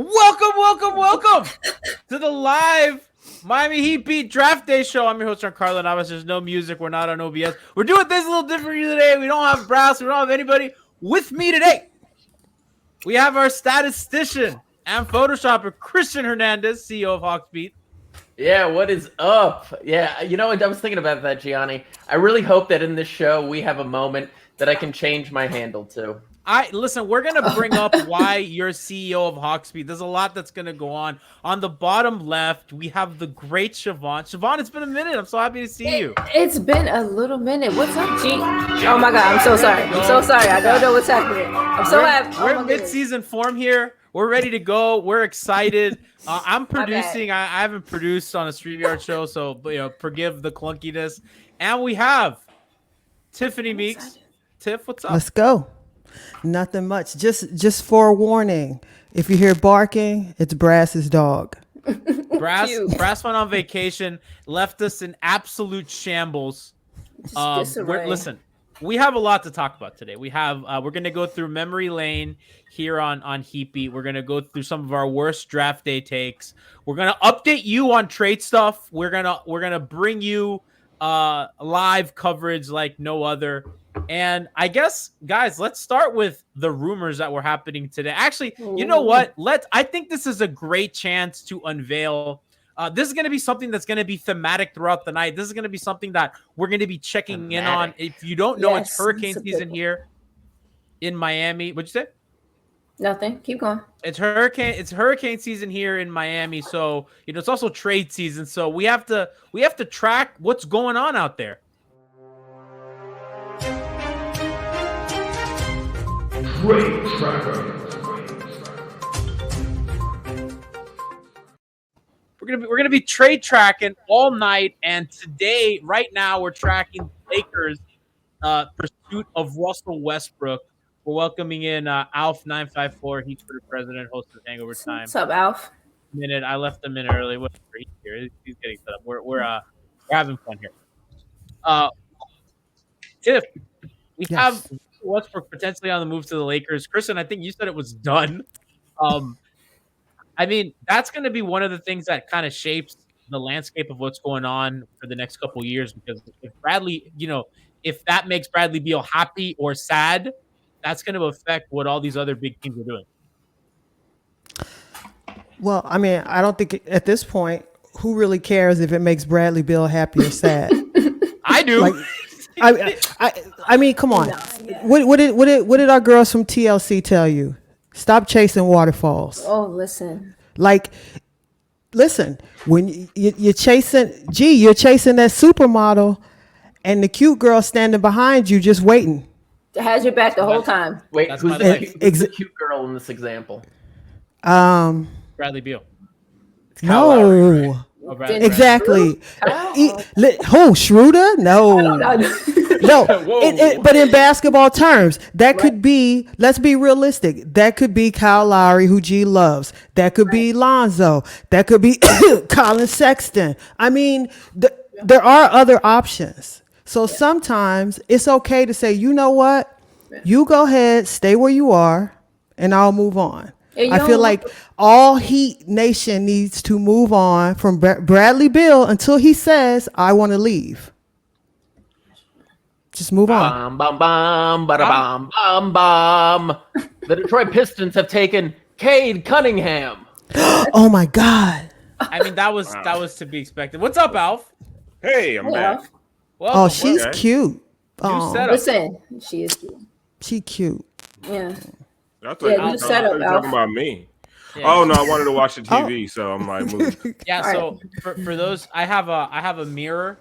Welcome to the live Miami Heat Beat Draft Day show. I'm your host, Giancarlo Navas. There's no music. We're not on OBS. We're doing things a little different today. We don't have Brass. We don't have anybody with me today. We have our statistician and Photoshopper, Christian Hernandez, CEO of Hawks Beat. Yeah, what is up? Yeah, you know what? I was thinking about that, Gianni. I really hope that in this show we have a moment that I can change my handle to. Listen, we're gonna bring up why you're CEO of Hawks Beat. There's a lot that's gonna go on. On the bottom left, we have the great Siobhan. Siobhan, it's been a minute. I'm so happy to see you. It's been a little minute. What's up, G? Oh my God, I'm so sorry. I don't know what's happening. I'm so happy. We're mid-season form here. We're ready to go. We're excited. I'm producing. I haven't produced on a StreamYard show, so forgive the clunkiness. And we have Tiffany Meeks. Tiff, what's up? Let's go. Nothing much. Just forewarning. If you hear barking, it's Brass's dog. Brass went on vacation, left us in absolute shambles. Listen, we have a lot to talk about today. We're going to go through memory lane here on Heat Beat. We're going to go through some of our worst draft day takes. We're going to update you on trade stuff. We're going to bring you live coverage like no other. And I guess, guys, let's start with the rumors that were happening today. Actually, you know what? I think this is a great chance to unveil. This is going to be something that's going to be thematic throughout the night. This is going to be something that we're going to be checking in on. If you don't know, it's hurricane season here in Miami. What'd you say? Nothing. Keep going. It's hurricane season here in Miami. So, it's also trade season. So we have to track what's going on out there. Trade tracker. We're gonna be trade tracking all night, and today, right now, we're tracking Lakers' pursuit of Russell Westbrook. We're welcoming in Alf954. He's Twitter president, host of Hangover Time. What's up, Alf? I left a minute early. Whatever, he's here. He's getting set up. We're having fun here. Tiff, we have Westbrook potentially on the move to the Lakers. Kristen, I think you said it was done. I mean, that's going to be one of the things that kind of shapes the landscape of what's going on for the next couple of years. Because if Bradley, if that makes Bradley Beal happy or sad, that's going to affect what all these other big teams are doing. Well, I mean, I don't think at this point, who really cares if it makes Bradley Beal happy or sad? I do. I mean, come on. What did our girls from TLC tell you? Stop chasing waterfalls. Oh, listen. Listen. When you're chasing that supermodel, and the cute girl standing behind you just waiting. Has your back the whole time. Wait, who's the cute girl in this example? Bradley Beal. No. Exactly. Who, Schroeder? No. No. But in basketball terms, that could be, let's be realistic. That could be Kyle Lowry, who G loves. That could be Lonzo. That could be Colin Sexton. I mean, there are other options. So sometimes it's okay to say, you know what? You go ahead, stay where you are, and I'll move on. I feel like all Heat Nation needs to move on from Bradley Beal until he says, I want to leave. Just move on. The Detroit Pistons have taken Cade Cunningham. Oh my God. I mean, that was to be expected. What's up, Alf? Hey, I'm back. Welcome. Oh, she's cute. Listen, she is cute. She cute. Yeah. I thought you were talking about me. Yeah. Oh no, I wanted to watch the TV, so I'm like, moving. Yeah. So for those, I have a mirror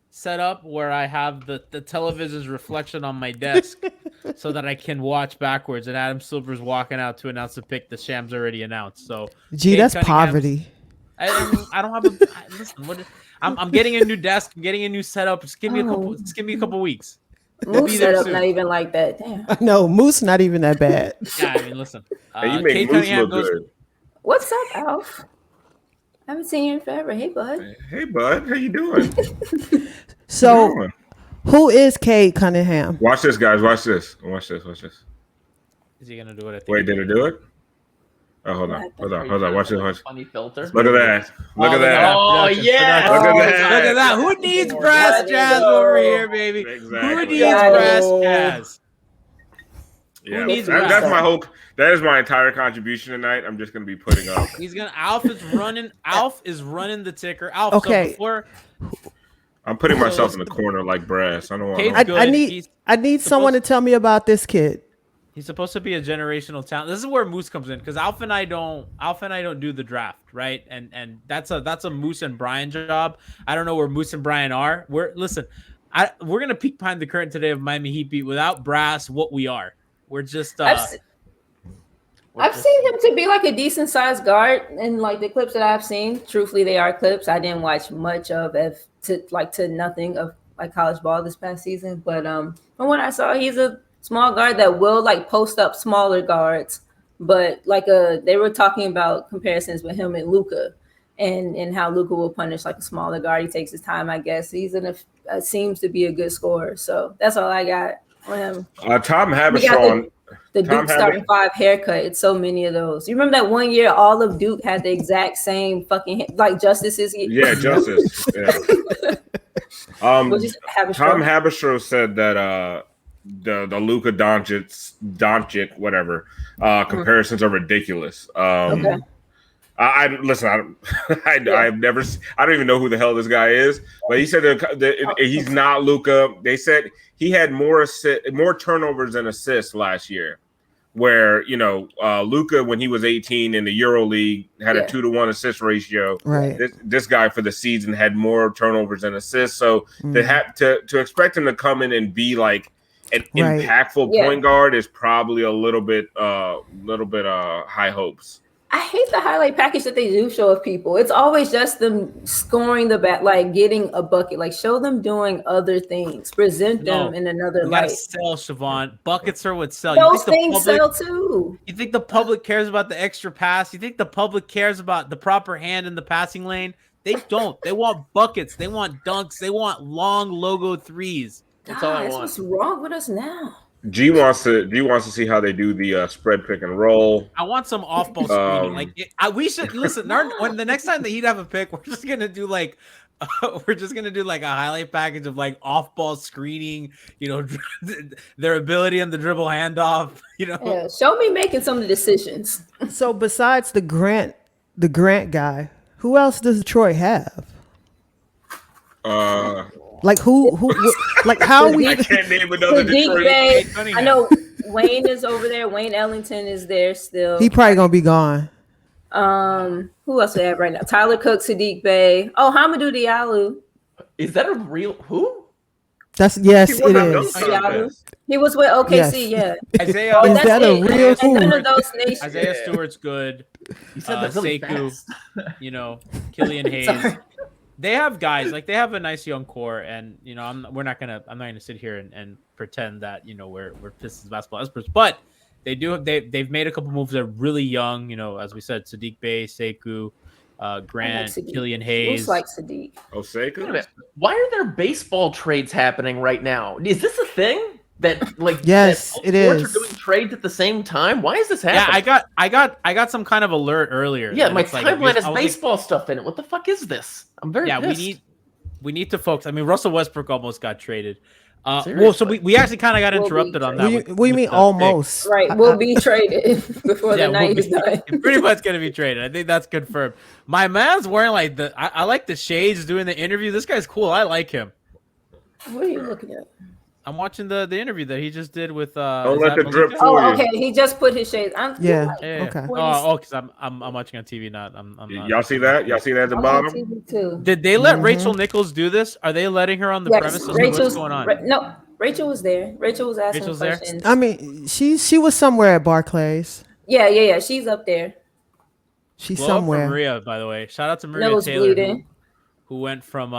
set up where I have the television's reflection on my desk, so that I can watch backwards. And Adam Silver's walking out to announce the pick. The Shams already announced. So, gee, that's poverty. I don't have a listen. I'm getting a new desk. I'm getting a new setup. Just give me a couple weeks. Moose setup not even like that. Damn. No, Moose not even that bad. Yeah, I mean, listen. Hey, you make Moose look good. What's up, Alf? I haven't seen you in forever. Hey, bud. Hey, bud. How you doing? So, who is Cade Cunningham? Watch this, guys. Watch this. Is he gonna do it? Wait, did it do it? Oh, hold on. Watch this. Funny filter. Look at that. Look at that. Oh, yeah. Look at that. Who needs brass jazz over here, baby? Exactly. Who needs brass jazz? Yeah, that's my whole. That is my entire contribution tonight. I'm just gonna be putting up. Alf is running. Alf is running the ticker. Alf. Okay. So I'm putting myself in the corner like brass. I don't want. I need someone to tell me about this kid. He's supposed to be a generational talent. This is where Moose comes in because Alf and I don't do the draft, right? And that's a Moose and Brian job. I don't know where Moose and Brian are. We're gonna peek behind the curtain today of Miami Heat beat without brass. What we are, we're just. I've seen him to be like a decent sized guard in like the clips that I've seen. Truthfully, they are clips. I didn't watch much of to nothing of like college ball this past season, but from what I saw, he's a small guard that will like post up smaller guards, but like they were talking about comparisons with him and Luka, and how Luka will punish like a smaller guard. He takes his time, I guess. He's seems to be a good scorer, so that's all I got on him. Tom Habershaw. The Duke starting five haircut. It's so many of those. You remember that one year all of Duke had the exact same fucking like Justice's? Yeah, Justice. Yeah. Tom Habershaw said that the Luka Doncic whatever comparisons are ridiculous. Okay. I don't even know who the hell this guy is, but he said that he's not Luka. They said he had more turnovers than assists last year, where Luka when he was 18 in the Euro League had a 2-to-1 assist ratio. Right. This guy for the season had more turnovers than assists. So to expect him to come in and be like an impactful point guard is probably a little bit high hopes. I hate the highlight package that they do show of people. It's always just them scoring the bat, like getting a bucket. Like show them doing other things. Present them in another light. Gotta sell, Siobhan. Buckets are what sell. Those things sell too. You think the public cares about the extra pass? You think the public cares about the proper hand in the passing lane? They don't. They want buckets. They want dunks. They want long logo threes. That's all I want. What's wrong with us now? G wants to see how they do the spread pick and roll. I want some off ball screening. We should listen. When the next time that he'd have a pick, we're just gonna do like a highlight package of like off ball screening. Their ability on the dribble handoff. Yeah, show me making some of the decisions. So besides the Grant guy, who else does Detroit have? Like who like how we? I can't name another Detroit. I know Wayne is over there. Wayne Ellington is there still. He probably gonna be gone. Who else we have right now? Tyler Cook, Sadiq Bey. Oh, Hamidou Diallo. Is that a real who? It is. He was with OKC. Yes. Yeah. Isaiah. Is that a real who? None of those nations. Isaiah Stewart's good. You said that really fast. Killian Hayes. They have guys they have a nice young core, and I'm not gonna sit here and pretend that we're Pistons basketball experts, but they've made a couple moves that are really young. As we said, Sadiq Bey, Sekou, Grant, Killian Hayes. Who's like Sadiq? Oh, Sekou. Why are there baseball trades happening right now? Is this a thing? That yes, it is. Are doing trades at the same time. Why is this happening? Yeah, I got some kind of alert earlier. Yeah, my timeline has baseball stuff in it. What the fuck is this? I'm very pissed. we need to focus. I mean, Russell Westbrook almost got traded. So we actually kind of got interrupted on that. What do you mean almost? Pick. Right, we'll be traded before the night is done. Pretty much gonna be traded. I think that's confirmed. My man's wearing I like the shades doing the interview. This guy's cool. I like him. What are you looking at? I'm watching the interview that he just did with. Don't let the drip for you. Okay. He just put his shades. Okay. Because I'm watching on TV. Y'all see that? Y'all see that at the bottom? TV too. Did they let Rachel Nichols do this? Are they letting her on the premises? What's going on? No, Rachel was there. Rachel was asking questions. I mean, she was somewhere at Barclays. Yeah. She's up there. She's somewhere. Maria, by the way, shout out to Maria Taylor. Who went from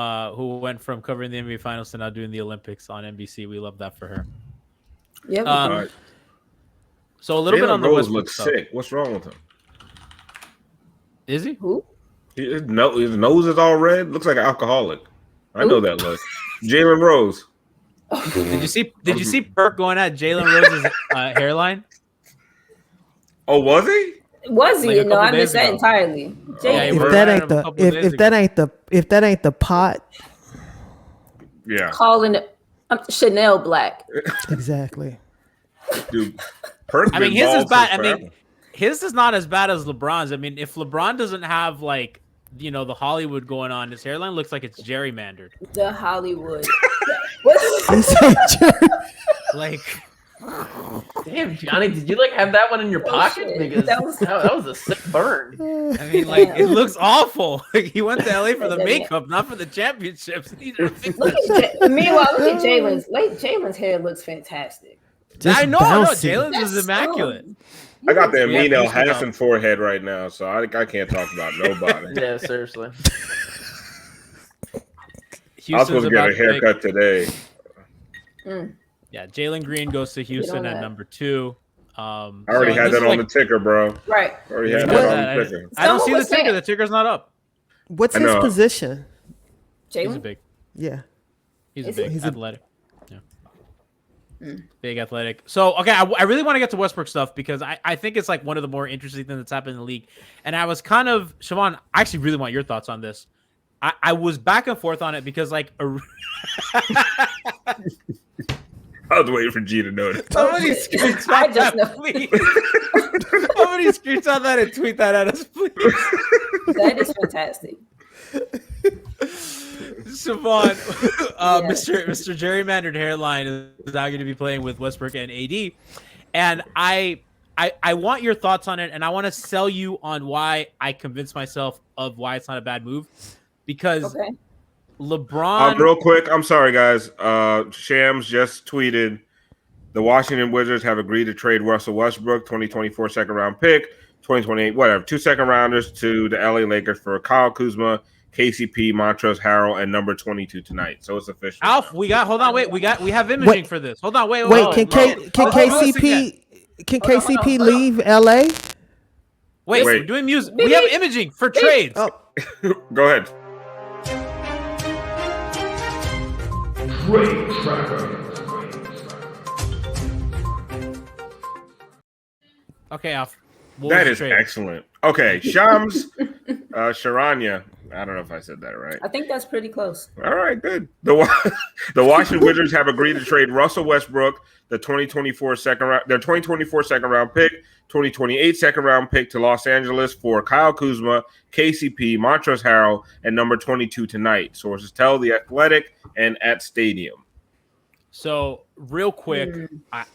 covering the NBA Finals to now doing the Olympics on NBC. We love that for her. Yeah. So a little bit on the Westbrook looks sick. What's wrong with him? Is he? Who? His nose is all red. Looks like an alcoholic. I know that look. Jalen Rose. Did you see Perk going at Jalen Rose's hairline? Oh, was he? Was he? No, I missed that entirely. If that ain't the pot. Yeah. Calling it Chanel black. Exactly. Dude, I mean, his is bad. I mean, his is not as bad as LeBron's. I mean, if LeBron doesn't have like, you know, the Hollywood going on, his hairline looks like it's gerrymandered. The Hollywood. Like, damn, Johnny, did you like have that one in your pocket? Because that was a sick burn. I mean, like, it looks awful. He went to LA for the makeup, not for the championships. Meanwhile, look at Jalen's. Jalen's hair looks fantastic. I know, Jalen's is immaculate. I got the Amino Hassan forehead right now, so I can't talk about nobody. Yeah, seriously. I was supposed to get a haircut today. Yeah, Jalen Green goes to Houston at number 2. I already had that on the ticker, bro. Right. I already had that on the ticker. I don't see the ticker. The ticker's not up. What's his position? Jalen? He's a big. Yeah. He's athletic. Big athletic. So, okay, I really want to get to Westbrook stuff because I think it's like one of the more interesting things that's happened in the league. And I was kind of, Siobhan, I actually really want your thoughts on this. I was back and forth on it because like I was waiting for G to notice. Somebody screenshot that, please. Somebody screenshot that and tweet that at us, please. That is fantastic. Siobhan, Mr. Gerrymandered Hairline is now going to be playing with Westbrook and AD. And I want your thoughts on it, and I want to sell you on why I convinced myself of why it's not a bad move. Because LeBron... real quick, I'm sorry, guys. Shams just tweeted, the Washington Wizards have agreed to trade Russell Westbrook, 2024 second-round pick, 2028, whatever, 2 second-rounders to the LA Lakers for Kyle Kuzma, KCP, Montrezl Harrell, and number 22 tonight. So it's official. Alf, we have imaging for this. Hold on, wait. Can KCP leave LA? Wait, we're doing music. We have imaging for trades. Oh. Go ahead. Trade tracker. Okay, Alf. That is excellent. Okay, Shams, Sharanya. I don't know if I said that right. I think that's pretty close. All right, good. The Washington Wizards have agreed to trade Russell Westbrook, their 2024 second round pick, 2028 second round pick to Los Angeles for Kyle Kuzma, KCP, Montrezl Harrell, and number 22 tonight. Sources tell The Athletic and at Stadium. So real quick,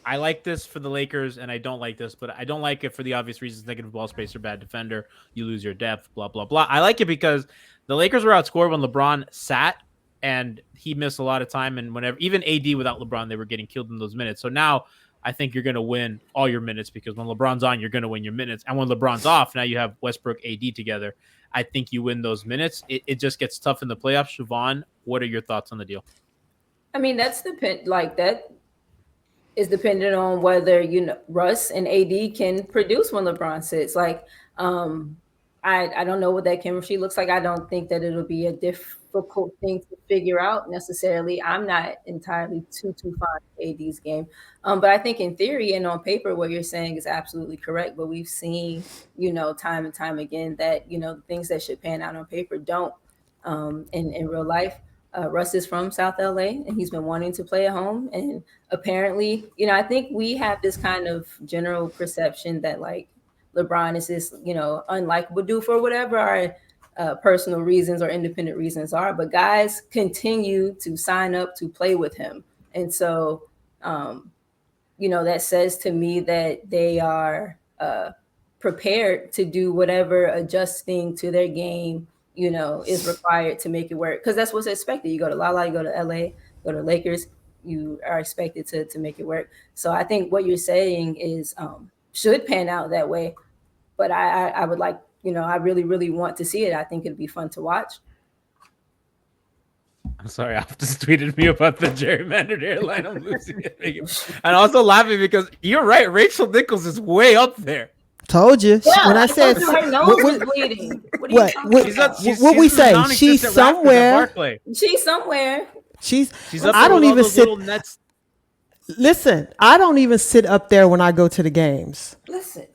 I like this for the Lakers, and I don't like this, but I don't like it for the obvious reasons: negative ball space or bad defender. You lose your depth, blah, blah, blah. I like it because the Lakers were outscored when LeBron sat, and he missed a lot of time. And whenever, even AD without LeBron, they were getting killed in those minutes. So now I think you're going to win all your minutes because when LeBron's on, you're going to win your minutes. And when LeBron's off, now you have Westbrook, AD together. I think you win those minutes. It just gets tough in the playoffs. Siobhan, what are your thoughts on the deal? I mean, that is dependent on whether, Russ and AD can produce when LeBron sits. Like, I don't know what that chemistry looks like. I don't think that it'll be a difficult thing to figure out necessarily. I'm not entirely too fond of AD's game. But I think in theory and on paper, what you're saying is absolutely correct. But we've seen, time and time again that, the things that should pan out on paper don't in real life. Russ is from South LA and he's been wanting to play at home. And apparently, I think we have this kind of general perception that like LeBron is this, unlikable dude for whatever our personal reasons or independent reasons are. But guys continue to sign up to play with him. And so, that says to me that they are prepared to do whatever adjusting to their game is required to make it work. Because that's what's expected. You go to Lala, you go to LA, go to Lakers, you are expected to make it work. So I think what you're saying is should pan out that way. But I would like, I really, really want to see it. I think it'd be fun to watch. I'm sorry, Alf just tweeted me about the gerrymandered hairline. I'm losing it. And also laughing because you're right. Rachel Nichols is way up there. Told you. Yeah, when I said her nose is bleeding. What we say? She's somewhere. She's somewhere. She's up. I don't even sit. Nets. Listen, I don't even sit up there when I go to the games. Listen.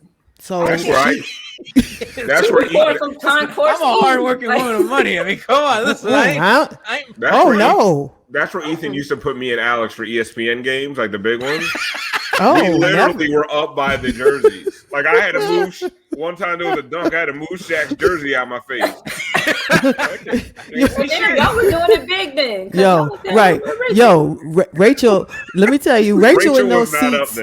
So that's right. That's where I'm a hard-working woman of money. I mean, come on, listen. That's where Ethan used to put me and Alex for ESPN games, like the big ones. We literally were up by the jerseys. Like I had a Moose. One time there was a dunk. I had a Moose Shaq's jersey out my face. Y'all were doing it big then. Rachel. Let me tell you, Rachel in those seats.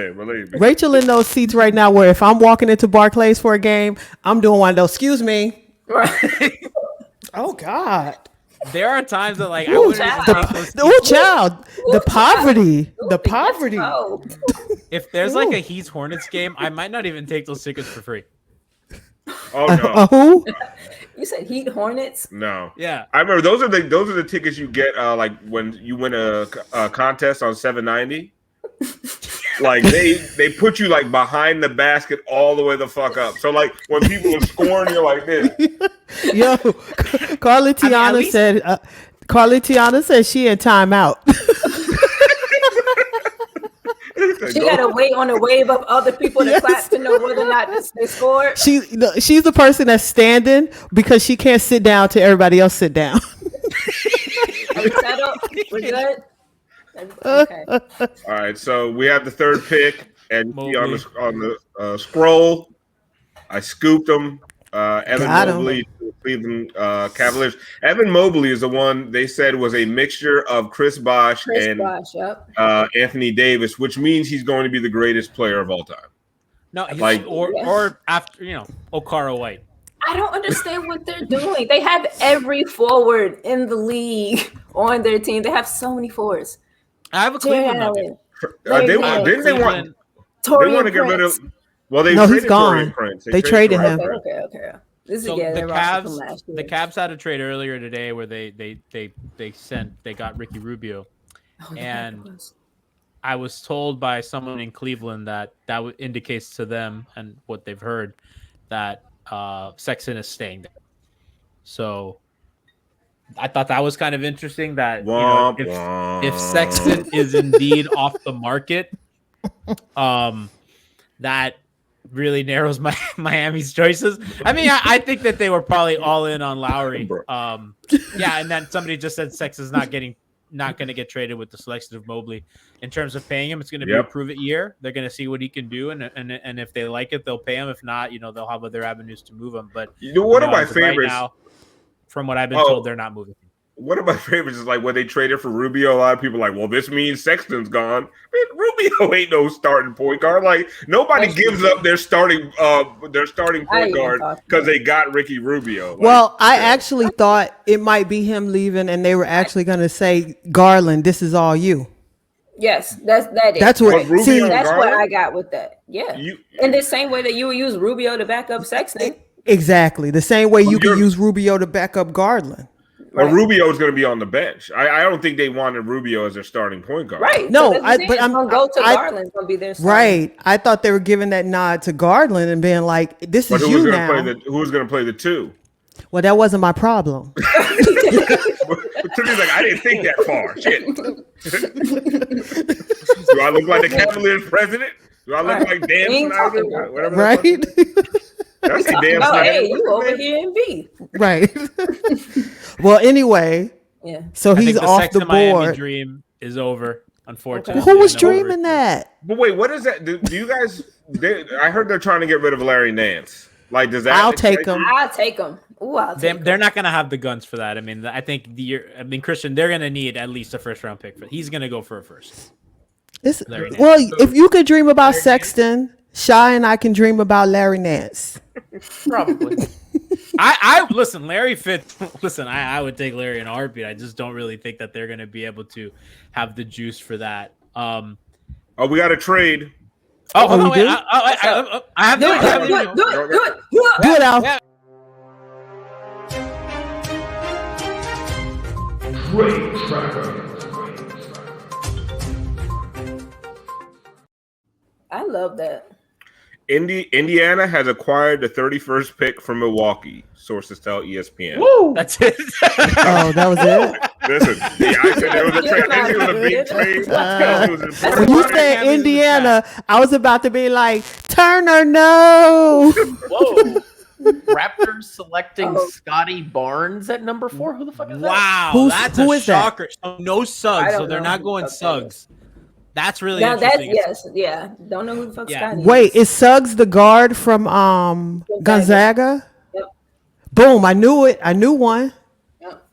Rachel in those seats right now. Where if I'm walking into Barclays for a game, I'm doing one of those. Excuse me. Right. Oh God. There are times that like I wouldn't even take those. The poverty. If there's like a Heat Hornets game, I might not even take those tickets for free. Oh no! Who? You said Heat Hornets? No. Yeah. I remember those are the tickets you get like when you win a contest on 790. Like they put you like behind the basket all the way the fuck up. So like when people are scoring, you're like this. Yo, Carly Tiana said she in timeout. She gotta wait on the wave of other people to clap to know whether or not they scored. She's the person that's standing because she can't sit down till everybody else sit down. Are we set up? We're good. Okay. All right, so we have the third pick, and on the scroll, I scooped him. Evan Mobley to the Cleveland Cavaliers. Evan Mobley is the one they said was a mixture of Chris Bosh and Anthony Davis, which means he's going to be the greatest player of all time. No, or after Okara White. I don't understand what they're doing. They have every forward in the league on their team. They have so many forwards. I have a Cleveland nugget. Didn't they want to get rid of? Well, he's gone. They traded him. Okay. The Cavs had a trade earlier today where they got Ricky Rubio, and I was told by someone in Cleveland that indicates to them and what they've heard that Sexton is staying there. So I thought that was kind of interesting that if Sexton is indeed off the market, that really narrows Miami's choices. I mean, I think that they were probably all in on Lowry. And then somebody just said Sexton's not going to get traded with the selection of Mobley. In terms of paying him, it's going to be a prove-it year. They're going to see what he can do, and if they like it, they'll pay him. If not, they'll have other avenues to move him. But one of my favorites right now, from what I've been told, they're not moving. One of my favorites is like when they traded for Rubio. A lot of people are like, well, this means Sexton's gone. Man, Rubio ain't no starting point guard. Like nobody gives up their starting point guard because they got Ricky Rubio. Well, I actually thought it might be him leaving, and they were actually going to say, Garland, this is all you. Yes, that's what I got with that. Yeah, in the same way that you would use Rubio to back up Sexton. Exactly, the same way you could use Rubio to back up Garland. Well, Rubio is going to be on the bench. I don't think they wanted Rubio as their starting point guard. Right. No, but I'm going to go to Garland. Going to be their starting. Right. I thought they were giving that nod to Garland and being like, "This is you now." Who's going to play the two? Well, that wasn't my problem. Tiffany's like, I didn't think that far. Shit. Do I look like the Cavaliers president? Do I look like Dan Snyder? Whatever. Right. Hey, you over here in B. Right. Well, anyway. Yeah. So he's off the board. Miami dream is over, unfortunately. Who was dreaming that? But wait, what is that? Do you guys? I heard they're trying to get rid of Larry Nance. Like, does that? I'll take him. Ooh, they're not going to have the guns for that. I mean, I think Christian, they're going to need at least a first round pick. He's going to go for a first. If you could dream about Sexton, Shy and I can dream about Larry Nance. Probably. I listen, Larry Fitz. Listen, I would take Larry in a heartbeat. I just don't really think that they're going to be able to have the juice for that. We got a trade. Oh, hold on, wait. I have do it, Al. Yeah. Trade tracker. I love that. Indiana has acquired the 31st pick from Milwaukee. Sources tell ESPN. Woo! That's it. Oh, that was it? Listen, I said there was a trade. It was a big trade. When you said Indiana, I was about to be like, Turner, no. Whoa. Raptors selecting Scotty Barnes at number 4. Who the fuck is that? Wow, that's a shocker. So no Suggs, so they're not going Suggs. That's really interesting. Don't know who the fuck Scotty is. Wait, is Suggs the guard from Gonzaga? Yep. Boom, I knew it. I knew one. Yep.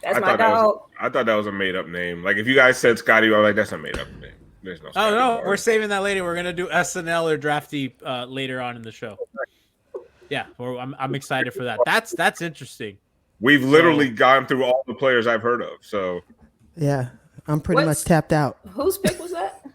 That's my dog. I thought that was a made up name. Like if you guys said Scotty, I was like, that's a made up name. There's no Scotty Barnes. We're saving that later. We're gonna do SNL or Drafty later on in the show. Yeah, I'm excited for that. That's interesting. We've literally gone through all the players I've heard of. So yeah, I'm pretty much tapped out. Whose pick was that?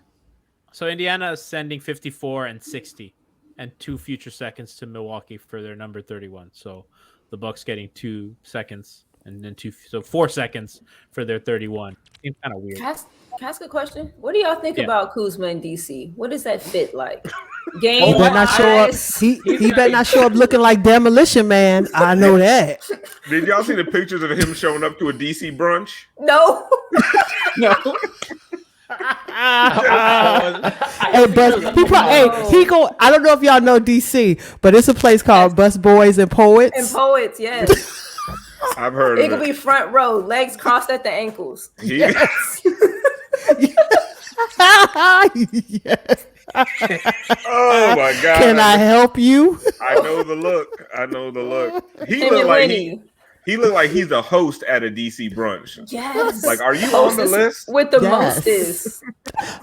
So Indiana is sending 54 and 60 and 2 future seconds to Milwaukee for their number 31. So the Bucks getting 2 seconds and then 4 seconds for their 31. Seems kind of weird. Can I ask a question? What do y'all think about Kuzma in DC? What does that fit like? Game. He better not show up. He better not show up looking like Demolition Man. I know that. Did y'all see the pictures of him showing up to a DC brunch? No. No. Hey, he go. I don't know if y'all know DC, but it's a place called Bus Boys and Poets. And Poets, yes. I've heard. It could be front row, legs crossed at the ankles. Yes. Yes. Oh my God! Can I help you? I know the look. He looked like he's the host at a DC brunch. Yes. Like, are you on the list? With the mostest.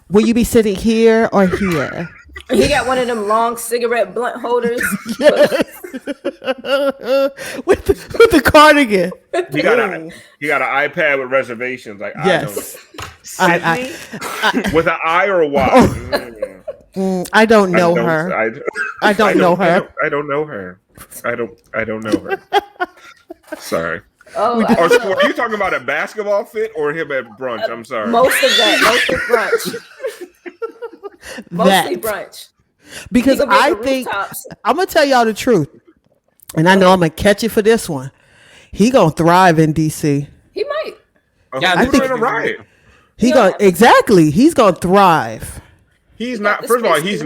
Will you be sitting here or here? He got one of them long cigarette blunt holders. Yes. with the cardigan. He got an iPad with reservations. Like, yes. I with an I or a Y. I don't know her. I don't know her. I don't know her. I don't know her. Sorry. Oh, were you talking about a basketball fit or him at brunch? I'm sorry. Most of that. Most of brunch. Mostly brunch. Because I think I'm gonna tell y'all the truth, and I know I'm gonna catch it for this one. He gonna thrive in DC. He might. Yeah, I think right. He's gonna thrive. He's not. First of all, he's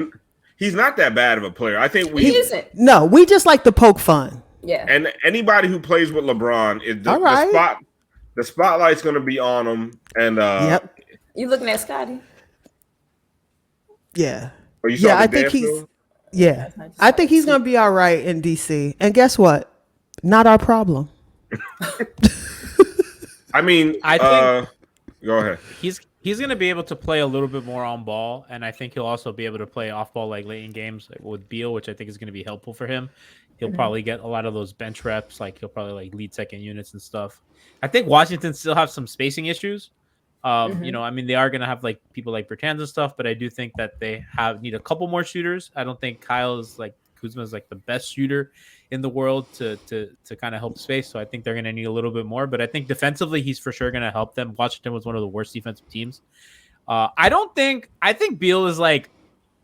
not that bad of a player. I think he isn't. No, we just like to poke fun. Yeah. And anybody who plays with LeBron is the spotlight's going to be on him. And you looking at Scotty? Yeah. I think he's. Yeah, I think he's going to be all right in DC. And guess what? Not our problem. I mean, I think. Go ahead. He's going to be able to play a little bit more on ball, and I think he'll also be able to play off ball like late in games with Beal, which I think is going to be helpful for him. He'll probably get a lot of those bench reps, like he'll probably like lead second units and stuff. I think Washington still have some spacing issues. You know, I mean, they are going to have like people like Bertans and stuff, but I do think that they need a couple more shooters. I don't think Kuzma is like the best shooter in the world to kind of help space. So I think they're going to need a little bit more, but I think defensively, he's for sure going to help them. Washington was one of the worst defensive teams. I think Beal is like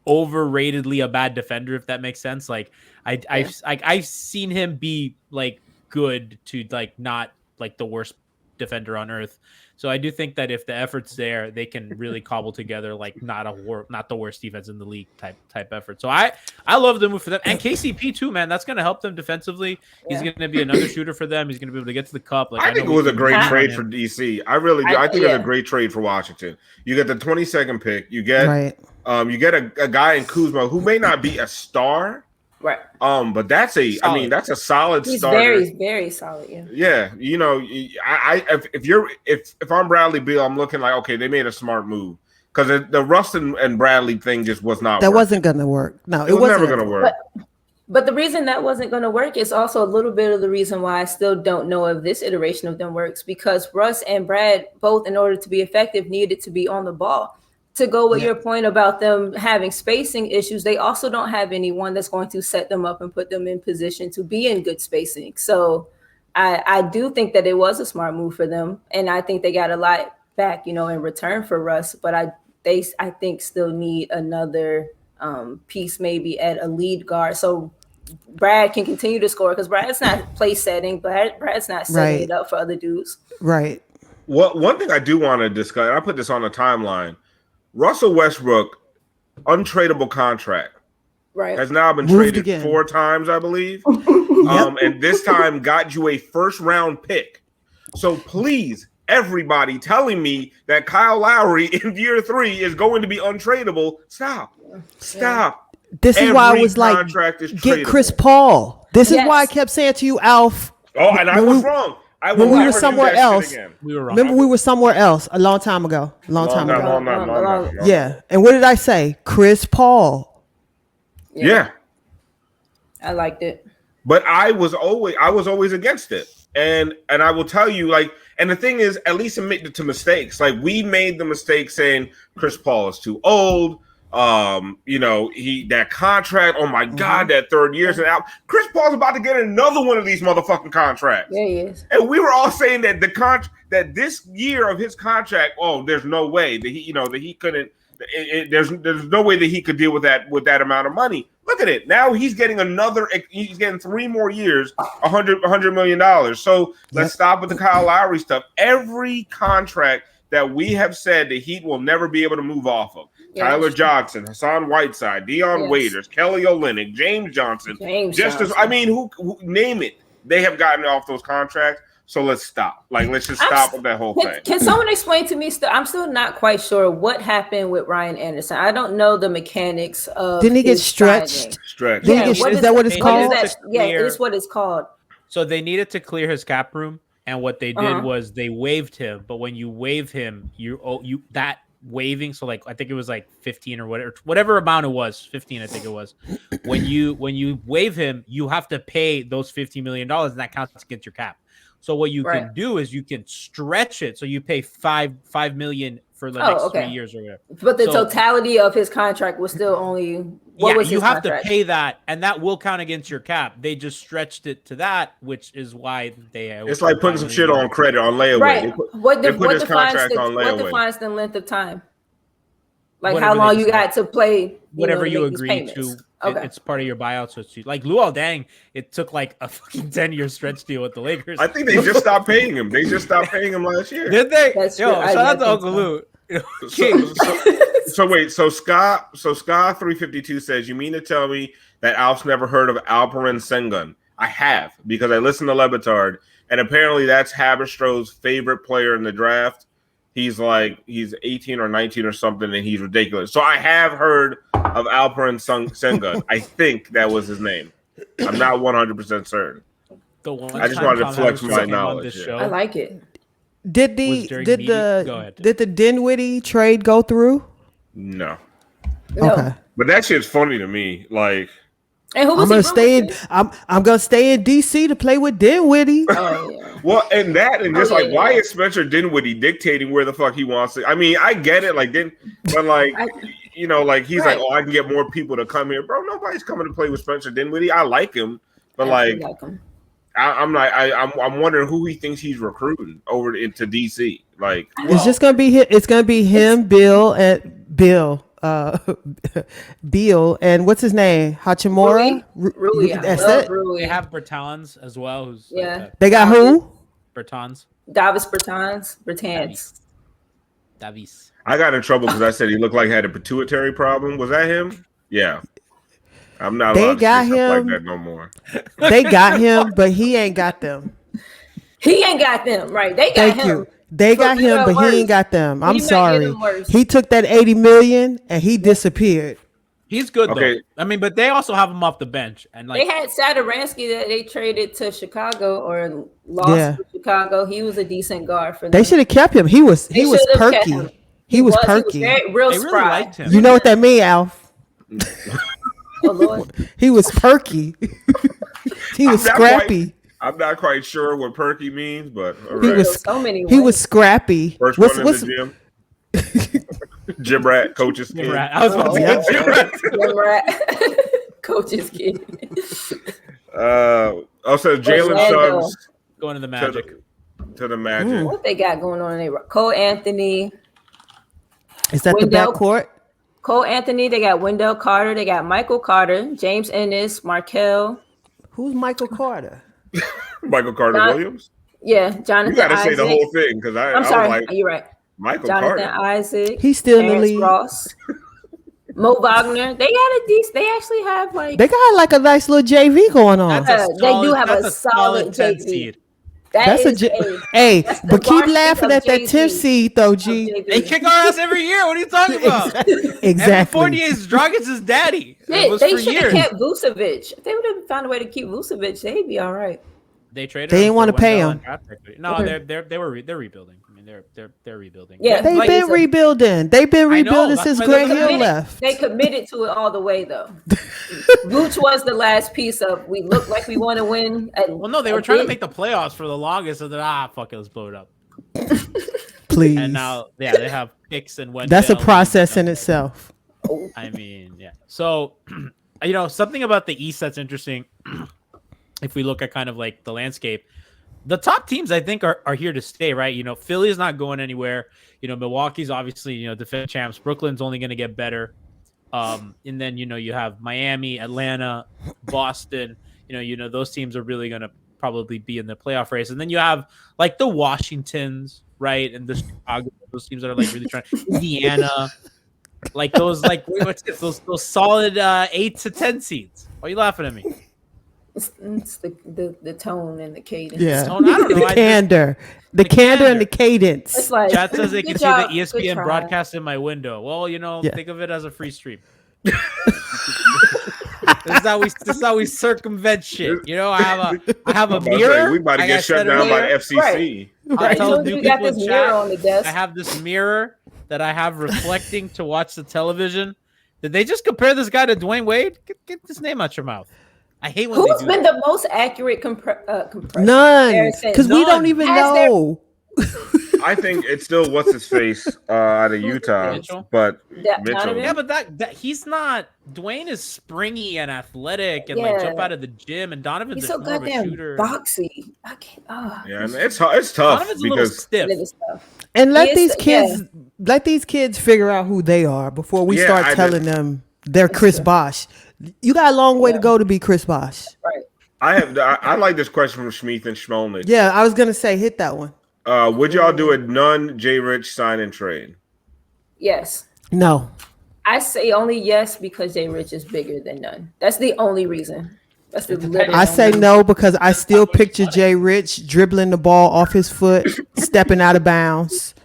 overratedly a bad defender, if that makes sense. Like I've seen him be like good to like not like the worst defender on earth. So I do think that if the effort's there, they can really cobble together like not the worst defense in the league type effort. So I love the move for them, and KCP too, man. That's going to help them defensively. He's going to be another shooter for them. He's going to be able to get to the cup. Like, I think it was a great trade for DC. I really do. I think it's a great trade for Washington. You get the 22nd pick. You get a guy in Kuzma who may not be a star. Right. But that's a solid He's starter. Very, very solid. Yeah. Yeah. You know, if I'm Bradley Beal, I'm looking like, okay, they made a smart move because the Rustin and Bradley thing just was not. That wasn't going to work. No, it was never going to work. But the reason that wasn't going to work is also a little bit of the reason why I still don't know if this iteration of them works, because Russ and Brad both, in order to be effective, needed to be on the ball. To go with your point about them having spacing issues, they also don't have anyone that's going to set them up and put them in position to be in good spacing. So I do think that it was a smart move for them. And I think they got a lot back, in return for Russ. But I think still need another piece maybe at a lead guard. So Brad can continue to score because Brad's not play setting. Brad's not setting it up for other dudes. Right. Well, one thing I do want to discuss, and I put this on the timeline. Russell Westbrook, untradeable contract, right, has now been Moved traded again. 4 times, I believe. And this time got you a first-round pick. So please, everybody telling me that Kyle Lowry in year 3 is going to be untradeable, stop. This is why I was like, get Chris Paul. This is why I kept saying to you, Alf. Oh, and I was wrong. When we were somewhere else, we were wrong. Remember we were somewhere else a long time ago. Long time ago. Yeah. And what did I say? Chris Paul. Yeah. I liked it. But I was always against it. And I will tell you, like, and the thing is, at least admit to mistakes. Like, we made the mistake saying Chris Paul is too old. That contract, oh my God, that 3rd year's and out. Chris Paul's about to get another one of these motherfucking contracts. Yeah, he is. And we were all saying that that this year of his contract, there's no way that he couldn't. There's no way that he could deal with that amount of money. Look at it. Now he's getting he's getting 3 more years, $100 million. So let's stop with the Kyle Lowry stuff. Every contract that we have said the Heat will never be able to move off of. Yes. Tyler Johnson, Hassan Whiteside, Dion Waiters, Kelly Olynyk, James Johnson. Who name it. They have gotten off those contracts. So let's stop. Let's just stop with that whole thing. Can someone explain to me? I'm still not quite sure what happened with Ryan Anderson. I don't know the mechanics of. Didn't he get stretched? Stretched. Yeah, is that what it's called? Yeah, it is what it's called. So they needed to clear his cap room, and what they did was they waived him. But when you waive him, you that waiving. So I think it was 15 or whatever amount it was, 15. I think it was. When you waive him, you have to pay those $50 million, and that counts against your cap. So what you can do is you can stretch it. So you pay $5 million for the next 3 years or whatever. But the totality of his contract was still only you have to pay that, and that will count against your cap. They just stretched it to that, which is why they. It's like putting some shit on credit on layaway. Right. What defines the length of time? How long you got to play? Whatever you agree to. Okay. It's part of your buyout. So it's like Luol Deng, it took a fucking 10-year stretch deal with the Lakers. I think they just stopped paying him. They just stopped paying him last year. Did they? That's true. Shout out to Uncle Lou. So wait, so Scott 352 says, you mean to tell me that Alf's never heard of Alperen Sengun? I have, because I listened to Lebitard, and apparently that's Haberstro's favorite player in the draft. He's 18 or 19 or something, and he's ridiculous. So I have heard of Alperen Sengun. I think that was his name. I'm not 100% certain. I just wanted to flex my knowledge. I like it. Did the Dinwiddie trade go through? No. Okay. But that shit's funny to me. And who was I'm gonna stay in DC to play with Dinwiddie. Oh, yeah. Well, and why is Spencer Dinwiddie dictating where the fuck he wants to? I mean, I get it, but he's I can get more people to come here, bro. Nobody's coming to play with Spencer Dinwiddie. I like him, but I'm wondering who he thinks he's recruiting over into DC. It's just gonna be it's gonna be him, Beal, and what's his name? Hachimura? Rui. That's it. They have Bertans as well. They got who? Bertans. Davis Bertans. Davis. I got in trouble because I said he looked like he had a pituitary problem. Was that him? Yeah. I'm not allowed to say stuff like that no more. They got him, but he ain't got them. He ain't got them, right? They got him. They got him, but he ain't got them. I'm sorry. He took that $80 million and he disappeared. He's good though. I mean, but they also have him off the bench, and they had Sadaransky that they traded to Chicago or lost to Chicago. He was a decent guard for them. They should have kept him. He was perky. He was perky. He was real spry. Really liked him. You know what that mean, Alf? Oh Lord. He was perky. He was scrappy. I'm not quite sure what perky means, but he was scrappy. First one in the gym. Gym rat, coach's kid. I was about to say gym rat. Coach's kid. Also, Jalen Suggs going to the Magic. To the Magic. What they got going on in there? Cole Anthony. Is that the backcourt? Cole Anthony. They got Wendell Carter. They got Michael Carter, James Ennis, Markelle. Who's Michael Carter? Michael Carter Williams. Yeah, Jonathan. You got to say Isaac. the whole thing because I'm sorry. was like, You're right. Michael Jonathan Carter. Isaac. He's still in the Terrence league. Ross. Mo Wagner. They got a decent. They actually have like. They got like a nice little JV going on. They do have a solid JV. Seed. Hey, but keep laughing at that 10th seed though, G. They kick our ass every year. What are you talking about? Exactly. Fournier's Dragić's daddy. Shit, they should have kept Vucevic. If they would have found a way to keep Vucevic, they'd be all right. They traded. They didn't want to pay him. No, they're rebuilding. I mean, they're rebuilding. Yeah, they've been rebuilding. They've been rebuilding since Grant Hill left. They committed to it all the way, though. Vooch was the last piece of. We look like we want to win. Well, no, they were trying to make the playoffs for the longest, and then fuck it, let's blow it up. Please. And now, they have picks and Wendell. That's a process in itself. I mean, yeah. So, something about the East that's interesting. If we look at kind of like the landscape, the top teams I think are here to stay, right? Philly's not going anywhere. Milwaukee's obviously, defending champs. Brooklyn's only going to get better. And then, you have Miami, Atlanta, Boston, those teams are really going to probably be in the playoff race. And then you have like the Washingtons, right? And the Chicago, those teams that are like really trying, Indiana, like those, those solid 8 to 10 seeds. Why are you laughing at me? It's the tone and the cadence. Yeah, tone, I don't know. the candor and the cadence. It's like, chat says they can see the ESPN broadcast in my window. Well, think of it as a free stream. This is how we circumvent shit. I have a mirror. We about to get shut down by the FCC. Right. You got this mirror on the desk. I have this mirror that I have reflecting to watch the television. Did they just compare this guy to Dwayne Wade? Get this name out your mouth. I hate when Who's been the most accurate compression? None, because we don't even know. I think it's still what's his face out of Utah, Mitchell? but Mitchell. Yeah, but that he's not. Dwayne is springy and athletic and like jump out of the gym, and Donovan's he's so more of a goddamn shooter. boxy. I can't. Yeah, and it's tough Donovan's because stiff. And let these kids figure out who they are before we start telling them they're Chris Bosh. You got a long way to go to be Chris Bosh. Right. I like this question from Schmeeth and Schmolnick. Yeah, I was gonna say hit that one. Would y'all do a Nunn J Rich sign and trade? Yes. No. I say only yes because J Rich is bigger than Nunn. That's the only reason. That's the literal I say no because I still picture J Rich dribbling the ball off his foot, stepping out of bounds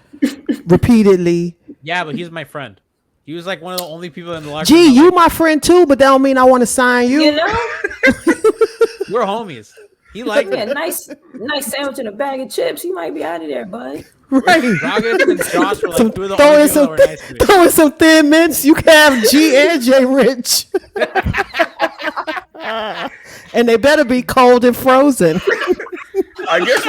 repeatedly. Yeah, but he's my friend. He was like one of the only people in the locker room. Gee, you my friend too, but that don't mean I want to sign you. We're homies. He liked a nice sandwich and a bag of chips. He might be out of there, bud. Right. Dragić and Josh were like two of the only people that were nice to me. Throw in some thin mints. You can have G and J Rich. And they better be cold and frozen. I guess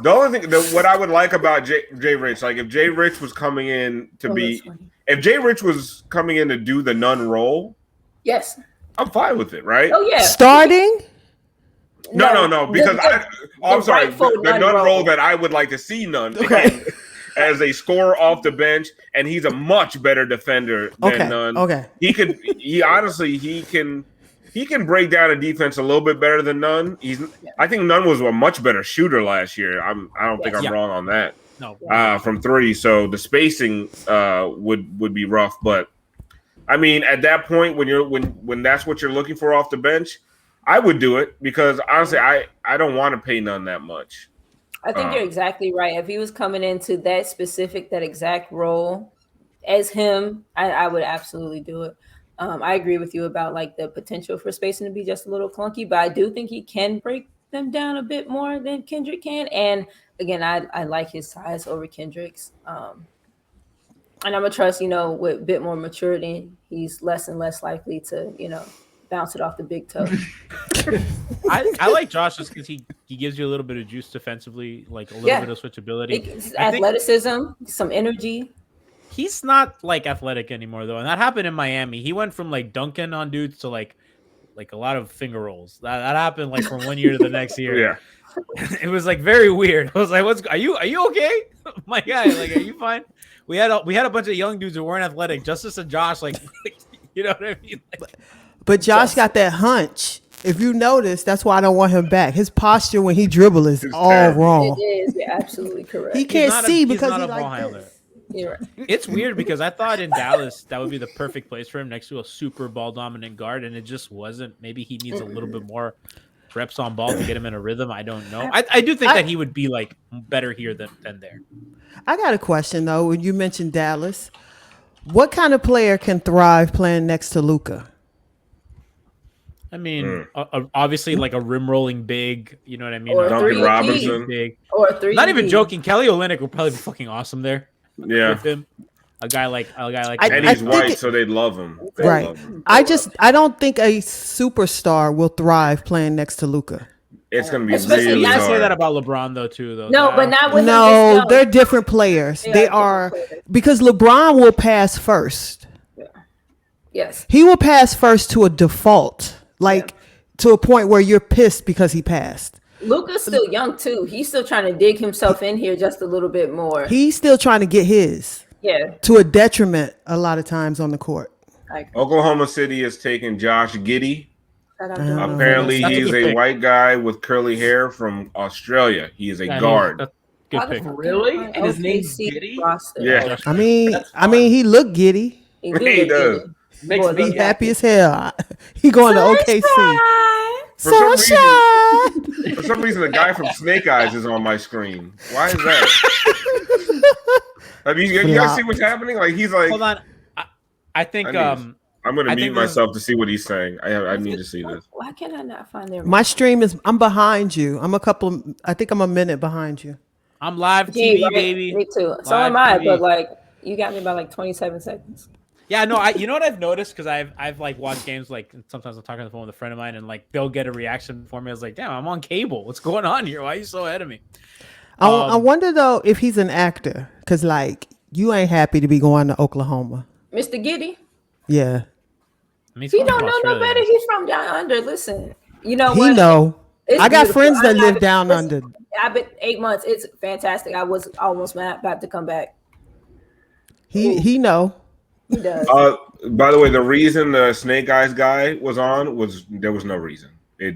the only thing what I would like about J Rich, like if J Rich was coming in to if J Rich was coming in to do the Nunn role, yes, I'm fine with it, right? Oh yeah, starting. No, because I'm sorry, the Nunn role that I would like to see Nunn as a scorer off the bench, and he's a much better defender than Nunn. Okay, he can break down a defense a little bit better than Nunn. I think Nunn was a much better shooter last year. I don't think I'm wrong on that. No, from three, so the spacing would be rough. But I mean, at that point, when that's what you're looking for off the bench, I would do it because honestly, I don't want to pay Nunn that much. I think you're exactly right. If he was coming into that exact role as him, I would absolutely do it. I agree with you about like the potential for spacing to be just a little clunky, but I do think he can break them down a bit more than Kendrick can. And again, I like his size over Kendrick's. And I'm gonna trust, with a bit more maturity, he's less and less likely to, bounce it off the big toe. I like Josh just because he gives you a little bit of juice defensively, like a little bit of switchability. Athleticism, some energy. He's not like athletic anymore though, and that happened in Miami. He went from like dunking on dudes to like a lot of finger rolls. That happened like from one year to the next year. Yeah, it was like very weird. I was like, are you okay, my guy? Like, are you fine? We had a bunch of young dudes who weren't athletic. Justice and Josh, like, you know what I mean? But Josh got that hunch. If you notice, that's why I don't want him back. His posture when he dribble is all terrible. Wrong. It is. You're absolutely correct. He can't see because he's like this. You're right. It's weird because I thought in Dallas that would be the perfect place for him next to a super ball dominant guard, and it just wasn't. Maybe he needs a little bit more reps on ball to get him in a rhythm. I don't know. I do think that he would be like better here than there. I got a question though. When you mentioned Dallas, what kind of player can thrive playing next to Luka? I mean, obviously, like a rim rolling big. You know what I mean? Or Duncan Robinson. Big. Or 3D. Not even joking. Kelly Olynyk would probably be fucking awesome there. Yeah. With him. A guy like and he's white, so they'd love him. Right. Love him. I don't think a superstar will thrive playing next to Luka. It's gonna be really hard. I say that about LeBron though too. Though. No, but not with no. They're different players. They are because LeBron will pass first. Yeah. Yes. He will pass first to a default, to a point where you're pissed because he passed. Luka's still young too. He's still trying to dig himself in here just a little bit more. He's still trying to get his. Yeah. To a detriment a lot of times on the court. Oklahoma City is taking Josh Giddey. Apparently, he's a white guy with curly hair from Australia. He is a guard. Good pick. Really? And his name's Giddey? Yeah. I mean, he looked giddy. He does. Makes me happy as hell. He going to OKC. For some reason, the guy from Snake Eyes is on my screen. Why is that? You guys see what's happening? Like he's like. Hold on. I think I'm going to mute myself to see what he's saying. I need to see this. Why can I not find their? My stream is. I'm behind you. I think I'm a minute behind you. I'm live TV, right? Baby. Me too. So am I. But you got me by 27 seconds. Yeah, no, you know what I've noticed because I've watched games sometimes I'm talking on the phone with a friend of mine and they'll get a reaction for me. I was like, damn, I'm on cable. What's going on here? Why are you so ahead of me? I wonder though if he's an actor because you ain't happy to be going to Oklahoma, Mr. Giddey. Yeah, he don't know no better. He's from down under. Listen, you know he what? know. I got friends that live down under. I've been 8 months. It's fantastic. I was almost about to come back. He know. He does. By the way, the reason the Snake Eyes guy was on there was no reason. He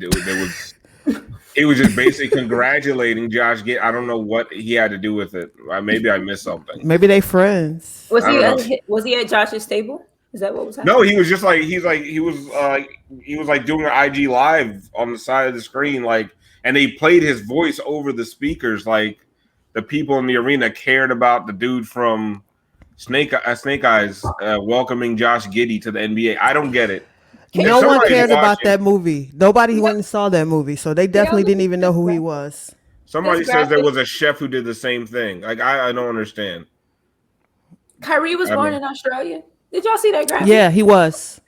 was just basically congratulating Josh. I don't know what he had to do with it. Maybe I missed something. Maybe they friends. Was he at Josh's table? Is that what was happening? No, he was just he was doing an IG live on the side of the screen, and they played his voice over the speakers. The people in the arena cared about the dude from Snake Eyes welcoming Josh Giddey to the NBA. I don't get it. No one cared about that movie. Nobody went and saw that movie, so they definitely didn't even know who he was. Somebody says there was a chef who did the same thing. I don't understand. Kyrie was born in Australia. Did y'all see that graphic? Yeah, he was.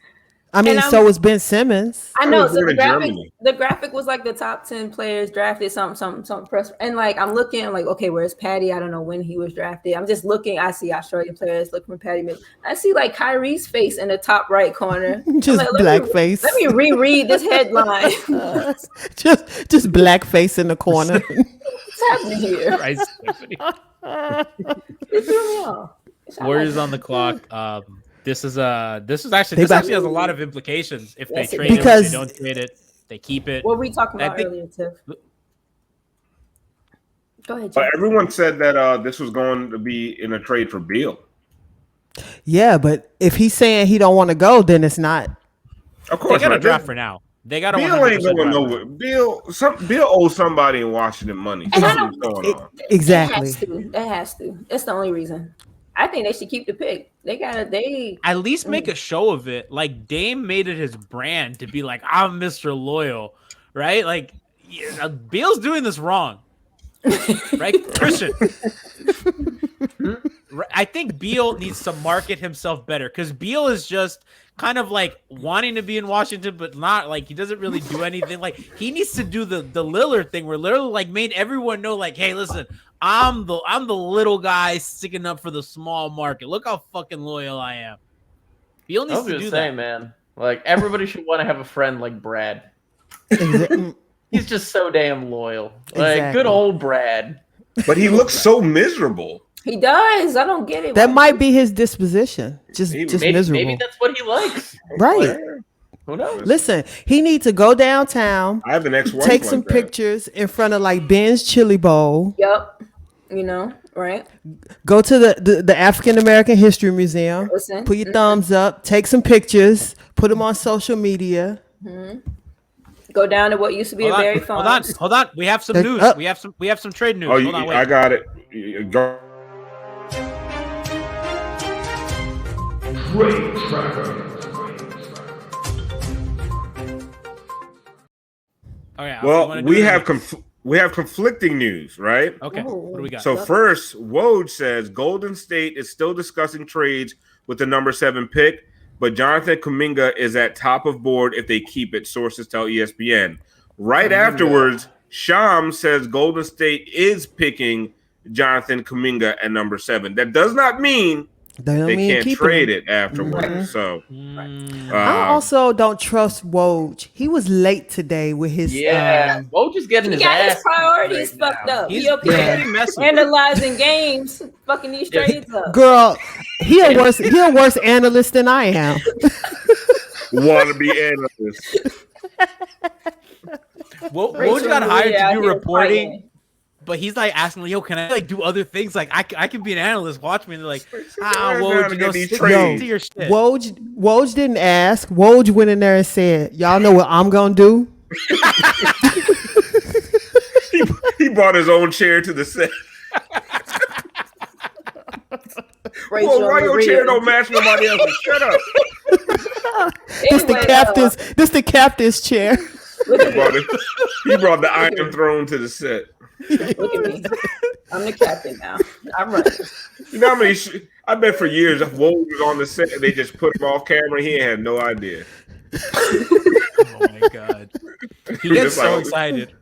So was Ben Simmons. I know. So the graphic was the top 10 players drafted, something press. And I'm looking, okay, where's Patty? I don't know when he was drafted. I'm just looking. I see Australian players looking for Patty. I see Kyrie's face in the top right corner. Just black face. Let me reread this headline. just black face in the corner. What's happening here? Christ, It threw me off. Warriors on the clock. This actually has a lot of implications if they trade it, if they don't trade it, they keep it. What were we talking about earlier, Tiff? Go ahead, But everyone said that this was going to be in a trade for Beal. Yeah, but if he's saying he don't want to go, then it's not. Of course, they got a draft for now. They got Beal ain't going nowhere. Beal owes somebody in Washington money. Something's going on. Exactly. It has to. It's the only reason. I think they should keep the pick. They at least make a show of it. Dame made it his brand to be I'm Mr. Loyal, right? Beal's doing this wrong, right? Christian. I think Beal needs to market himself better because Beal is just kind of wanting to be in Washington, but not he doesn't really do anything. He needs to do the Lillard thing where Lillard made everyone know hey, listen, I'm the little guy sticking up for the small market. Look how fucking loyal I am. Beal needs to do that, man. Everybody should want to have a friend like Brad. He's just so damn loyal. Good old Brad. But he looks so miserable. He does. I don't get it. That might be his disposition. Just miserable. Maybe that's what he likes. Right. Who knows? Listen, he needs to go downtown. I have an ex-wife. Take some pictures in front of like Ben's Chili Bowl. Yep. You know, right? Go to the African American History Museum. Listen. Put your thumbs up. Take some pictures. Put them on social media. Go down to what used to be a Berry Farm. Hold on. We have some news. We have some trade news. Oh, hold on, wait. I got it. Go. Trade Tracker. Okay, well, we have conflicting news, right? Okay, what do we got? So first, Woj says Golden State is still discussing trades with the number 7 pick, but Jonathan Kuminga is at top of board if they keep it. Sources tell ESPN. Right afterwards, Shams says Golden State is picking Jonathan Kuminga at number 7. That does not mean they can't trade it afterwards. So I also don't trust Woj. He was late today with his Woj is getting his ass. His priorities fucked up. He's analyzing games, fucking these trades up. Girl, he a worse analyst than I am. Wannabe analyst. Woj got hired to do reporting. But he's like asking, yo, can I like do other things? Like I can be an analyst. Watch me. And they're like, Woj, stick to your shit. Woj didn't ask. Woj went in there and said, "Y'all know what I'm gonna do." he brought his own chair to the set. Well, why your chair don't match nobody else's? Shut up. This the captain's chair. He brought the Iron Throne to the set. Look at me. I'm the captain now. I'm running. You know how many? I bet for years, if Woj was on the set and they just put him off camera, he had no idea. Oh my god! He gets so excited.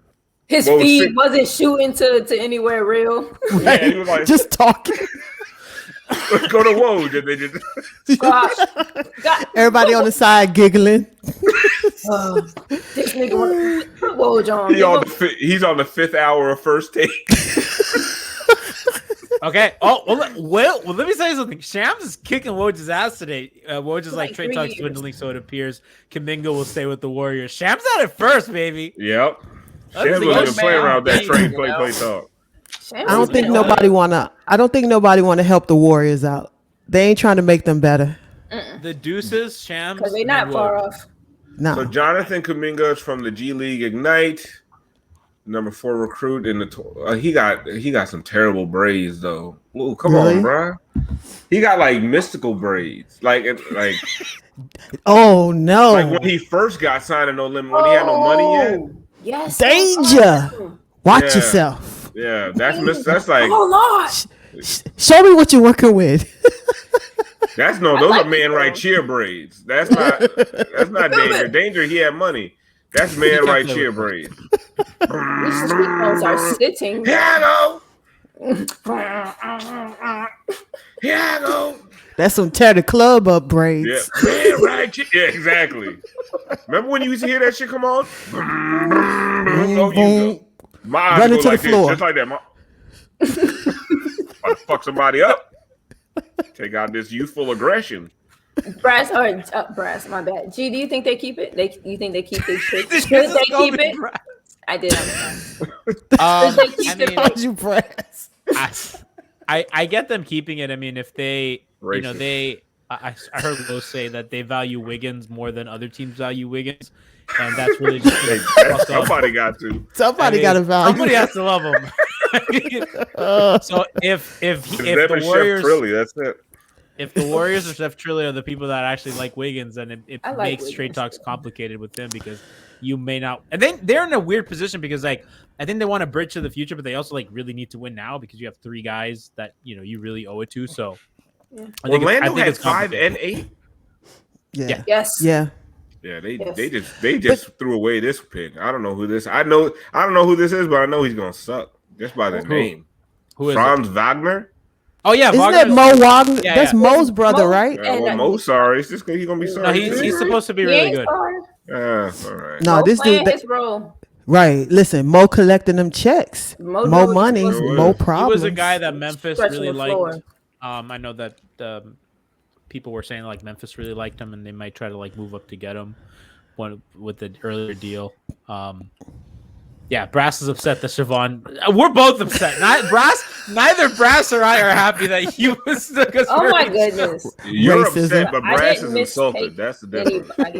His feed wasn't shooting to anywhere real. Yeah, he was like, just talking. Let's go to Woj, and they just everybody on the side giggling. This nigga put Woj on. He's on the 5th hour of First Take. Okay. Oh well. Let me say something. Shams is kicking Woj's ass today. Woj is like trade talks dwindling, so it appears Kuminga will stay with the Warriors. Shams had it first, baby. Yep. Shams wasn't play around that trade play talk. I don't think nobody wanna help the Warriors out. They ain't trying to make them better. The Deuces, Shams, because they're not far off. No. So Jonathan Kuminga is from the G League Ignite, number 4 recruit in the. He got some terrible braids though. Ooh, come on, bro. He got like mystical braids, like. Oh no! Like when he first got signed to No Limit, when he had no money yet. Yes. Danger. Watch yourself. Yeah, that's like. Oh Lord. Show me what you're working with. Those are man right cheer braids. That's not Danger. Danger, he had money. That's man right cheer braids. Those are sitting. Here I go. That's some tear the club up braids. Yeah, man right cheer. Yeah, exactly. Remember when you used to hear that shit come on? My eyes run go into like the floor. This, just like that. About to fuck somebody up. Take out this youthful aggression. Brass, my bad. G, do you think they keep it? You think they keep this shit? Should they keep it? Brass. I did. You Brass. I get them keeping it. I mean, if they, I heard Lo say that they value Wiggins more than other teams value Wiggins, and that's really just somebody got to. Somebody got to value. Somebody has to love him. So if the Warriors, Trilly, that's it. If the Warriors or Steph Trilly are the people that actually like Wiggins, then it like makes Wiggins. trade talks complicated with them because you may not. And then they're in a weird position because like I think they want to bridge to the future, but they also like really need to win now because you have 3 guys that you really owe it to. So I think it's 5 and 8. Yeah. Yes. Yeah. Yeah, they just threw away this pick. I don't know who this. I don't know who this is, but I know he's gonna suck just by the name. Who is Franz Wagner? Oh yeah, isn't that Mo Wagner? Yeah, that's Mo's brother, right? Well, Mo's sorry. It's just he's gonna be sorry. No, he's supposed to be really good. All right. No, this dude. His role. Right. Listen, Mo collecting them checks. Mo money, Mo problems. He was a guy that Memphis really liked. I know that people were saying like Memphis really liked him, and they might try to like move up to get him. with the earlier deal. Yeah, Brass is upset that Siobhan. We're both upset. Neither Brass or I are happy that he was the. Oh my goodness! You're Racism. upset, but Brass is insulted. That's the difference. I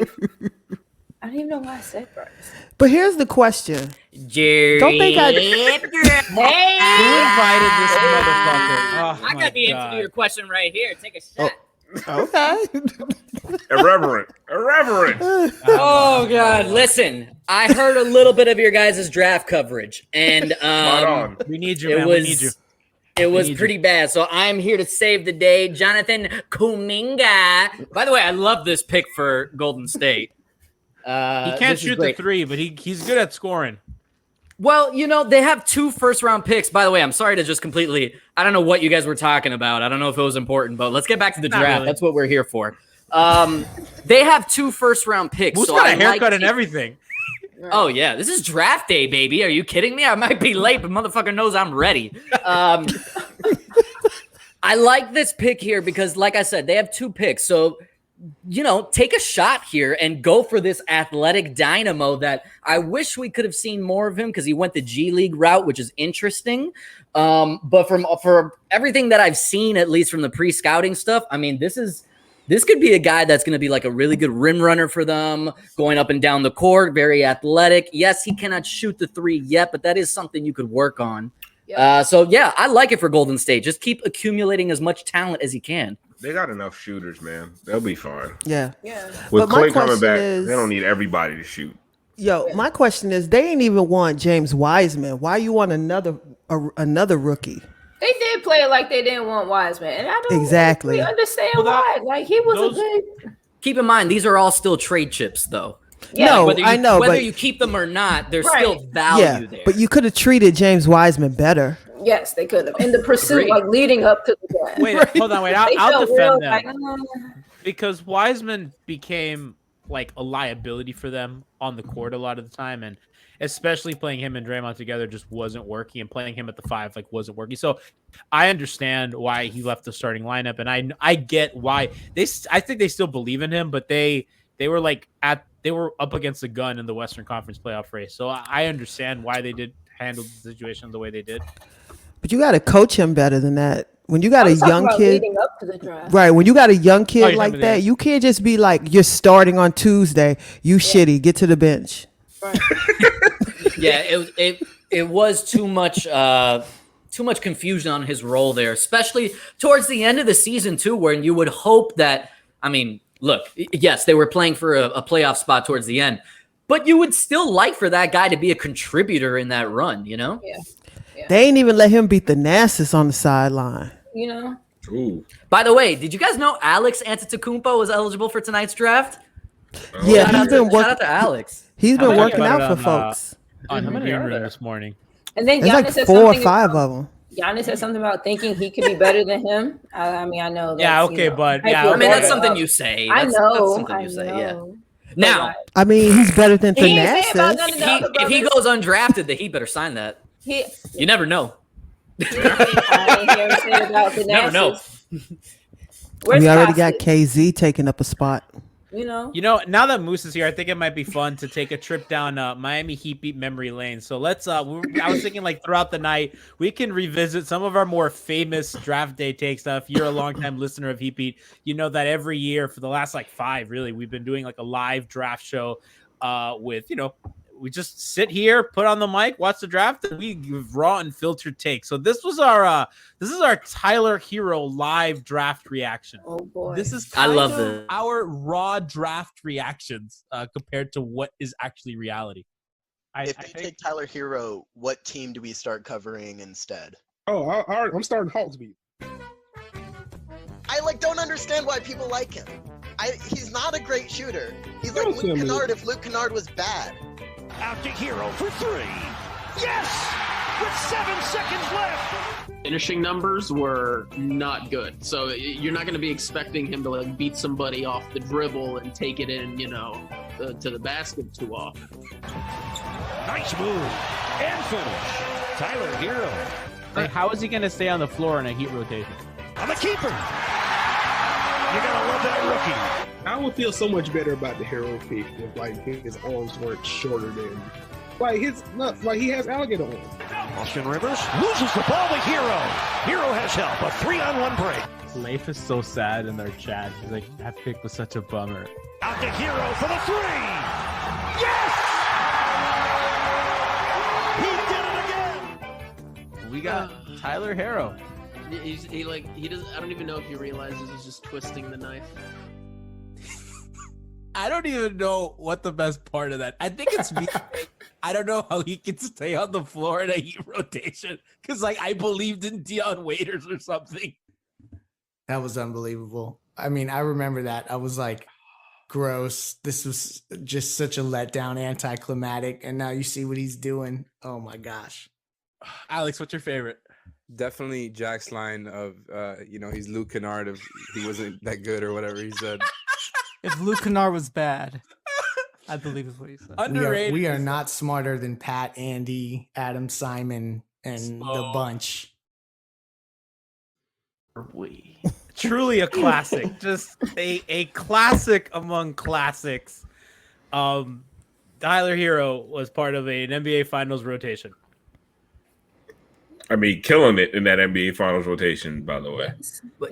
didn't even know why I said Brass. But here's the question. Jerry. Don't think I. Hey, Who invited this motherfucker? Oh, I got the answer to your question right here. Take a shot. Okay. Irreverent. Oh God! Listen, I heard a little bit of your guys' draft coverage, and Spot on. We need you, man. We need you. It was pretty bad, so I'm here to save the day. Jonathan Kuminga. By the way, I love this pick for Golden State. He can't shoot the three, but he's good at scoring. Well, they have 2 first-round picks. By the way, I'm sorry to just completely – I don't know what you guys were talking about. I don't know if it was important, but let's get back to the draft. Really. That's what we're here for. They have 2 first-round picks. Who's got a haircut and everything? Oh, yeah. This is draft day, baby. Are you kidding me? I might be late, but motherfucker knows I'm ready. I like this pick here because, like I said, they have 2 picks. So – take a shot here and go for this athletic dynamo that I wish we could have seen more of him because he went the G League route, which is interesting. But for everything that I've seen, at least from the pre-scouting stuff, I mean, this could be a guy that's going to be like a really good rim runner for them, going up and down the court, very athletic. Yes, he cannot shoot the 3 yet, but that is something you could work on. Yeah. I like it for Golden State. Just keep accumulating as much talent as you can. They got enough shooters, man. They'll be fine. Yeah. With Clay coming back, they don't need everybody to shoot. Yo, my question is, they ain't even want James Wiseman. Why you want another rookie? They did play it like they didn't want Wiseman, and I don't really understand why. Like he was a good. Keep in mind, these are all still trade chips, though. Yeah, no, I know. Whether you keep them or not, there's still value there. But you could have treated James Wiseman better. Yes, they could have. In the pursuit, like leading up to the draft. Wait, hold on, I'll defend them. Because Wiseman became like a liability for them on the court a lot of the time, and especially playing him and Draymond together just wasn't working, and playing him at the 5 wasn't working. So I understand why he left the starting lineup, and I get why I think they still believe in him, but they were they were up against the gun in the Western Conference playoff race. So I understand why they did handle the situation the way they did. But you got to coach him better than that. When you got a young kid, leading up to the draft. Right? When you got a young kid like that, you can't just be like, you're starting on Tuesday. You shitty. Get to the bench. Right. Yeah, it was too much confusion on his role there, especially towards the end of the season too, where you would hope that. I mean, look, yes, they were playing for a playoff spot towards the end, but you would still like for that guy to be a contributor in that run, Yeah. They ain't even let him beat the Navas on the sideline. Ooh. By the way, did you guys know Alex Antetokounmpo was eligible for tonight's draft? Yeah, shout out to Alex. He's been working out for folks. On the game room this morning. And then There's like 4 or 5 of them. Giannis said something about thinking he could be better than him. I mean, I know. Yeah, okay, but I mean, that's something you say. That's something you say. Yeah. Now, I mean, he's better than Thanasis. If he goes undrafted, the Heat better sign that. You never know. Never know. We already got KZ taking up a spot. Now that Moose is here, I think it might be fun to take a trip down Miami Heat beat memory lane. So let's. I was thinking throughout the night we can revisit some of our more famous draft day takes. If you're a longtime listener of Heat Beat, you know that every year for the last 5 really, we've been doing a live draft show with we just sit here, put on the mic, watch the draft, and we give raw and filtered takes. So this is our Tyler Herro live draft reaction. Oh boy, this is I love this. Our raw draft reactions compared to what is actually reality. If we take Tyler Herro, what team do we start covering instead? Oh, I'm starting Hawks beat. I don't understand why people like him. He's not a great shooter. He's like Luke Kennard if Luke Kennard was bad. Out to Herro for 3. Yes! With 7 seconds left. Finishing numbers were not good. So you're not going to be expecting him to beat somebody off the dribble and take it in, to the basket too often. Nice move and finish. Tyler Herro. How is he going to stay on the floor in a Heat rotation? On the keeper. You gotta love that rookie. I would feel so much better about the Herro pick if like his arms weren't shorter than he has alligator arms. Austin Rivers loses the ball to Herro. Herro has help. A 3-on-1 break. Leif is so sad in their chat. He's like, that pick was such a bummer. Out to Herro for the 3. Yes! He did it again. We got Tyler Herro. He doesn't. I don't even know if he realizes he's just twisting the knife. I don't even know what the best part of that. I think it's me. I don't know how he can stay on the floor in a heat rotation because, like, I believed in Dion Waiters or something. That was unbelievable. I mean, I remember that. I was like, gross. This was just such a letdown, anticlimactic. And now you see what he's doing. Oh my gosh. Alex, what's your favorite? Definitely Jack's line of, he's Luke Kennard if he wasn't that good or whatever he said. If Luke Kennard was bad, I believe is what he said. Underrated. We are not smarter than Pat, Andy, Adam, Simon, and the bunch. Truly a classic. Just a classic among classics. Tyler Herro was part of an NBA Finals rotation. I mean, killing it in that NBA Finals rotation, by the way.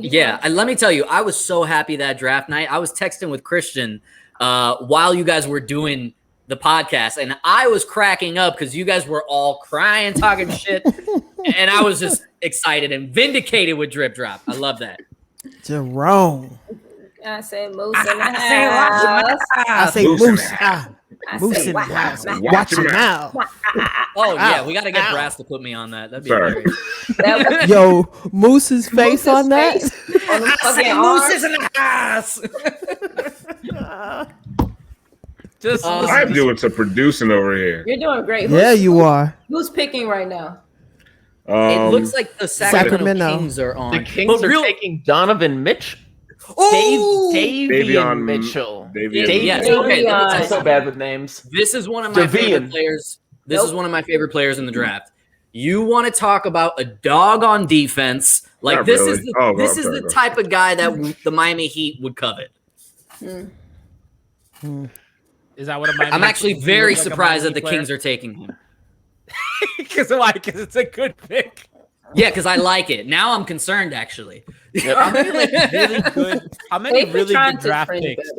Yeah, and let me tell you, I was so happy that draft night. I was texting with Christian while you guys were doing the podcast, and I was cracking up because you guys were all crying, talking shit, and I was just excited and vindicated with Drip Drop. I love that. Jerome. I say Moose in the house. I say Moose. Moose in the house. Watch him out. Oh, yeah, we got to get Brass to put me on that. That'd be great. Yo, Moose's face on that? Moose is in the house. I'm doing some producing over here. You're doing great. Yeah, you are. Who's picking right now? It looks like the Sacramento Kings are on. The Kings are taking Donovan Mitchell. Davion Mitchell. I'm so bad with names. This is one of my favorite players. This is one of my favorite players in the draft. You want to talk about a dog on defense? Like this is the type of guy that the Miami Heat would covet. Is that what I'm actually very surprised that the Kings are taking him. Because it's a good pick. Yeah, because I like it. Now I'm concerned, actually. How many really good draft picks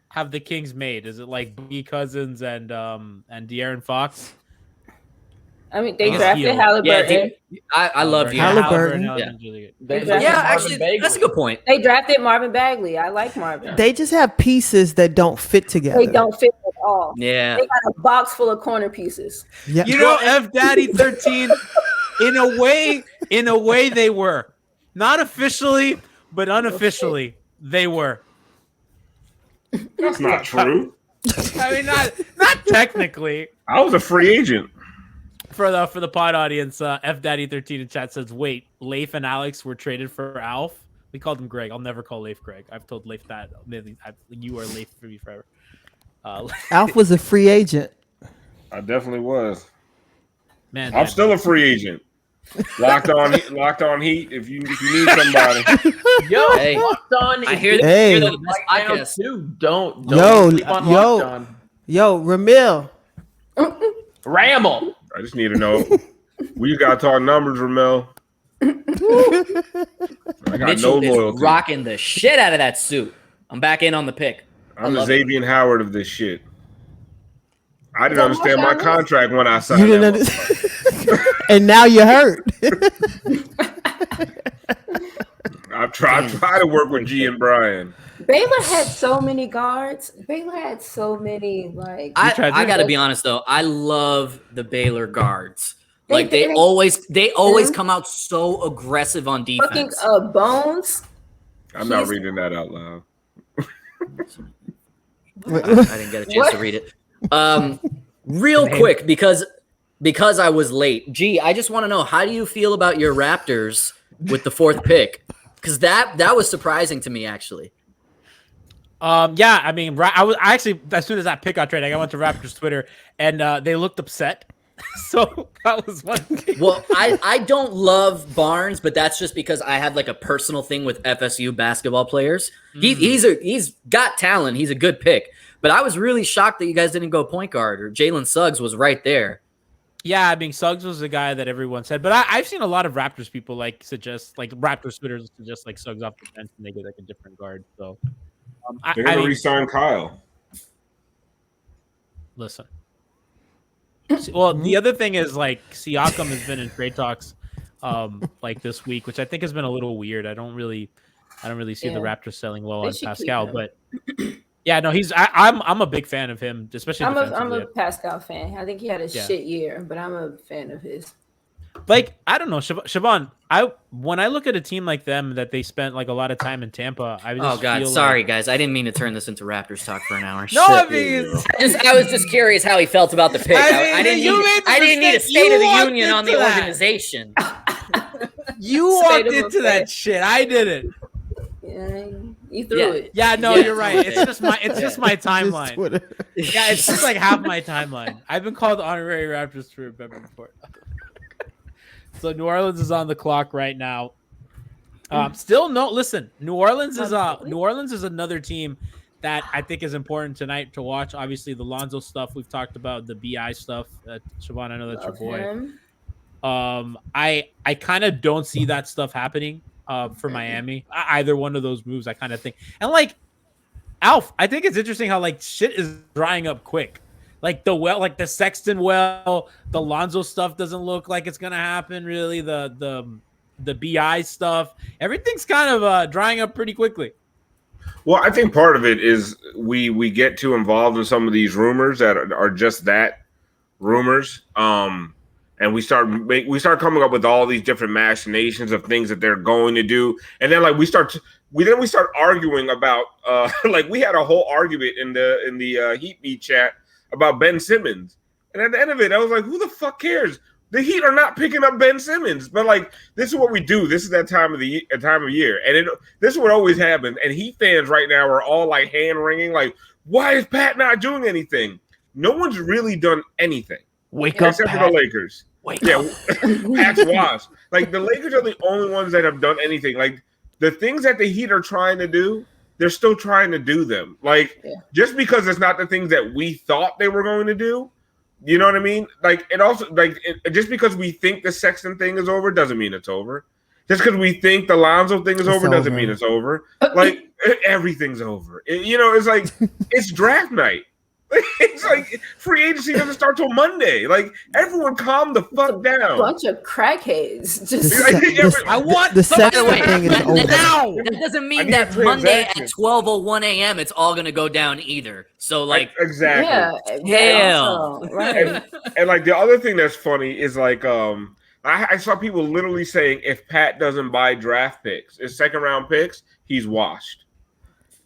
have the Kings made? Is it like B. Cousins and De'Aaron Fox? I mean, they drafted Halliburton. I love Halliburton. Actually, that's a good point. They drafted Marvin Bagley. I like Marvin. They just have pieces that don't fit together. They don't fit at all. Yeah. They got a box full of corner pieces. Yeah. You know, F Daddy 13, in a way they were. Not officially, but unofficially, they were. That's not true. I mean, not technically. I was a free agent. For the pod audience, F Daddy 13 in chat says, "Wait, Leif and Alex were traded for Alf." We called him Greg. I'll never call Leif Greg. I've told Leif that you are Leif for me forever. Alf was a free agent. I definitely was. Man, I'm still a free agent. Locked on Heat. If you need somebody, yo, hey, locked on. I hear that. I know too. Don't keep on locked on. Yo, Ramil. Ramel. I just need to know. We got to talk numbers, Ramel. I got Mitchell no loyalty. is rocking the shit out of that suit. I'm back in on the pick. I'm the Xavier Howard of this shit. I didn't understand my contract when I signed. You didn't understand. And now you're hurt. I've tried to work with G and Brian. Baylor had so many guards. Baylor had so many I got to be honest though. I love the Baylor guards. Like they always come out so aggressive on defense. Fucking Bones. I'm not reading that out loud. I didn't get a chance to read it. Real quick because I was late. G, I just want to know, how do you feel about your Raptors with the 4th pick? Because that was surprising to me actually. Yeah, I mean, I was actually, as soon as that pick got traded, I went to Raptors Twitter and they looked upset. So that was one thing. Well, I don't love Barnes, but that's just because I had like a personal thing with FSU basketball players. He's got talent. He's a good pick. But I was really shocked that you guys didn't go point guard, or Jalen Suggs was right there. Yeah, I mean, Suggs was the guy that everyone said. But I've seen a lot of Raptors people suggest Raptors Twitters suggest Suggs off the bench and they get like a different guard. So they're going to re-sign Kyle. Listen. Well, the other thing is Siakam has been in trade talks this week, which I think has been a little weird. I don't really see the Raptors selling low on Pascal, but yeah, no, I'm a big fan of him, especially I'm a Pascal fan. I think he had a shit year, but I'm a fan of his. I don't know, Siobhan. When I look at a team like them that they spent a lot of time in Tampa, I just sorry guys, I didn't mean to turn this into Raptors talk for an hour. No, I mean, I was just curious how he felt about the pick. I didn't need a State of the Union on the organization. You walked into that shit. I didn't. Yeah, you threw it. Yeah, no, you're right. It's just my timeline. Yeah, it's just half my timeline. I've been called honorary Raptors to remember before. So New Orleans is on the clock right now. Listen, New Orleans is another team that I think is important tonight to watch. Obviously, the Lonzo stuff we've talked about, the BI stuff. Siobhan, I know that's your boy. I kind of don't see that stuff happening for Miami. Either one of those moves, I kind of think. And Alf, I think it's interesting how shit is drying up quick. The Sexton the Lonzo stuff doesn't look like it's gonna happen really. The BI stuff, everything's kind of drying up pretty quickly. Well, I think part of it is we get too involved in some of these rumors that are just that rumors. And we start coming up with all these different machinations of things that they're going to do, and then we start arguing about we had a whole argument in the Heat Beat chat about Ben Simmons, and at the end of it, I was like, "Who the fuck cares? The Heat are not picking up Ben Simmons." But this is what we do. This is that time of year, and this is what always happens. And Heat fans right now are all hand wringing, "Why is Pat not doing anything?" No one's really done anything. Wake up, except for the Lakers. Pat's washed. The Lakers are the only ones that have done anything. The things that the Heat are trying to do, they're still trying to do them. Just because it's not the things that we thought they were going to do, you know what I mean? It also just because we think the Sexton thing is over doesn't mean it's over. Just because we think the Lonzo thing is over doesn't mean it's over. Everything's over. It's draft night. It's free agency doesn't start till Monday. Everyone calm the fuck down. Bunch of crackheads. I want the Sexton thing is over. Now that doesn't mean that Monday at 12:01 a.m. it's all gonna go down either. So exactly. Hell. Right. And the other thing that's funny is I saw people literally saying if Pat doesn't buy draft picks, his second round picks, he's washed.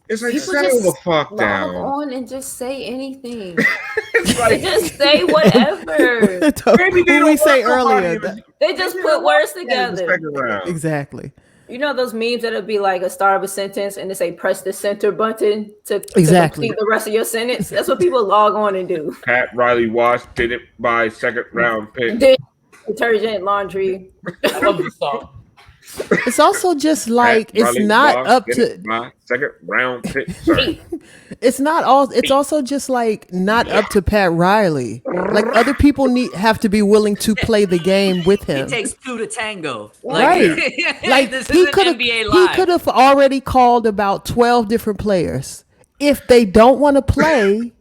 It's settle the fuck down. Log on and just say anything. Just say whatever. Maybe we say earlier. They just put words together. Exactly. You know those memes that'll be a start of a sentence and they say press the center button to complete the rest of your sentence. That's what people log on and do. Pat Riley Wash didn't buy second round pick. Detergent, laundry. I love this song. It's also just it's not up to my second round pick. Sorry. It's also just not up to Pat Riley. Other people have to be willing to play the game with him. He takes two to tango. Right. This is NBA Live. He could have already called about 12 different players. If they don't want to play.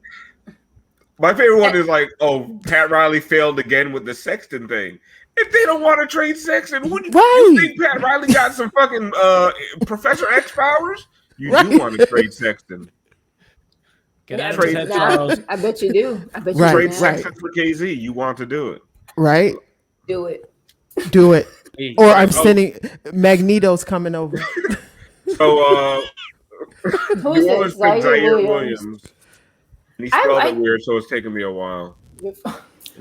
My favorite one is Pat Riley failed again with the Sexton thing. If they don't want to trade Sexton, you think Pat Riley got some fucking Professor X powers? You do want to trade Sexton. I bet you do. Trade Sexton for KZ. You want to do it. Right? Do it. Or I'm sending Magneto's coming over. So New Orleans picked Zaire Williams. And he spelled it weird, so it's taking me a while.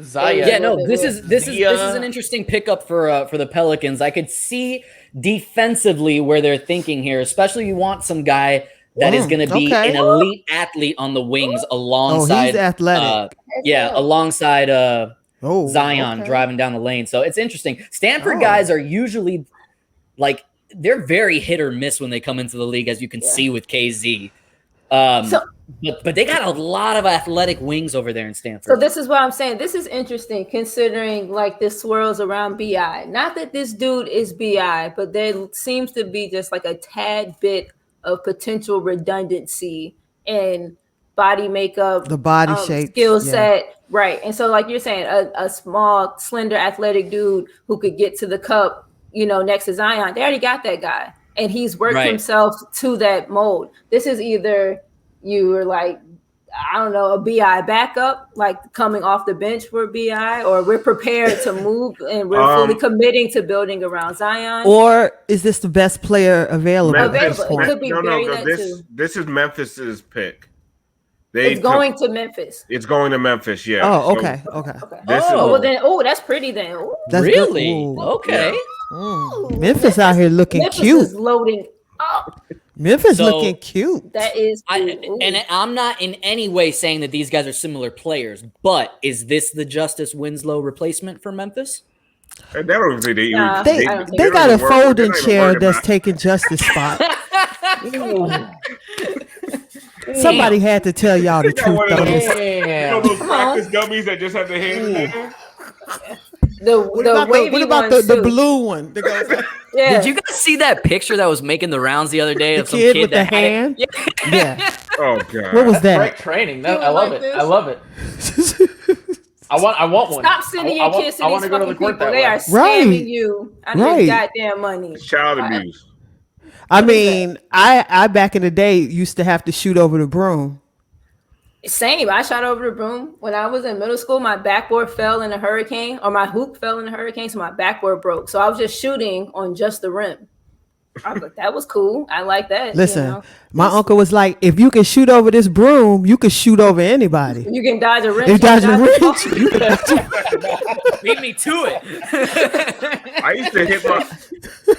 Zaya. Yeah, no, this is an interesting pickup for the Pelicans. I could see defensively where they're thinking here, especially you want some guy that is going to be an elite athlete on the wings alongside. He's athletic. Alongside Zion driving down the lane. So it's interesting. Stanford guys are usually like they're very hit or miss when they come into the league, as you can see with KZ. But they got a lot of athletic wings over there in Stanford. So this is what I'm saying. This is interesting considering like this swirls around BI. Not that this dude is BI, but there seems to be just like a tad bit of potential redundancy in body makeup, the body shape, skill set, right? And so, like you're saying, a small, slender, athletic dude who could get to the cup, next to Zion, they already got that guy, and he's worked himself to that mold. This is either you are like, I don't know, a BI backup, like coming off the bench for BI, or we're prepared to move and we're fully committing to building around Zion. Or is this the best player available? It could be this is Memphis's pick. It's going to Memphis. It's going to Memphis, yeah. Oh, okay. That's pretty then. Ooh. That's really? Okay. Yeah. Memphis out here looking cute. Memphis is loading up. Memphis looking cute. That is and I'm not in any way saying that these guys are similar players, but is this the Justice Winslow replacement for Memphis? They got a folding chair that's taking Justice spot. Somebody had to tell y'all the truth. Those practice dummies that just have their hands in there? What about the blue one? Did you guys see that picture that was making the rounds the other day of some kid kid with the hand? Yeah. Oh god. What was that? Great training. I love it. I love it. I want one. Stop sending your kids to these fucking people. They are right. scamming you out of your goddamn money. Child abuse. I mean, I back in the day used to have to shoot over the broom. Same. I shot over the broom. When I was in middle school, my backboard fell in a hurricane, or my hoop fell in a hurricane, so my backboard broke. So I was just shooting on just the rim. I was like, that was cool. I like that. Listen, my uncle was like, if you can shoot over this broom, you can shoot over anybody. You can dodge a wrench. You dodge a wrench. Beat me to it. I used to hit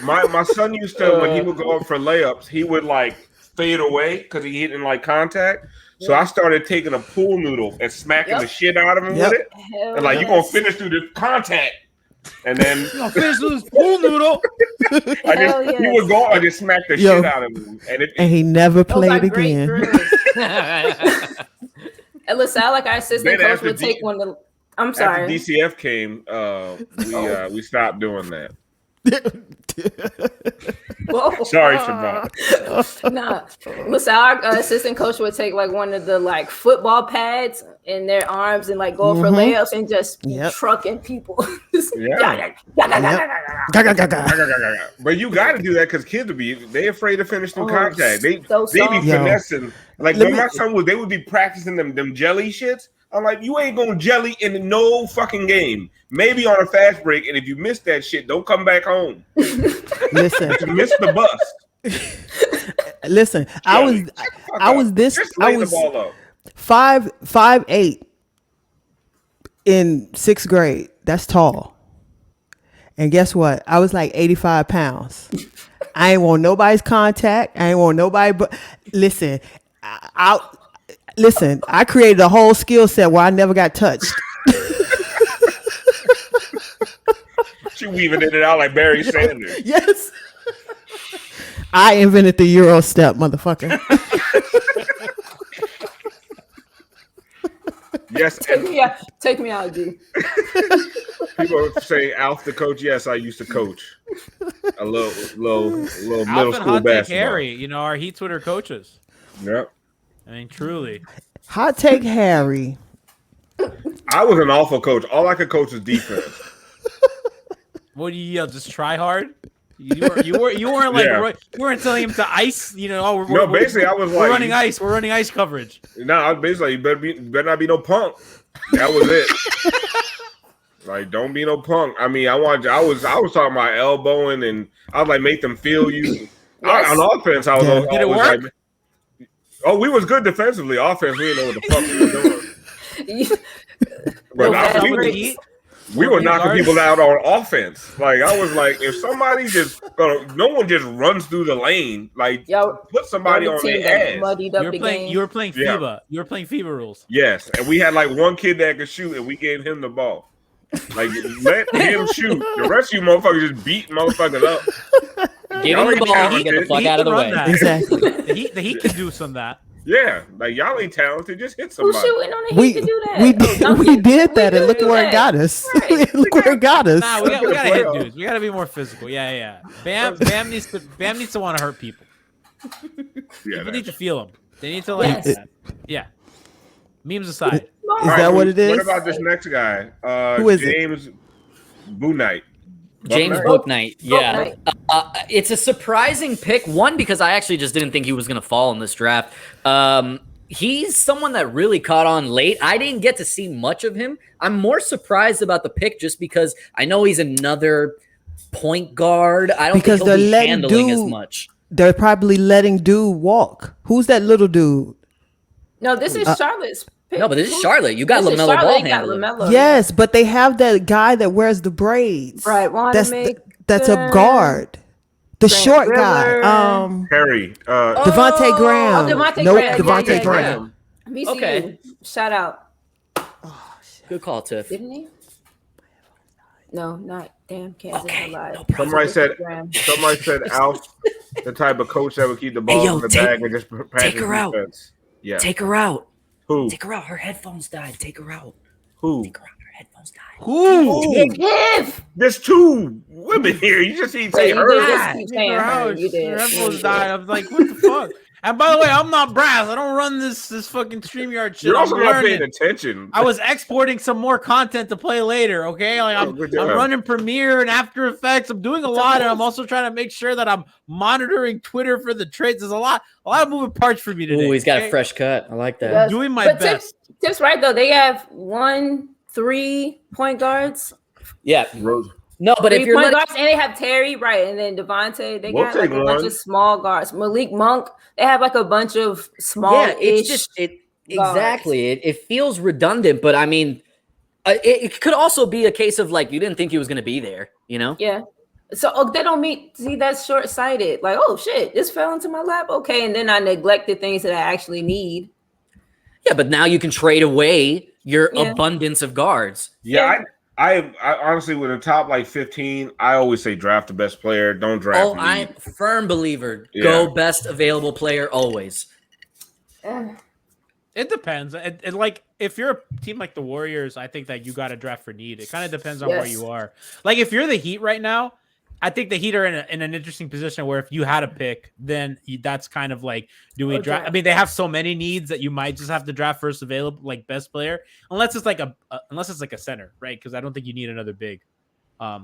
my son used to, when he would go up for layups, he would like fade away because he hit in like contact. So I started taking a pool noodle and smacking the shit out of him with it. And like, you're going to finish through this contact. And then finish through this pool noodle. He would go and just smack the shit out of him. And he never played again. And listen, like our assistant coach would take one of I'm sorry. After DCF came, we stopped doing that. Sorry, Siobhan. Nah, listen, our assistant coach would take like one of the like football pads in their arms and like go for layups and just trucking people. But you got to do that because kids they afraid to finish through contact. They be finessing. Like when my son they would be practicing them jelly shits. I'm like, you ain't gonna jelly in no fucking game. Maybe on a fast break, and if you miss that shit, don't come back home. Listen, you missed the bus. Listen, I was 5'8" in 6th grade. That's tall. And guess what? I was like 85 pounds. I ain't want nobody's contact. I ain't want nobody. But listen, I created a whole skill set where I never got touched. She weaving it out like Barry Sanders. Yes. I invented the Euro step, motherfucker. Yes. Take me out, G. People say Alf the coach. Yes, I used to coach a little middle school basketball. Harry, our Heat Twitter coaches. Yep. I mean, truly. Hot take Harry. I was an awful coach. All I could coach was defense. What do you yell? Just try hard. You weren't like you weren't telling him to ice. Basically I was like, we're running ice. We're running ice coverage. No, I was basically you better not be no punk. That was it. Like, don't be no punk. I mean, I was talking about elbowing, and I was like, make them feel you. On offense, I was. Yeah. Did it work? Like, we was good defensively. Offense, we didn't know what the fuck we were doing. We were knocking people out on offense. Like, I was like, if somebody no one just runs through the lane, like, put somebody on their ass. You were playing FIBA. You were playing FIBA rules. Yes, and we had like one kid that could shoot, and we gave him the ball. Like, let him shoot. The rest of you motherfuckers just beat motherfuckers up. Give him the ball and get the fuck out of the way. Exactly. The Heat can do some of that. Yeah, like y'all ain't talented. Just hit somebody. Who's shooting on the Heat to do that? We did that, and look where it got us. Look where it got us. Nah, we gotta hit dudes. We gotta be more physical. Yeah. Bam needs to want to hurt people. People need to feel them. They need to like. Yeah. Memes aside. Is that what it is? What about this next guy? Who is James Bouknight. James Bouknight. Yeah. It's a surprising pick. One, because I actually just didn't think he was going to fall in this draft. He's someone that really caught on late. I didn't get to see much of him. I'm more surprised about the pick just because I know he's another point guard. I don't think he'll be handling as much. They're probably letting dude walk. Who's that little dude? No, this is Charlotte's pick. No, but this is Charlotte. You got LaMelo Ball handling. Yes, but they have that guy that wears the braids. Right. That's a guard. The short guy. Harry. Devontae Graham. Devontae Graham. VCU. Okay. Shout out. Oh, good call, Tiff. Didn't he? No, not damn Kansas. No somebody said Alf, the type of coach that would keep the ball in the bag and just take her out. Yeah. Take her out. Who? Take her out. Her headphones died. Take her out. Who? Take her out. Her headphones died. Who? There's two women here. You just need to say her. Her headphones died. I was like, what the fuck? And by the way, I'm not brass. I don't run this fucking StreamYard shit. You're also not paying attention. I was exporting some more content to play later, okay? Like I'm running Premiere and After Effects. I'm doing a lot, and I'm also trying to make sure that I'm monitoring Twitter for the trades. There's a lot of moving parts for me today. Oh, he's got a fresh cut. I like that. I'm doing my best. Just right though. They have 3 point guards. Yeah. No, but if you're point guards, and they have Terry, right, and then Devontae, they got like a bunch of small guards. Malik Monk, they have like a bunch of small. Yeah, it's just exactly. It feels redundant, but I mean, it could also be a case of like you didn't think he was going to be there, you know? Yeah. So they don't meet. See, that's short sighted. Like, oh shit, this fell into my lap. Okay, and then I neglected things that I actually need. Yeah, but now you can trade away your abundance of guards. Yeah. I honestly, with a top like 15, I always say draft the best player. Don't draft. Oh, I'm a firm believer. Yeah. Go best available player always. It depends. And like if you're a team like the Warriors, I think that you got to draft for need. It kind of depends on where you are. Like if you're the Heat right now, I think the Heat are in an interesting position where if you had a pick, then that's kind of like, do we draft? I mean, they have so many needs that you might just have to draft first available, like best player, unless it's like a center, right? Because I don't think you need another big. I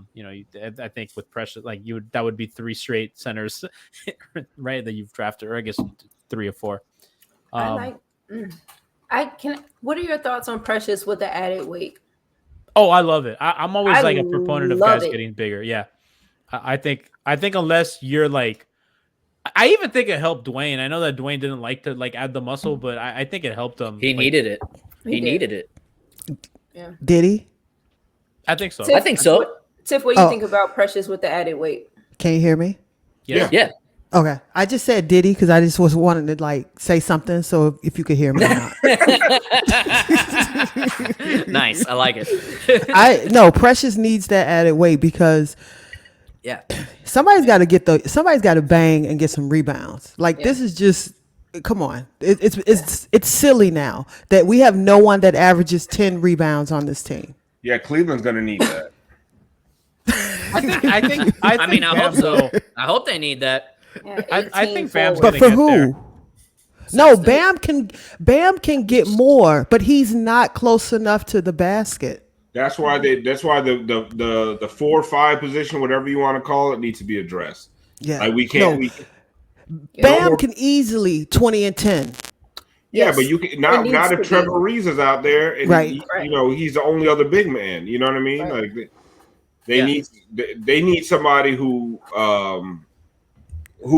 think with Precious, like that would be 3 straight centers, right? That you've drafted, or I guess 3 or 4. What are your thoughts on Precious with the added weight? Oh, I love it. I'm always like a proponent of guys getting bigger. Yeah. I think unless you're like, I even think it helped Dwayne. I know that Dwayne didn't like to like add the muscle, but I think it helped him. He needed it. He needed it. Yeah. Did he? I think so. I think so. Tiff, what do you think about Precious with the added weight? Can you hear me? Yeah. Okay. I just said did he because I just was wanting to like say something. So if you could hear me or not. Nice. I like it. Precious needs that added weight because somebody's got to bang and get some rebounds. Like this is just, come on. It's silly now that we have no one that averages 10 rebounds on this team. Yeah, Cleveland's going to need that. I think I hope so. I hope they need that. Yeah, I think Bam's but for who? There. No, Bam can get more, but he's not close enough to the basket. That's why the 4 or 5 position, whatever you want to call it, needs to be addressed. Yeah, like we can't. Bam can easily 20 and 10. Yeah, but you can not if Trevor Reeves is out there, and he's the only other big man. You know what I mean? Right. Like they need somebody who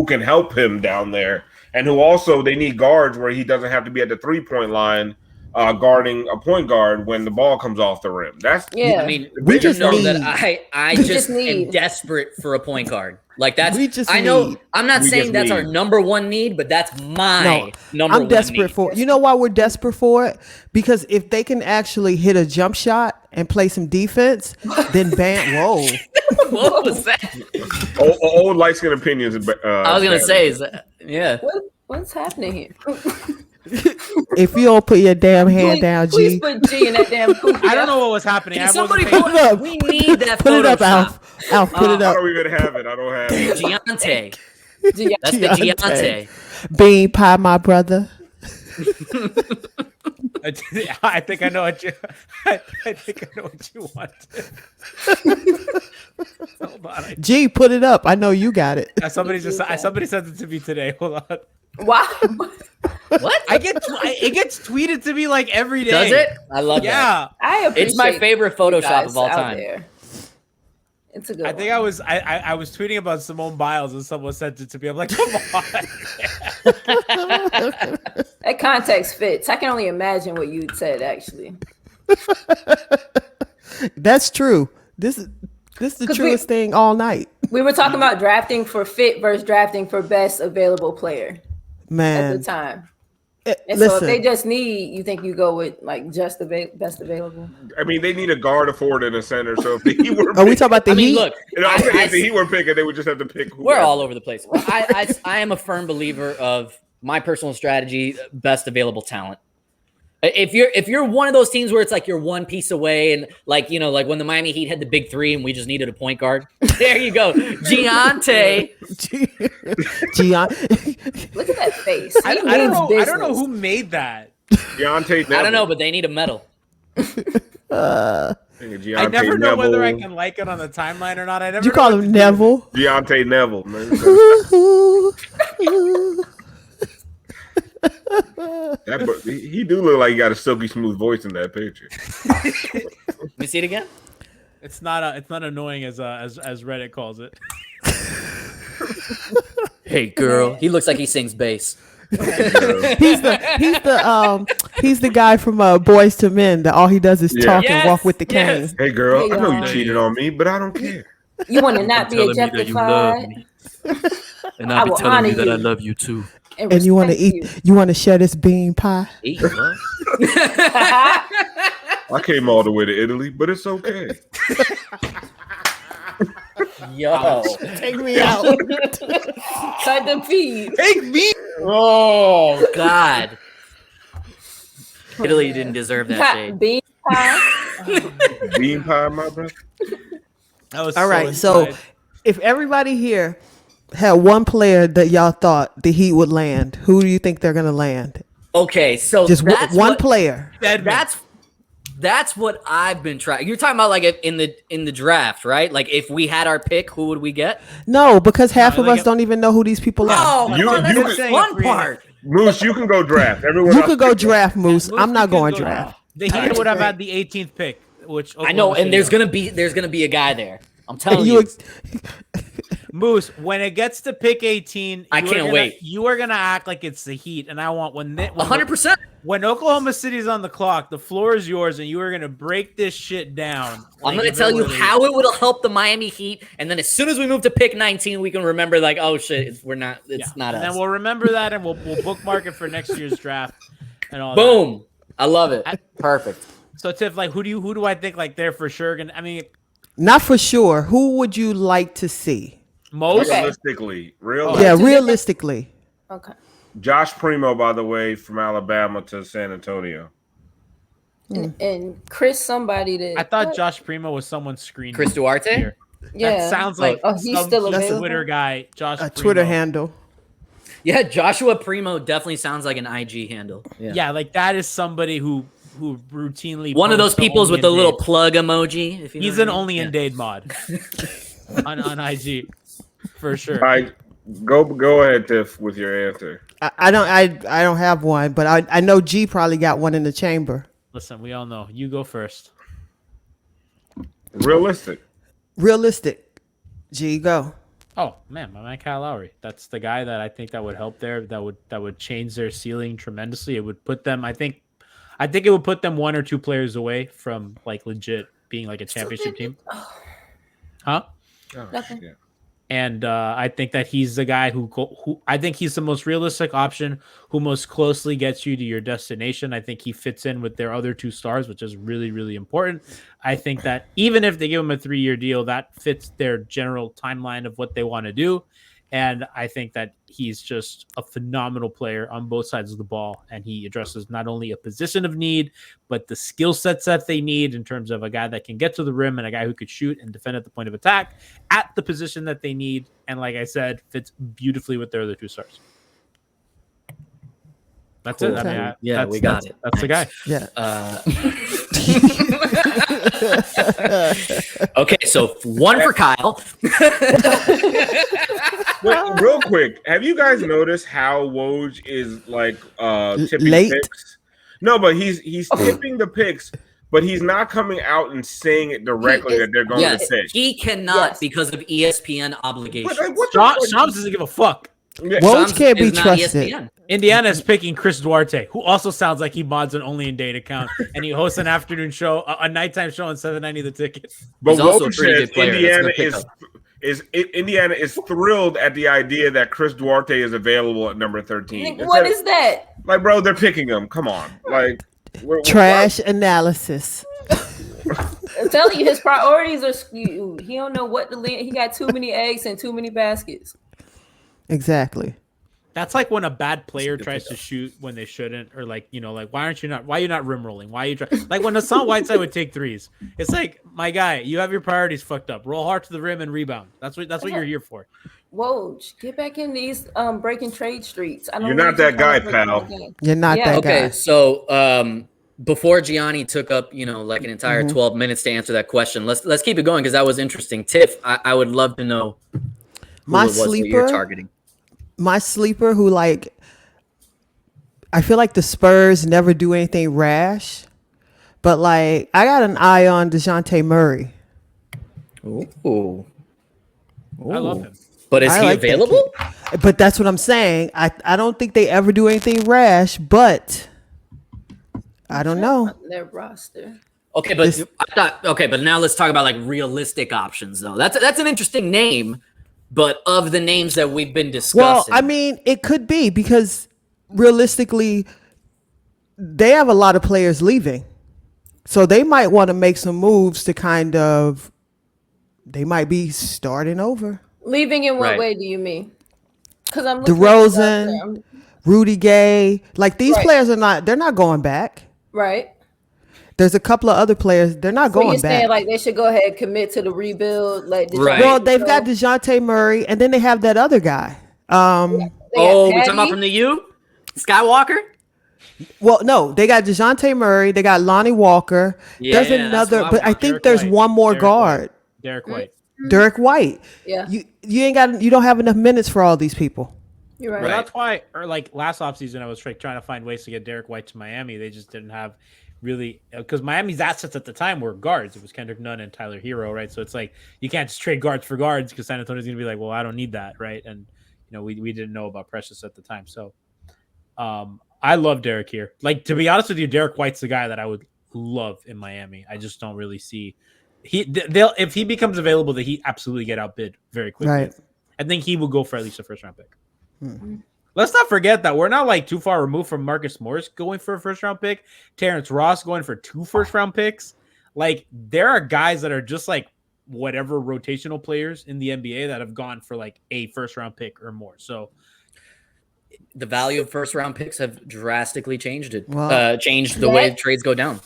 can help him down there, and who also they need guards where he doesn't have to be at the 3-point line. Guarding a point guard when the ball comes off the rim. I mean, we just know that I just am desperate for a point guard. Like that's. I'm not saying that's our number one need, but that's my number one need. I'm desperate for. You know why we're desperate for it? Because if they can actually hit a jump shot, and play some defense, then ban. Whoa. What was that? Old light skin opinions. I was gonna say, is that, yeah. What's happening here? If you don't put your damn hand down, please G. put G in that damn poop. I don't know what was happening. Can somebody put it up? We need that Put it up, Photoshop. Alf, put it I up. don't even have it. I don't have it. Giante. That's the Giante. Bean pie, my brother. I think I know what you. I think I know what you want. Hold on. G, put it up. I know you got it. Somebody sent it to me today. Hold on. Wow. What? It gets tweeted to me like every day. Does it? I love that. I appreciate It's my favorite Photoshop of all time. There. It's a good I think one. I was tweeting about Simone Biles and someone sent it to me. I'm like, come on. That context fits. I can only imagine what you said actually. That's true. This is the truest thing all night. We were talking about drafting for fit versus drafting for best available player. Man. At the time. And Listen. so if they just need, you think you go with like just the best available? I mean, they need a guard, a forward, and a center. So if the Heat were Are we talking about the Heat? Look, if the Heat were picking, they would just have to pick. We're all over the place. I am a firm believer of my personal strategy, best available talent. If you're one of those teams where it's like you're one piece away, and like like when the Miami Heat had the big three and we just needed a point guard, there you go, Giante. Look at that face. I don't know who made that. Giante Neville. I don't know, but they need a medal. I never know whether I can like it on the timeline or not. I never. You call him Neville? Giante Neville, man. He do look like he got a silky smooth voice in that picture. Let me see it again. It's not annoying as Reddit calls it. Hey girl, he looks like he sings bass. He's the guy from Boys to Men that all he does is talk and walk with the cane. Hey girl, I know you cheated on me, but I don't care. You want to not be objectified? And I'll be telling you that I love you too. And you want to eat? You want to share this bean pie? Eat what? I came all the way to Italy, but it's okay. Yo, take me out. Cut the feed. Take me. Oh God. Italy didn't deserve that shade. Bean pie. Bean pie, my brother. That was all right. So if everybody here had one player that y'all thought the Heat would land, who do you think they're gonna land? Okay, so just one player. That's what I've been trying. You're talking about like in the draft, right? Like if we had our pick, who would we get? No, because half of us don't even know who these people are. Oh, that's the fun part. Moose, you can go draft. Everyone you else could go draft, Moose. I'm not going draft. The Heat would have had the 18th pick, which I know, and there's gonna be a guy there. I'm telling you. Moose, when it gets to pick 18, I can't wait. You are gonna act like it's the Heat, and I want 100%. When Oklahoma City's on the clock, the floor is yours, and you are gonna break this shit down. I'm gonna tell you how it will help the Miami Heat, and then as soon as we move to pick 19, we can remember like, oh shit, it's not us. And then we'll remember that, and we'll bookmark it for next year's draft, and all. Boom! That. I love it. Perfect. So Tiff, like, who do I think like they're for sure gonna? I mean, not for sure. Who would you like to see? Most realistically. Yeah, realistically. Okay. Josh Primo, by the way, from Alabama to San Antonio. And Chris, somebody that I thought Josh Primo was someone's screen. Chris Duarte. Here. Yeah, that sounds like he's still available. Twitter guy. Josh a Primo. Twitter handle. Yeah, Joshua Primo definitely sounds like an IG handle. Yeah, like that is somebody who routinely one of those peoples with the little plug emoji. If you he's an only in Dade mod on IG for sure. All right, go ahead, Tiff, with your answer. I don't have one, but I know G probably got one in the chamber. Listen, we all know. You go first. Realistic. G, go. Oh man, my man Kyle Lowry. That's the guy that I think that would help there. That would change their ceiling tremendously. It would put them. I think it would put them one or two players away from like legit being like a championship team. Huh? Nothing. Yeah. And I think that he's the guy who I think he's the most realistic option, who most closely gets you to your destination. I think he fits in with their other 2 stars, which is really, really important. I think that even if they give him a 3-year deal, that fits their general timeline of what they want to do. And I think that he's just a phenomenal player on both sides of the ball. And he addresses not only a position of need, but the skill sets that they need in terms of a guy that can get to the rim and a guy who could shoot and defend at the point of attack at the position that they need. And like I said, fits beautifully with their other 2 stars. That's cool. it. I mean, we got it. That's the guy. Yeah. Okay, so 1 for Kyle. Wait, real quick, have you guys noticed how Woj is like tipping late? picks? No, but he's tipping the picks, but he's not coming out and saying it directly that they're going to pick. He cannot because of ESPN obligations. Shams doesn't give a fuck. Woj can't be trusted. ESPN. Indiana is picking Chris Duarte, who also sounds like he mods an Only in Date account, and he hosts an afternoon show, a nighttime show on 790 The Ticket. But Woj says Indiana is thrilled at the idea that Chris Duarte is available at number 13. What is that? Like, bro, they're picking him. Come on, like trash analysis. I'm telling you, his priorities are skewed. He don't know what to lean. He got too many eggs and too many baskets. Exactly. That's like when a bad player tries to shoot when they shouldn't, or like, why are you not rim rolling? Why are you like when Hassan Whiteside would take threes? It's like, my guy, you have your priorities fucked up. Roll hard to the rim and rebound. That's what you're here for. Woj, get back in these breaking trade streets. You're not that guy, pal. You're not that guy. Okay, so before Gianni took up, like an entire 12 minutes to answer that question, let's keep it going because that was interesting. Tiff, I would love to know who it was that you're targeting. My sleeper who I feel like the Spurs never do anything rash, but I got an eye on DeJounte Murray. Ooh. I love him. But is he available? But that's what I'm saying. I don't think they ever do anything rash, but I don't know. Their roster. Okay, but now let's talk about realistic options though. That's an interesting name. But of the names that we've been discussing, well, I mean, it could be because realistically, they have a lot of players leaving, so they might want to make some moves to they might be starting over. Leaving in what way do you mean? Because I'm DeRozan, Rudy Gay, these players they're not going back. Right. There's a couple of other players. They're not going back. Saying they should go ahead and commit to the rebuild. Right. Well, they've got DeJounte Murray, and then they have that other guy. We're talking about from the U? Skywalker? Well, no, they got DeJounte Murray. They got Lonnie Walker. There's another, but I think there's one more guard. Derek White. Derek White. Yeah. You don't have enough minutes for all these people. You're right. Well, that's why, last offseason, I was trying to find ways to get Derek White to Miami. They just didn't have really, because Miami's assets at the time were guards. It was Kendrick Nunn and Tyler Herro, right? So it's you can't just trade guards for guards because San Antonio's going to be like, well, I don't need that, right? And we didn't know about Precious at the time. So I love Derek here. To be honest with you, Derek White's the guy that I would love in Miami. I just don't really see if he becomes available, that he absolutely get outbid very quickly. Right. I think he will go for at least a first round pick. Let's not forget that we're not too far removed from Marcus Morris going for a first round pick, Terrence Ross going for 2 first round picks. There are guys that are just whatever rotational players in the NBA that have gone for a first round pick or more. So the value of first round picks have drastically changed it. Wow. Changed the way trades go down.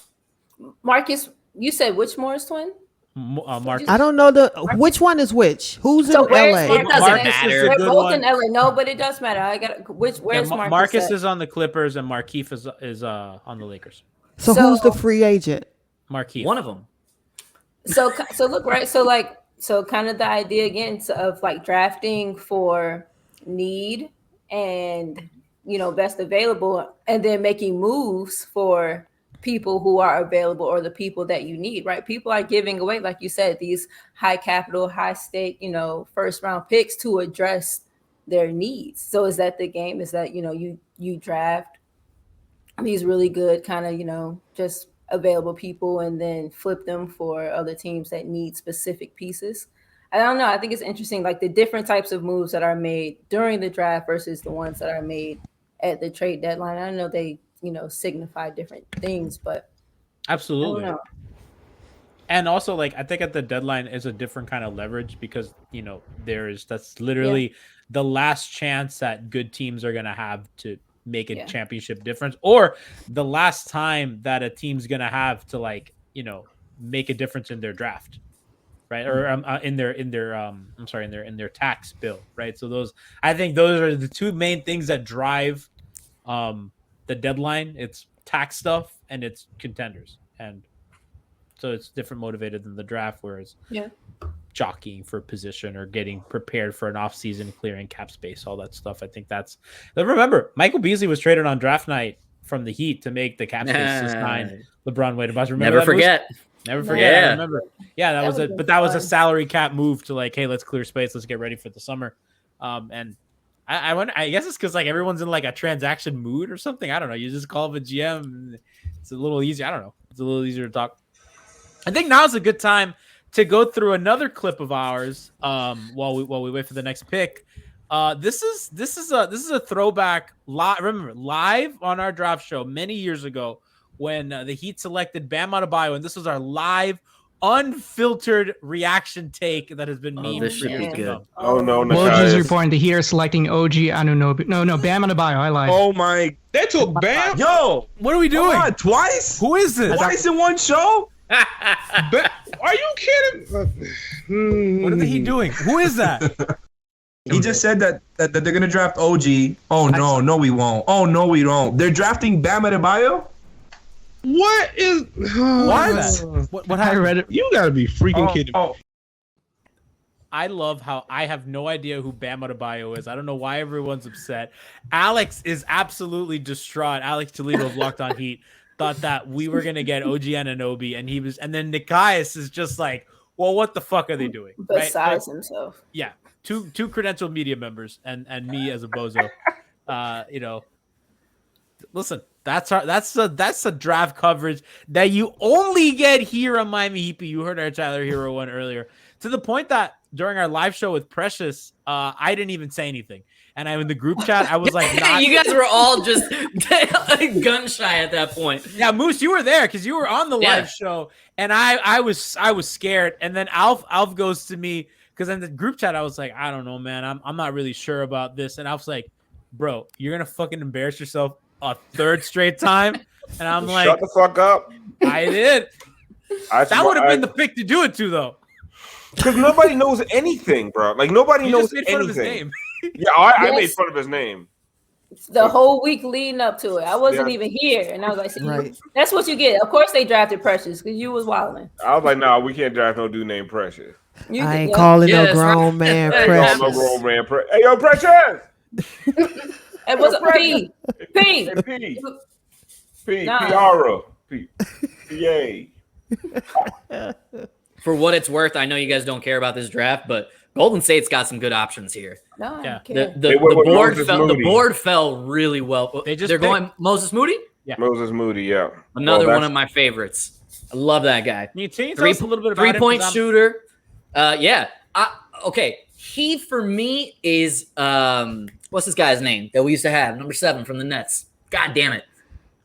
Marcus, you said which Morris twin? Marcus. I don't know which one is which. Who's in LA? It doesn't matter. They're both in LA. No, but it does matter. I got where's Marcus? Marcus is on the Clippers and Markieff is on the Lakers. So who's the free agent? Markieff. One of them. So look, right. So kind of the idea again of drafting for need and best available, and then making moves for people who are available or the people that you need, right? People are giving away, like you said, these high capital, high stake, first round picks to address their needs. So is that the game? Is that, you draft these really good kind of, just available people and then flip them for other teams that need specific pieces? I don't know. I think it's interesting, like the different types of moves that are made during the draft versus the ones that are made at the trade deadline. I know they, signify different things, but absolutely. And also, like, I think at the deadline is a different kind of leverage because, that's literally the last chance that good teams are going to have to make a championship difference, or the last time that a team's going to have to, like, make a difference in their draft, right? Or in their tax bill, right? So I think those are the two main things that drive the deadline. It's tax stuff and it's contenders. And so it's different motivated than the draft, whereas jockeying for position or getting prepared for an offseason, clearing cap space, all that stuff. I think that's. Remember, Michael Beasley was traded on draft night from the Heat to make the cap space to sign LeBron Wade. Never forget. Never forget. Yeah. I remember. Yeah, that was a salary cap move to like, hey, let's clear space, let's get ready for the summer. And I wonder. I guess it's because like everyone's in like a transaction mood or something. I don't know. You just call up a GM. It's a little easier. I don't know. It's a little easier to talk. I think now's a good time to go through another clip of ours while we wait for the next pick. This is a throwback. Remember, live on our draft show many years ago when the Heat selected Bam Adebayo, and this was our live, unfiltered reaction take that has been memed. This should be good. Oh no, Woj reporting to here selecting OG Anunoby. No, Bam Adebayo. I lied. Oh my! They took Bam. Yo, what are we doing? Twice? Who is this? Twice in one show? Are you kidding? What is he doing? Who is that? He just said that they're gonna draft OG. Oh no, we won't. Oh no, we won't. They're drafting Bam Adebayo. What is? What I read it. You gotta be freaking kidding me. I love how I have no idea who Bam Adebayo is. I don't know why everyone's upset. Alex is absolutely distraught. Alex Toledo of Locked On Heat thought that we were gonna get OG Anunoby, and then Nikias is just like, well, what the fuck are they doing? Besides himself. Yeah, two credentialed media members and me as a bozo. Listen, that's the draft coverage that you only get here on Miami Heat. You heard our Tyler Herro one earlier, to the point that during our live show with Precious, I didn't even say anything. And in the group chat, I was like, you guys were all just gun shy at that point. Yeah, Moose, you were there because you were on the live show, and I was scared. And then Alf goes to me because in the group chat, I was like, I don't know, man, I'm not really sure about this. And Alf's like, bro, you're gonna fucking embarrass yourself a third straight time. And I'm like, shut the fuck up. I did. That would have been the pick to do it to, though. Because nobody knows anything, bro. Like nobody knows anything. Fun of his name. Yeah, I made fun of his name the whole week leading up to it. I wasn't even here, and I was like, see, that's what you get. Of course, they drafted Precious because you was wilding. I was like, no, we can't draft no dude named Precious. I ain't calling no grown man Precious. No grown man Hey, yo, Precious. It was P. Piara. PA. For what it's worth, I know you guys don't care about this draft, but Golden State's got some good options here. No, yeah. The board fell really well. They're going Moses Moody? Yeah. Moses Moody, yeah. Another one of my favorites. I love that guy. Can you tell us a little bit about 3-point shooter. Yeah. Okay. He, for me, is what's this guy's name that we used to have? Number 7 from the Nets. God damn it.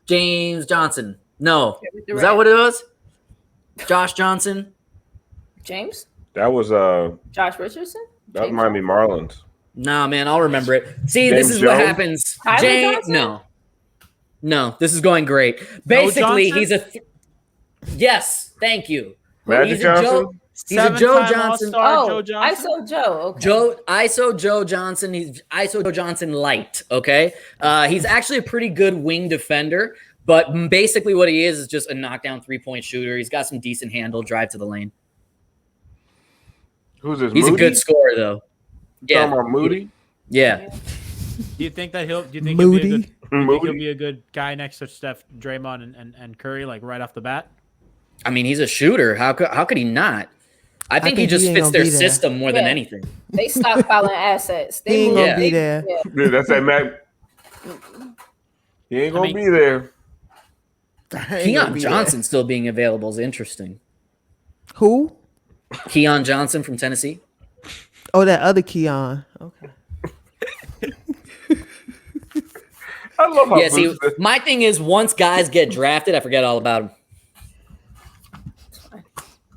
James Johnson. No. Was that what it was? Josh Johnson? James? That was Josh Richardson? That was Miami Marlins. Nah, man, I'll remember it. See, James this is Jones? what happens. James, no, this is going great. Basically, he's a yes, thank you. Magic Johnson. He's a Joe Johnson. Joe Johnson. ISO Joe. Okay. ISO Joe Johnson. He's ISO Joe Johnson light. Okay. He's actually a pretty good wing defender, but basically what he is just a knockdown 3-point shooter. He's got some decent handle, drive to the lane. Who's this? He's Moody? A good scorer though. Yeah. Talking about Moody? Yeah. Do you think that he'll be a good guy next to Steph, Draymond, and Curry, like right off the bat? I mean, he's a shooter. How could he not? I think he just fits their system more than anything. They stockpiling assets. He ain't gonna be there. Yeah, that's that Mac. He ain't gonna be there. Keon Johnson still being available is interesting. Who? Keon Johnson from Tennessee. Oh, that other Keon. Okay. I love how see, my thing is once guys get drafted, I forget all about them.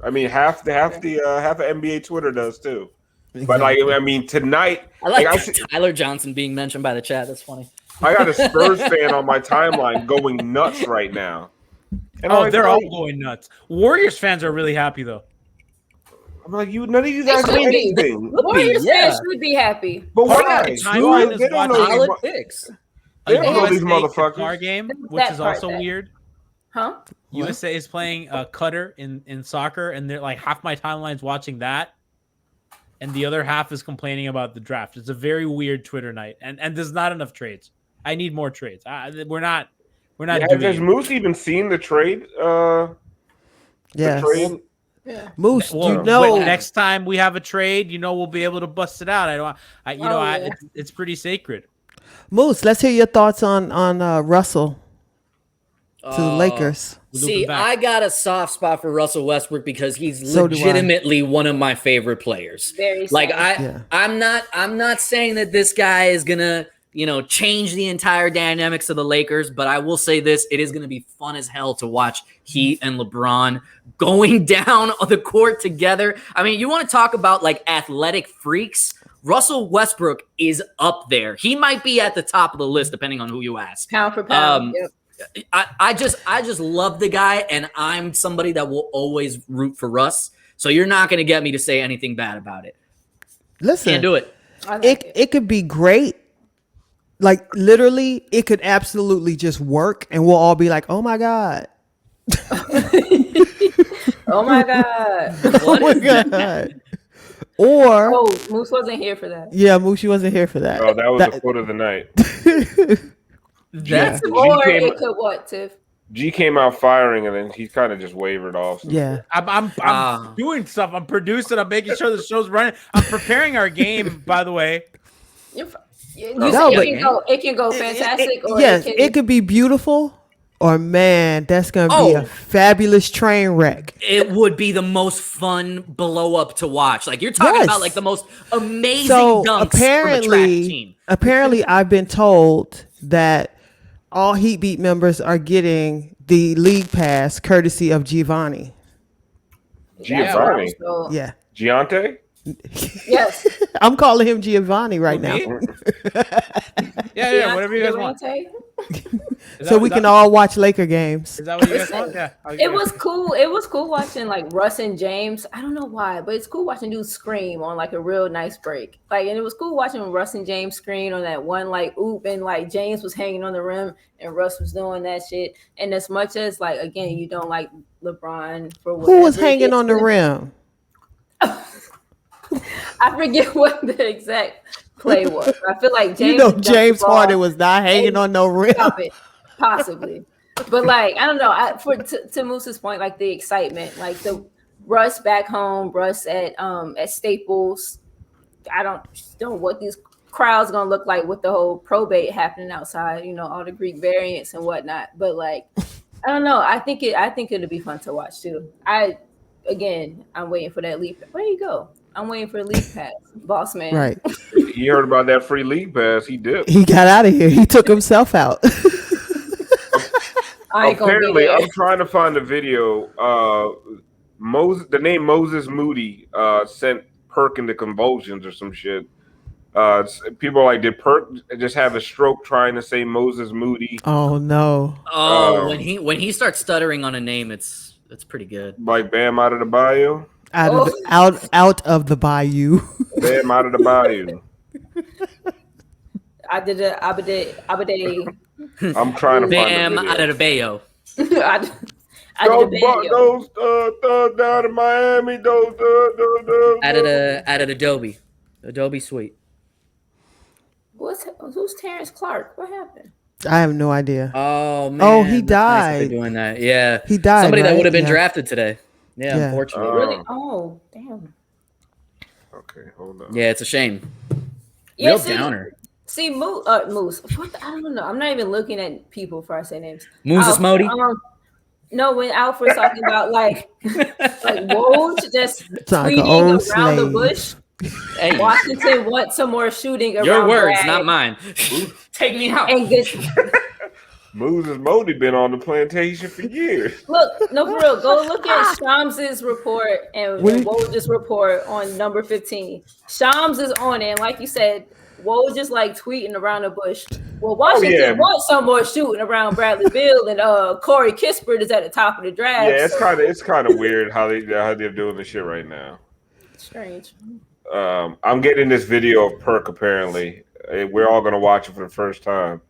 I mean, half of NBA Twitter does too. But like, I mean, tonight, I like Tyler Johnson being mentioned by the chat. That's funny. I got a Spurs fan on my timeline going nuts right now. And they're all going nuts. Warriors fans are really happy though. I'm like, none of you guys do anything. Warriors fans should be happy. But why? Timeline is watching solid picks. They don't know these motherfuckers. Qatar game, which is also weird. Huh? USA is playing Qatar in soccer, and they're like half my timeline's watching that, and the other half is complaining about the draft. It's a very weird Twitter night, and there's not enough trades. I need more trades. We're not doing Has it. Moose even seen the trade? Yes. Yeah. Moose, next time we have a trade, we'll be able to bust it out. It's pretty sacred. Moose, let's hear your thoughts on Russell to the Lakers. See, I got a soft spot for Russell Westbrook because he's legitimately one of my favorite players. Very I'm not saying that this guy is gonna change the entire dynamics of the Lakers, but I will say this: it is gonna be fun as hell to watch Heat and LeBron going down on the court together. I mean, you want to talk about like athletic freaks? Russell Westbrook is up there. He might be at the top of the list, depending on who you ask. Pound for pound. Yep. I just love the guy, and I'm somebody that will always root for Russ. So you're not going to get me to say anything bad about it. Listen, can't do it. It could be great. Like literally, it could absolutely just work, and we'll all be like, "Oh my god." Oh my god. Oh my god. Or Moose wasn't here for that. Yeah, Moose wasn't here for that. Oh, that was the quote of the night. It could what, Tiff? G came out firing, and then he kind of just wavered off. Yeah, I'm doing stuff. I'm producing. I'm making sure the show's running. I'm preparing our game. By the way, it can go fantastic. It could be beautiful. Or man, that's gonna be a fabulous train wreck. It would be the most fun blow up to watch. Like you're talking about like the most amazing dunks from a trash team. Apparently, I've been told that all Heat Beat members are getting the league pass courtesy of Giovanni. Giovanni? Yeah. Giante? Yes. I'm calling him Giovanni right now. Yeah, whatever you guys want. So we can all watch Laker games. Is that what you guys want? Yeah. It was cool. It was cool watching like Russ and James. I don't know why, but it's cool watching dudes scream on like a real nice break. Like, and it was cool watching Russ and James scream on that one like oop, and like James was hanging on the rim and Russ was doing that shit. And as much as like again, you don't like LeBron for whatever, who was hanging on the rim? I forget what the exact play was. I feel like James Harden was not hanging on no rim. Possibly. But like, I don't know. To Moose's point, like the excitement, like the Russ back home, Russ at Staples. I don't know what these crowds gonna look like with the whole probate happening outside, all the Greek variants and whatnot. But like, I don't know. I think it'll be fun to watch too. I'm waiting for that leap. Where you go? I'm waiting for a league pass, boss man. Right. You heard about that free league pass? He did. He got out of here. He took himself out. Apparently, I'm trying to find a video. The name Moses Moody sent Perk into convulsions or some shit. People are like, did Perk just have a stroke trying to say Moses Moody? Oh no! When he starts stuttering on a name, it's pretty good. Like Bam out of the bayou. Out of the bayou. Bam out of the bayou. I did Abade. I'm trying to Bam find Adebayo. Those thugs down in Miami. Those out of Adobe Suite. Who's Terrence Clark? What happened? I have no idea. Oh man! Oh, he died. Nice doing that. Yeah, he died. Somebody that would have been drafted today. Yeah, unfortunately. Really? Oh, damn. Okay, hold on. Yeah, it's a shame. Yeah, Real downer. See, Moose. I don't know. I'm not even looking at people before I say names. Moses Modi. No, when Alf was talking about like Woj just like tweeting around slave. the bush. Hey. Washington wants some more shooting around Your words, Brad. not mine. Take me out. And get Moses Modi been on the plantation for years. look, no, for real. Go look at Shams' report and Woj's report on number 15. Shams is on it, and like you said, Woj just like tweeting around the bush. Well, Washington wants some more shooting around Bradley Beal, and Corey Kispert is at the top of the draft. Yeah, it's kind of weird how they're doing this shit right now. Strange. I'm getting this video of Perk. Apparently, we're all gonna watch it for the first time.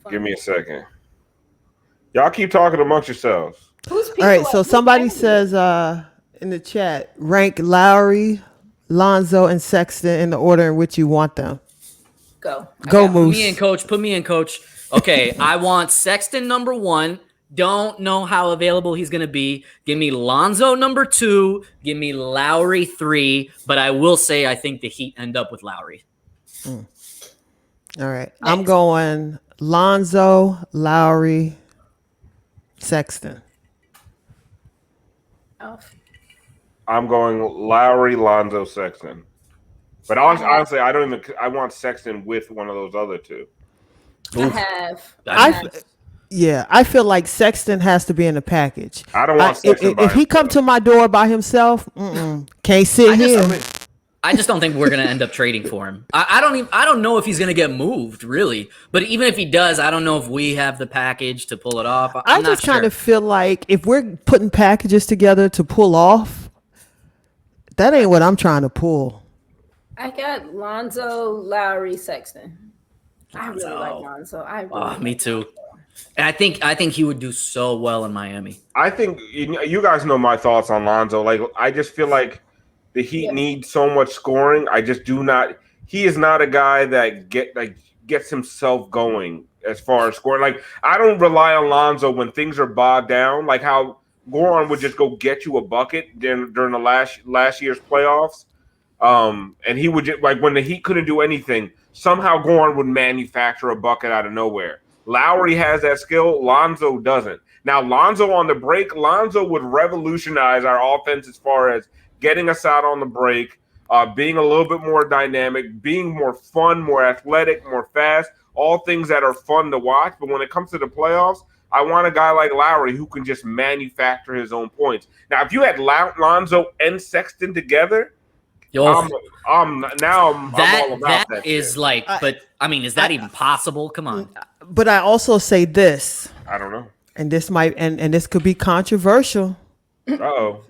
Give me a second. Y'all keep talking amongst yourselves. All right, so somebody says in the chat, rank Lowry, Lonzo, and Sexton in the order in which you want them. Go, Moose. Put me in, coach. Okay, I want Sexton number 1. Don't know how available he's going to be. Give me Lonzo number 2. Give me Lowry 3. But I will say I think the Heat end up with Lowry. All right, I'm going Lonzo, Lowry, Sexton. I'm going Lowry, Lonzo, Sexton. But honestly, I don't even. I want Sexton with one of those other two. I feel like Sexton has to be in the package. I don't want Sexton if he come to my door by himself, can't sit here. I just don't think we're gonna end up trading for him. I don't know if he's gonna get moved, really. But even if he does, I don't know if we have the package to pull it off. I just kind of feel like if we're putting packages together to pull off, that ain't what I'm trying to pull. I got Lonzo, Lowry, Sexton. I really like Lonzo. Me too. And I think he would do so well in Miami. I think you guys know my thoughts on Lonzo. Like, I just feel like the Heat need so much scoring. I just do not. He is not a guy that gets himself going as far as scoring. Like, I don't rely on Lonzo when things are bogged down. Like how Goran would just go get you a bucket during the last year's playoffs. And he would just, like, when the Heat couldn't do anything, somehow Goran would manufacture a bucket out of nowhere. Lowry has that skill. Lonzo doesn't. Now, Lonzo on the break, Lonzo would revolutionize our offense as far as getting us out on the break, being a little bit more dynamic, being more fun, more athletic, more fast, all things that are fun to watch. But when it comes to the playoffs, I want a guy like Lowry who can just manufacture his own points. Now, if you had Lonzo and Sexton together, I'm all about that. That is like, but I mean, is that even possible? Come on. But I also say this. I don't know. And this might and this could be controversial.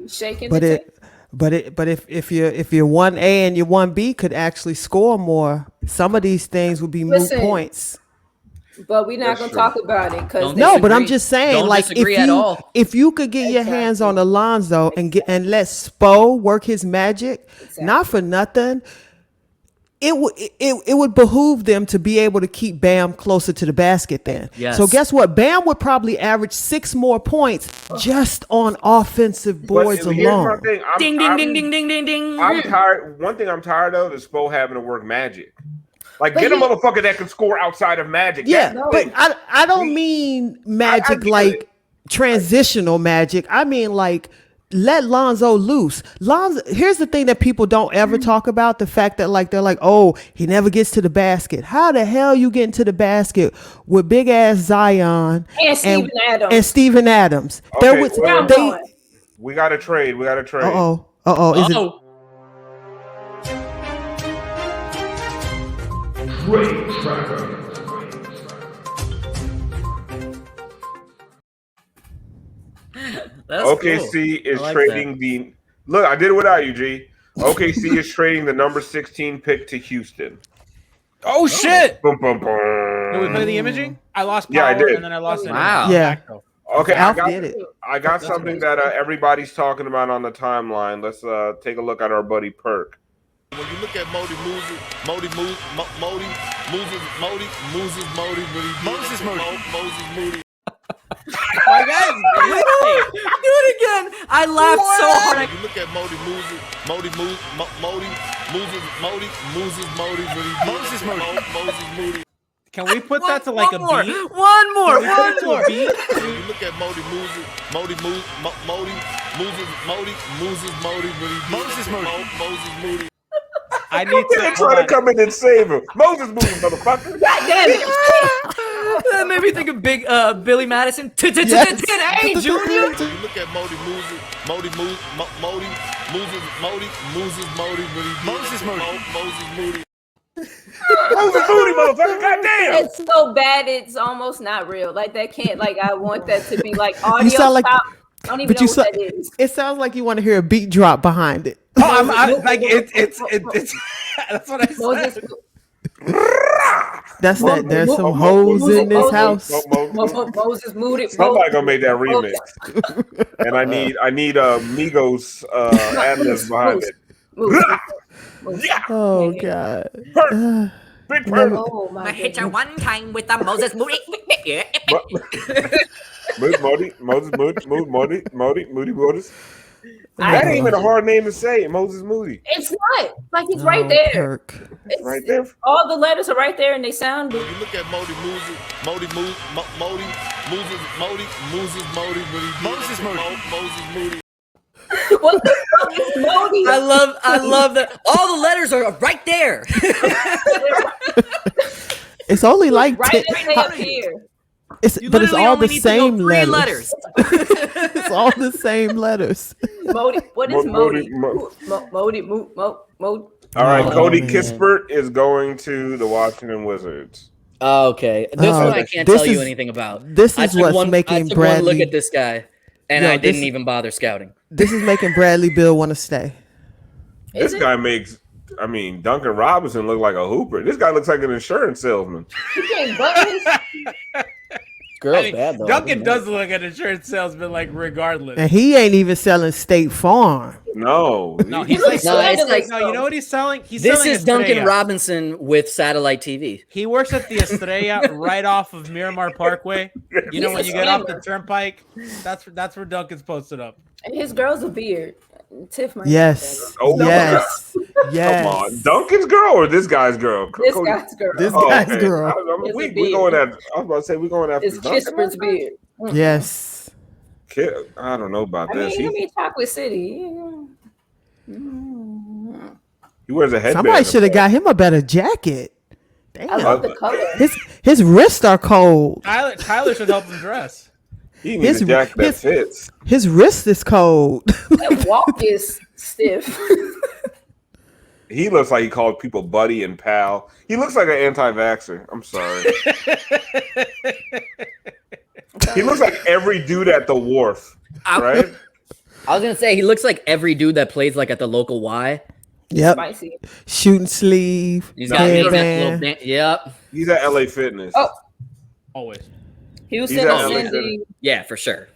Shaking but if your 1A and your 1B could actually score more, some of these things would be moot points. But we're not gonna talk about it because but I'm just saying, like, if you could get your hands on Alonzo and let Spo work his magic, not for nothing, it would behoove them to be able to keep Bam closer to the basket then. Yes. So guess what? Bam would probably average 6 more points just on offensive boards alone. Ding, ding, ding, ding, ding, ding, ding. I'm tired. One thing I'm tired of is Spo having to work magic. Like, get a motherfucker that can score outside of magic. Yeah, but I don't mean magic like transitional magic. I mean, like, let Lonzo loose. Here's the thing that people don't ever talk about: the fact that, like, they're like, oh, he never gets to the basket. How the hell you get into the basket with big ass Zion and Steven Adams? Okay, we got to trade. Is it? OKC is trading the. Look, I did it without you, G. OKC is trading the number 16 pick to Houston. Oh shit! Boom, boom, boom. Did we play the imaging? I lost power, I did. And then I lost it. Wow. Yeah. Okay, I got something that everybody's talking about on the timeline. Let's take a look at our buddy Perk. When you look at Moses Moody, My guys, do it again. I laughed so hard. When you look at Moses Moody. Can we put that to like a beat? One more. When you look at Moses Moody. I need to try to come in and save him. Moses Moody, motherfucker. God damn it. That made me think of big Billy Madison. Hey, Junior. You look at Moses Moody, motherfucker. Goddamn. It's so bad. It's almost not real. Like that can't. Like I want that to be like audio. You sound like, I don't even know what that is. It sounds like you want to hear a beat drop behind it. Oh, it's that's what I said. That's that. There's some hoes in this house. Moses Moody. Somebody gonna make that remix. And I need Migos ad-libs behind it. Oh God. Big Perk. I hit you one time with the Moses Moody. Moody. That ain't even a hard name to say, Moses Moody. It's not. Like it's right there. It's right there. All the letters are right there and they sound good. You look at Moses Moody. What the fuck is Modi? I love that. All the letters are right there. It's only like right as they appear. But it's all the same letters. It's all the same letters. Modi. What is Modi? Modi. All right, Cody Kispert is going to the Washington Wizards. Okay, this one I can't tell you anything about. This is what's making Bradley. One look at this guy, and I didn't even bother scouting. This is making Bradley Beal want to stay. This guy makes, Duncan Robinson look like a hooper. This guy looks like an insurance salesman. He can't button his. Girl's bad though. Duncan does look like an insurance salesman, like regardless. And he ain't even selling State Farm. No, he's like, you know what he's selling? This is Duncan Robinson with satellite TV. He works at the Estrella right off of Miramar Parkway. You know when you get off the turnpike, that's where Duncan's posted up. And his girl's a beard. Tiff might yes. Oh yes. Yes. Come on. Duncan's girl or this guy's girl? This guy's girl. This guy's girl. We going at. I was about to say we're going after. It's Kispert's beard. Yes. I don't know about this. He be Chocolate City. He wears a headband. Somebody should have got him a better jacket. Damn. I love the color. His wrists are cold. Tyler should help him dress. He needs a jacket that fits. His wrist is cold. That walk is stiff. He looks like he called people buddy and pal. He looks like an anti-vaxxer. I'm sorry. He looks like every dude at the wharf, right? I was gonna say he looks like every dude that plays like at the local Y. Yep. Spicy. Shooting sleeve. He's got a little band. Yep. He's at LA Fitness. Oh, always. Houston sending. Yeah, for sure.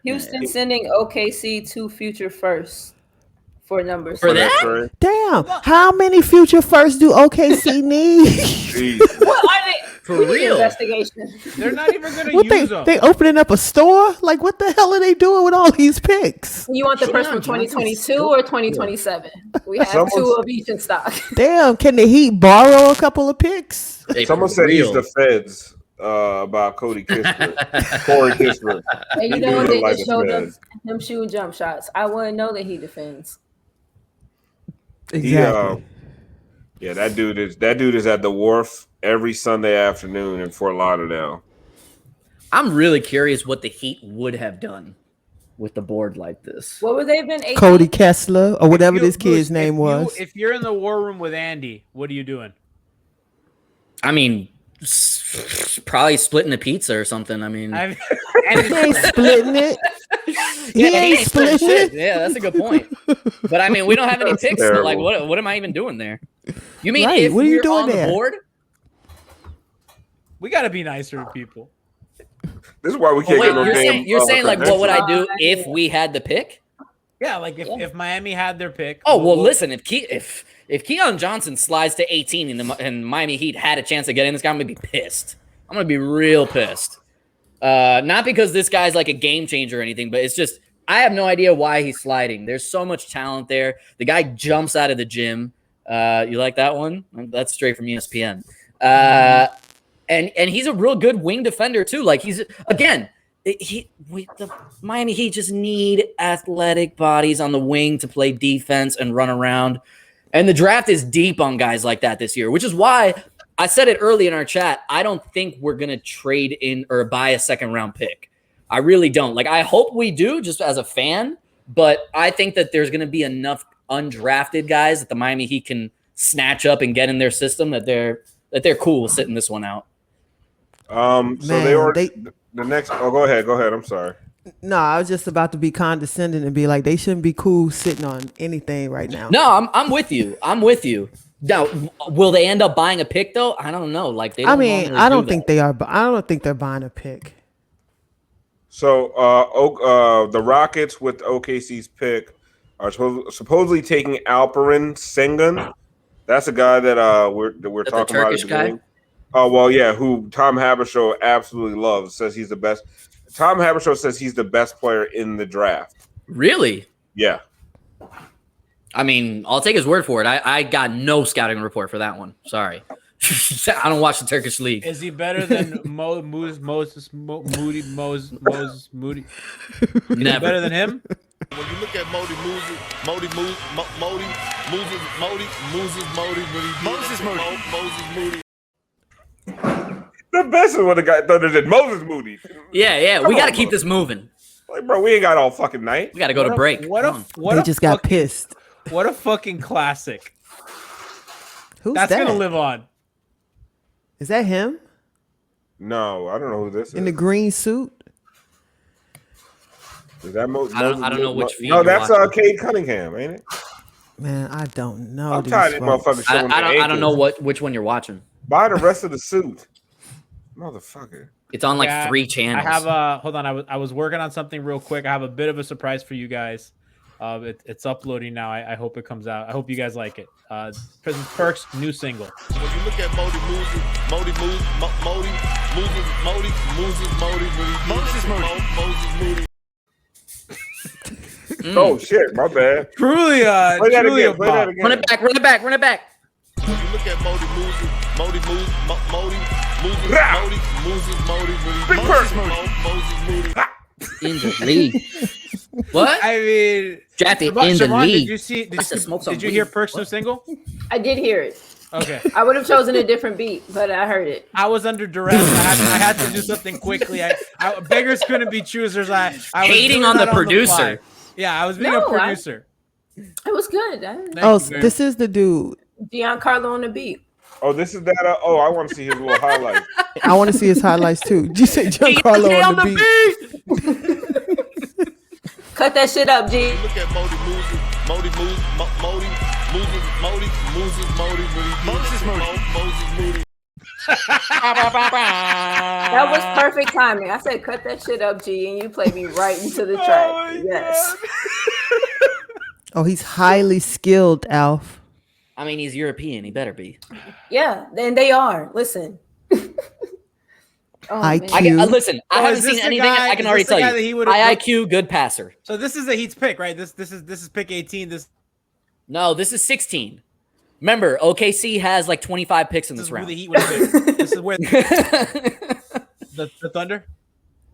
Houston sending OKC 2 future firsts for numbers. For that? Damn. How many future firsts do OKC need? What are they? For real? Investigation. They're not even going to use them. They opening up a store? Like, what the hell are they doing with all these picks? You want the first from 2022 or 2027? We have two of each in stock. Damn. Can the Heat borrow a couple of picks? Someone said he's the feds. About Cody Kispert, Corey Kispert. And you know they just showed him shooting jump shots. I wouldn't know that he defends. Exactly. That dude is at the wharf every Sunday afternoon in Fort Lauderdale. I'm really curious what the Heat would have done with the board like this. What would they have been? 18? Cody Kessler or whatever this kid's name was. If you're in the war room with Andy, what are you doing? I mean, probably splitting a pizza or something. I mean, he ain't splitting it. He ain't splitting it. Yeah, that's a good point. But I mean, we don't have any picks. So like, what am I even doing there? You mean if what are you doing on there? The board? We got to be nicer to people. This is why we can't get no game. You're saying like, what would I do if we had the pick? Yeah, like if Miami had their pick. Oh well, listen, if Keon Johnson slides to 18 and Miami Heat had a chance to get in this guy, I'm gonna be pissed. I'm gonna be real pissed. Not because this guy's like a game changer or anything, but it's just I have no idea why he's sliding. There's so much talent there. The guy jumps out of the gym. You like that one? That's straight from ESPN. And he's a real good wing defender too. Like he's again. The Miami Heat just need athletic bodies on the wing to play defense and run around. And the draft is deep on guys like that this year, which is why I said it early in our chat. I don't think we're going to trade in or buy a second-round pick. I really don't. Like, I hope we do just as a fan, but I think that there's going to be enough undrafted guys that the Miami Heat can snatch up and get in their system that they're cool sitting this one out. So they already the next. Oh, go ahead. I'm sorry. No, I was just about to be condescending and be like, they shouldn't be cool sitting on anything right now. No, I'm with you. Now, will they end up buying a pick though? I don't know. Like, they. I don't think they are. I don't think they're buying a pick. So, the Rockets with OKC's pick are supposedly taking Alperen Sengun. That's a guy that we're talking about at the beginning. Oh well, yeah. Who Tom Haberstroh absolutely loves. Says he's the best. Tom Haberstroh says he's the best player in the draft. Really? Yeah. I mean, I'll take his word for it. I got no scouting report for that one. Sorry. I don't watch the Turkish league. Is he better than Moses Moody? Never. Better than him? When you look at Moses Moody. The best is what the guy thought it Moses Moody. Yeah. We got to keep this moving. Like, bro, we ain't got all fucking night. We got to go to break. They just got pissed. What a fucking classic. That's going to live on. Is that him? No, I don't know who this is. In the green suit? Is that I don't know which feed. No, that's Cade Cunningham, ain't it? Man, I don't know. I'm tired of these motherfuckers showing I don't know which one you're watching. Buy the rest of the suit. Motherfucker. It's on like 3 channels. I have hold on. I was working on something real quick. I have a bit of a surprise for you guys. It's uploading now. I hope it comes out. I hope you guys like it. Perks' new single. When you look at Moody. Oh shit, my bad. Truly, play that again. Run it back. When you look at Moody. In the league. What? I mean, drafted in the Siobhan, league. Did you hear Perk's new single? I did hear it. Okay. I would have chosen a different beat, but I heard it. I was under duress. I had to do something quickly. Beggars couldn't be choosers. I was hating on the producer. Yeah, I was being a producer. It was good. This is the dude. Giancarlo on the beat. Oh, this is that. I want to see his little highlights. I want to see his highlights too. Did you say Giancarlo on the beat? Cut that shit up, G. Look at Moody. That was perfect timing. I said, cut that shit up, G, and you played me right into the track. Yes. Oh, he's highly skilled, Alf. I mean, he's European. He better be. Yeah, and they are. Listen. IQ. Listen, I haven't seen anything. I can already tell you. High IQ, good passer. So this is the Heat's pick, right? This is pick 18. No, this is 16. Remember, OKC has like 25 picks in this round. The Heat would pick. This is where the Thunder.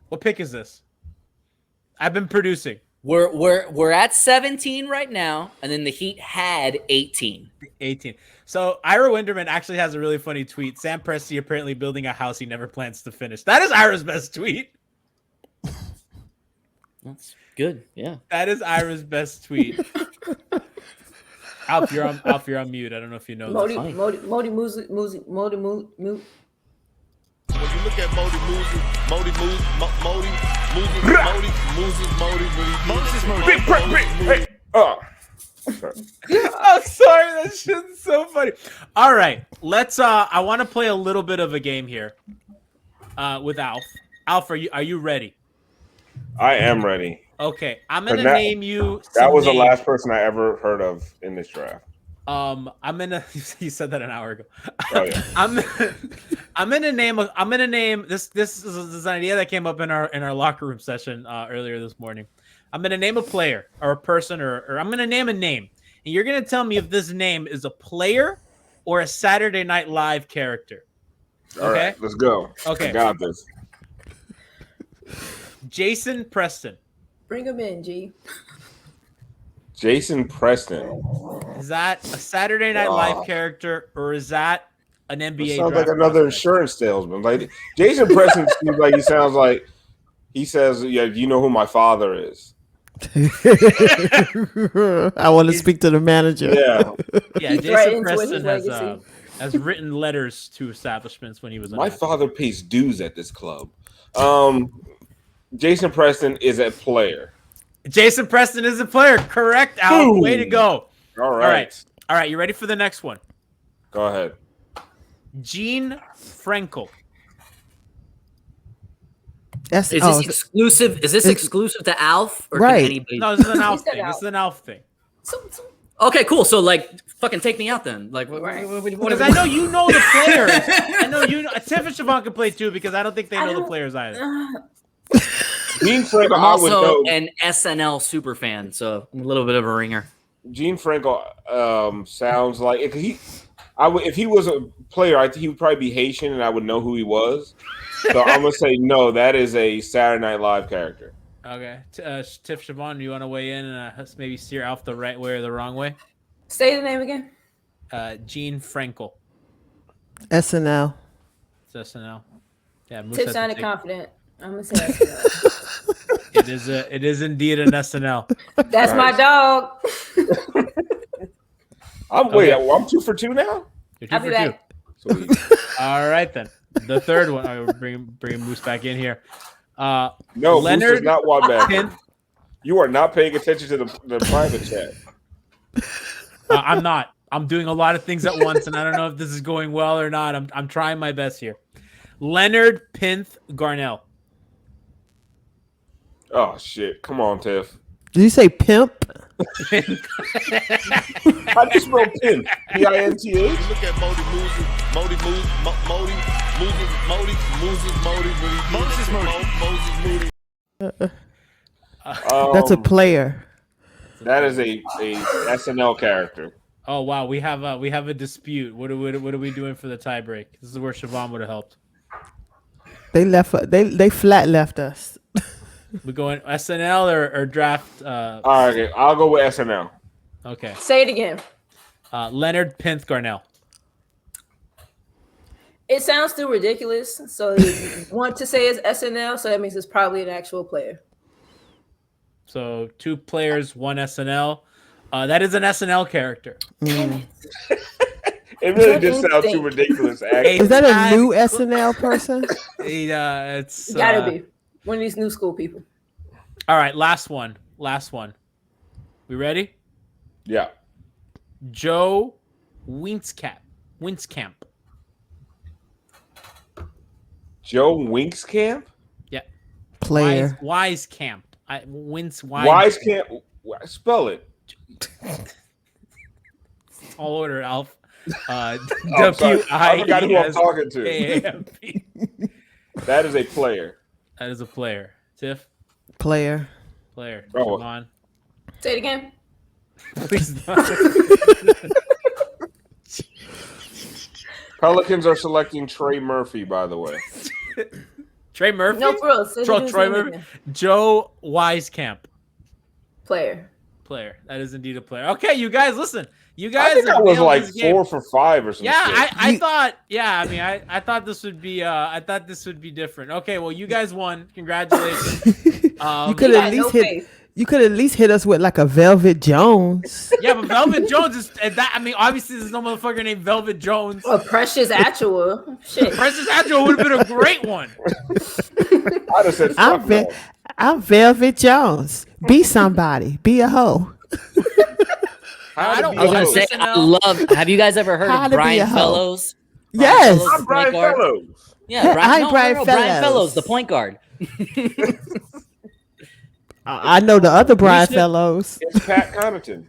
What pick is this? I've been producing. We're at 17 right now, and then the Heat had 18. 18. So Ira Winderman actually has a really funny tweet. Sam Presti apparently building a house he never plans to finish. That is Ira's best tweet. That's good. Yeah. That is Ira's best tweet. Alf, you're on mute. I don't know if you know. Modi. When you look at I'm sorry, that shit's so funny. All right, let's. I want to play a little bit of a game here. With Alf. Alf, are you ready? I am ready. Okay, I'm gonna name you. That was the last person I ever heard of in this draft. I'm gonna. You said that an hour ago. Oh, yeah. I'm gonna name this. This is an idea that came up in our locker room session earlier this morning. I'm gonna name a player or a person or I'm gonna name a name, and you're gonna tell me if this name is a player or a Saturday Night Live character. Okay, all right, let's go. Okay, I got this. Jason Preston. Bring him in, G. Jason Preston. Is that a Saturday Night Live character or is that an NBA? Sounds like another insurance salesman. Like Jason Preston seems like he sounds like he says, "Yeah, you know who my father is." I want to speak to the manager. Yeah. Jason Preston has written letters to establishments when he was. My father pays dues at this club. Jason Preston is a player. Jason Preston is a player. Correct, Al. Way to go. All right. You ready for the next one? Go ahead. Gene Frankel. Is this exclusive? Is this exclusive to Alf or can anybody? No, this is an Alf thing. This is an Alf thing. Okay, cool. So like, fucking take me out then. Like, what because I know you know the players. I know you know. Tiff and Siobhan can play too because I don't think they know the players either. Gene Frankel, I'm also an SNL super fan, so I'm a little bit of a ringer. Gene Frankel sounds like if he was a player, he would probably be Haitian, and I would know who he was. So I'm gonna say no. That is a Saturday Night Live character. Okay, Tiff, Siobhan, do you want to weigh in and maybe steer Alf the right way or the wrong way? Say the name again. Gene Frankel. SNL. It's SNL. Yeah, Tiff sounded confident. I'm gonna say SNL. It is indeed an SNL. That's my dog. I'm 2 for 2 now. You're 2 I'll for be back. 2. Sweet. All right then. The third one. I will bring Moose back in here. No, Leonard Moose is not one back. You are not paying attention to the private chat. I'm not. I'm doing a lot of things at once, and I don't know if this is going well or not. I'm trying my best here. Leonard Pinth Garnell. Oh shit! Come on, Tiff. Did you say pimp? How do you spell pimp? P-I-N-T-H? Look at Moses Moody. That's a player. That is a SNL character. Oh wow, we have a dispute. What are we doing for the tie break? This is where Siobhan would have helped. They flat left us. We going SNL or draft? All right, okay. I'll go with SNL. Okay. Say it again. Leonard Pinth Garnell. It sounds too ridiculous, so you want to say it's SNL, so that means it's probably an actual player. So 2 players, 1 SNL. That is an SNL character. It really just sounds too ridiculous. Actually. Is that a new SNL person? It's gotta be one of these new school people. All right, last one. We ready? Yeah. Joe Winskamp. Joe Winkskamp? Yeah. Player. Wisecamp. Wisecamp. Spell it. All order, Alf. I forgot who I'm talking to. That is a player. That is a player. Tiff? Player. Oh. Come on. Say it again. Please don't. Pelicans are selecting Trey Murphy, by the way. Trey Murphy? No, bro. Troy Murphy. Joe Wieskamp. Player. That is indeed a player. Okay, you guys, listen. You guys. I think I was like 4 for 5 or something. Yeah, I thought. Yeah, I mean, I thought this would be. I thought this would be different. Okay, well, you guys won. Congratulations. You could at least hit. You could at least hit us with like a Velvet Jones. Yeah, but Velvet Jones is that. I mean, obviously, there's no motherfucker named Velvet Jones. Or Precious Achua. Shit. Precious Achua would have been a great one. I'd have said, I'm Velvet Jones. Be somebody. Be a hoe. I was gonna say, I love. Have you guys ever heard of Brian Fellows? Yes, I'm Brian Fellows. Yeah, Brian Fellows, the point guard. I know the other Brian Fellows. It's Pat Connaughton.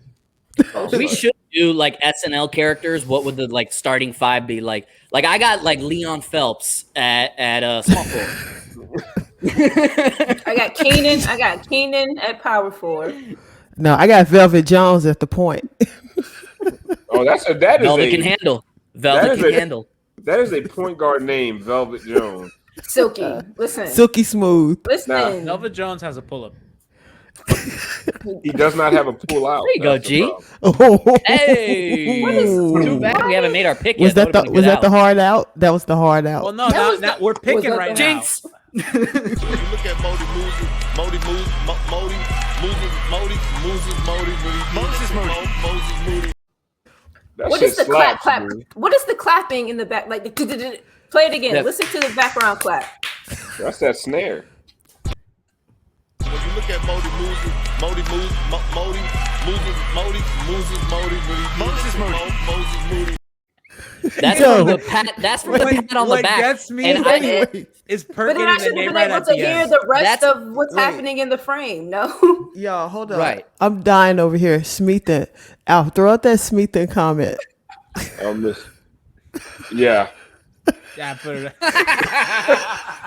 We should do like SNL characters. What would the like starting 5 be like? Like I got like Leon Phelps at small forward. I got Keenan at power forward. No, I got Velvet Jones at the point. Oh, that is Velvet can handle. Velvet can handle. That is a point guard name, Velvet Jones. Silky. Listen. Silky smooth. Listen. Velvet Jones has a pull-up. He does not have a pull out. There you go, G. Hey, too bad we haven't made our pick was yet. That was that the hard out? That was the hard out. Well, no, now we're picking right now. Jinx. When you look at Moses, what is the clap? What is the clapping in the back? Like, play it again. Listen to the background clap. That's that snare. When you look at Moses. That's from the pat. That's from the pat on the back. Gets me and is but then I should have been able to hear the rest of what's happening in the frame. No, y'all, hold on. Right, I'm dying over here. Smeathan, Al, throw out that Smeathan comment. Yeah. Yeah, put it.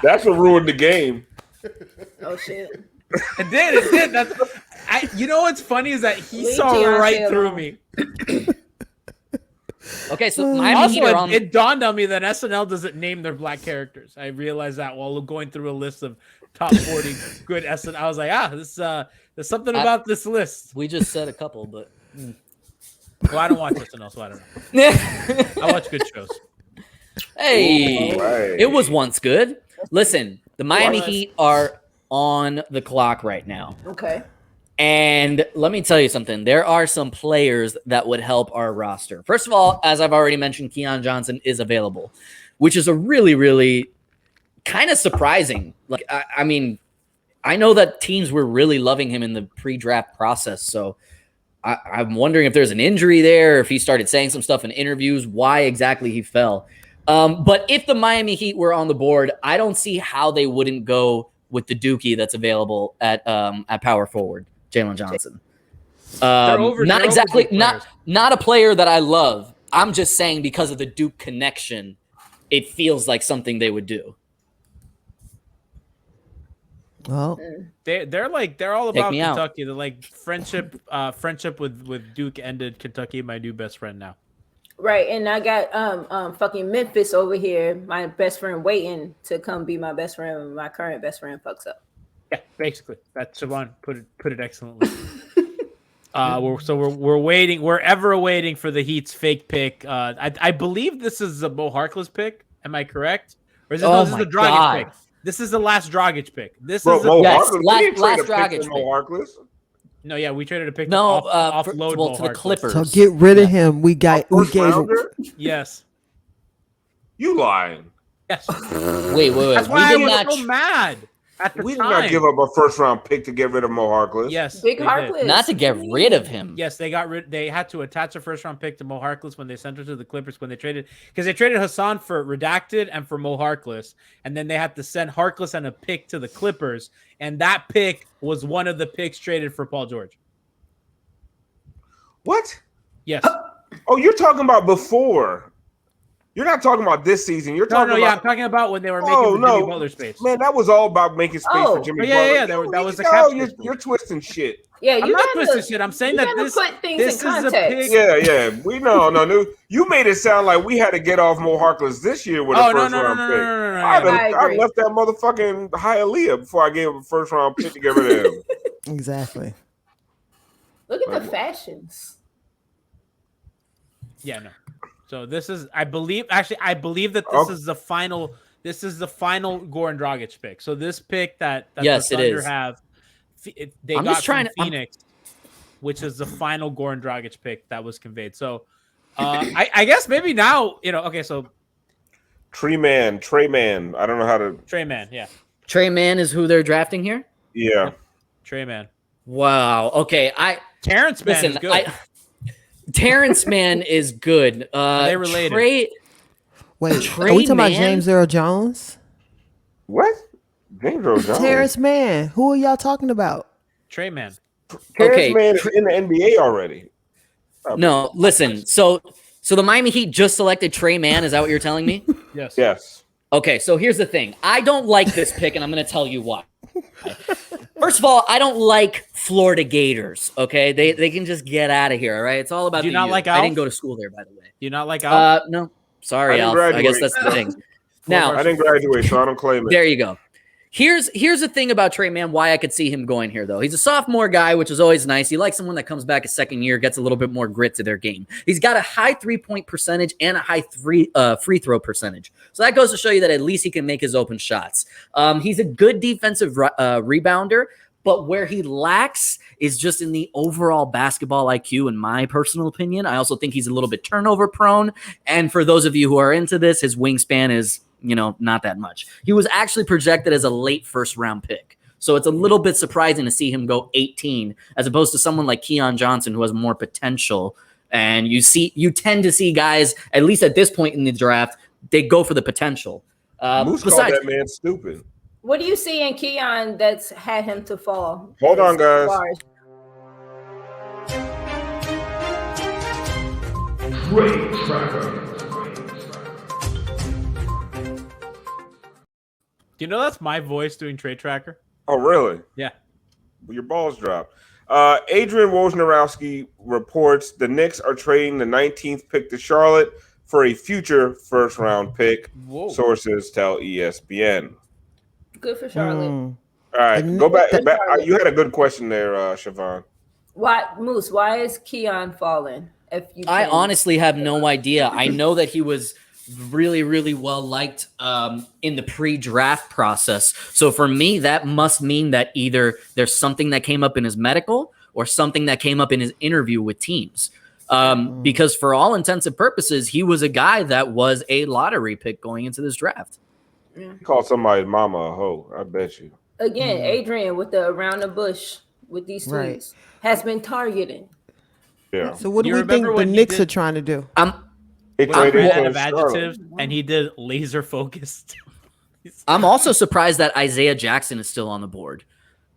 That's what ruined the game. Oh shit! It did. You know what's funny is that he saw right through me. Okay, so it dawned on me that SNL doesn't name their black characters. I realized that while going through a list of top 40 good SNL. I was like, there's something about this list. We just said a couple, but well, I don't watch SNL, so I don't know. I watch good shows. Hey, it was once good. Listen, the Miami Heat are on the clock right now. Okay. And let me tell you something. There are some players that would help our roster. First of all, as I've already mentioned, Keon Johnson is available, which is a really, really kind of surprising. Like, I mean, I know that teams were really loving him in the pre-draft process. So I'm wondering if there's an injury there, if he started saying some stuff in interviews, why exactly he fell. But if the Miami Heat were on the board, I don't see how they wouldn't go with the Dookie that's available at power forward. Jalen Johnson. Not a player that I love. I'm just saying because of the Duke connection, it feels like something they would do. Well, they're all about Kentucky. They're like friendship with Duke ended. Kentucky, my new best friend now. Right, and I got fucking Memphis over here, my best friend waiting to come be my best friend when my current best friend fucks up. Yeah, basically. That's Siobhan put it excellently. We're waiting. We're ever waiting for the Heat's fake pick. I believe this is a Mo Harkless pick. Am I correct? Or is this, this is the Dragic pick? This is the last Dragic pick. This is last Dragic pick. Mo Harkless. No, yeah, we traded a pick. No, offload to the Clippers. So get rid of him. We gave him. Yes. You lying? Yes. Wait. That's why I was so mad. We did not give up a first round pick to get rid of Mo Harkless. Yes, Big Harkless. Not to get rid of him. Yes, they got rid. They had to attach a first round pick to Mo Harkless when they sent her to the Clippers when they traded, because they traded Hassan for redacted and for Mo Harkless, and then they had to send Harkless and a pick to the Clippers, and that pick was one of the picks traded for Paul George. What? Yes. Oh, you're talking about before. You're not talking about this season. You're talking about... I'm talking about when they were making the Jimmy Butler space. Man, that was all about making space for Jimmy Butler. Yeah, that was the cap space. You're twisting shit. Yeah, I'm not twisting shit. I'm saying that this is a pick. Yeah. We no. You made it sound like we had to get off Mo Harkless this year with a first round pick. I left that motherfucking Hialeah before I gave him a first round pick to get rid of him. Exactly. Look at the fashions. Yeah, no. So this is, I believe that this is the final. This is the final Goran Dragic pick. So this pick that the Thunder have, they got from Phoenix, which is the final Goran Dragic pick that was conveyed. So I guess maybe now, okay, so Trey Mann. I don't know how to. Trey Mann, yeah. Trey Mann is who they're drafting here? Yeah. Trey Mann. Wow. Okay. Terrence Mann is good. Terrence Mann is good. Are they related? Are we talking about James Earl Jones? What? James Earl Jones? Terrence Mann. Who are y'all talking about? Trey Mann. Terrence Mann is in the NBA already. No, listen. So the Miami Heat just selected Trey Mann. Is that what you're telling me? Yes. Okay, so here's the thing. I don't like this pick, and I'm going to tell you why. First of all, I don't like Florida Gators, okay? They can just get out of here, all right? It's all about Do you not like Alf? Alf? I didn't go to school there, by the way. Do you not like Alf? No. Sorry, Alf. I guess that's the thing. Now, I didn't graduate, so I don't claim it. There you go. Here's the thing about Trey Mann, why I could see him going here, though. He's a sophomore guy, which is always nice. You like someone that comes back a second year, gets a little bit more grit to their game. He's got a high 3-point percentage and a high free throw percentage. So that goes to show you that at least he can make his open shots. He's a good defensive rebounder, but where he lacks is just in the overall basketball IQ, in my personal opinion. I also think he's a little bit turnover prone. And for those of you who are into this, his wingspan is, not that much. He was actually projected as a late first-round pick. So it's a little bit surprising to see him go 18 as opposed to someone like Keon Johnson who has more potential. And you tend to see guys, at least at this point in the draft, they go for the potential. Moose called that man stupid. What do you see in Keon that's had him to fall? Hold on, guys. Great tracker. Do you know that's my voice doing trade tracker? Oh, really? Yeah. Your balls dropped. Adrian Wojnarowski reports the Knicks are trading the 19th pick to Charlotte for a future first-round pick. Whoa. Sources tell ESPN. Good for Charlotte. All right, go back. You had a good question there, Siobhan. Why is Keon falling? I honestly have no idea. I know that he was really, really well liked in the pre-draft process. So for me, that must mean that either there's something that came up in his medical or something that came up in his interview with teams. Because for all intents and purposes, he was a guy that was a lottery pick going into this draft. He called somebody's mama a hoe. I bet you. Again, Adrian with the around the bush with these tweets has been targeting. Yeah. So what do we think the Knicks are trying to do? They ran out of adjectives, and he did laser focused. I'm also surprised that Isaiah Jackson is still on the board.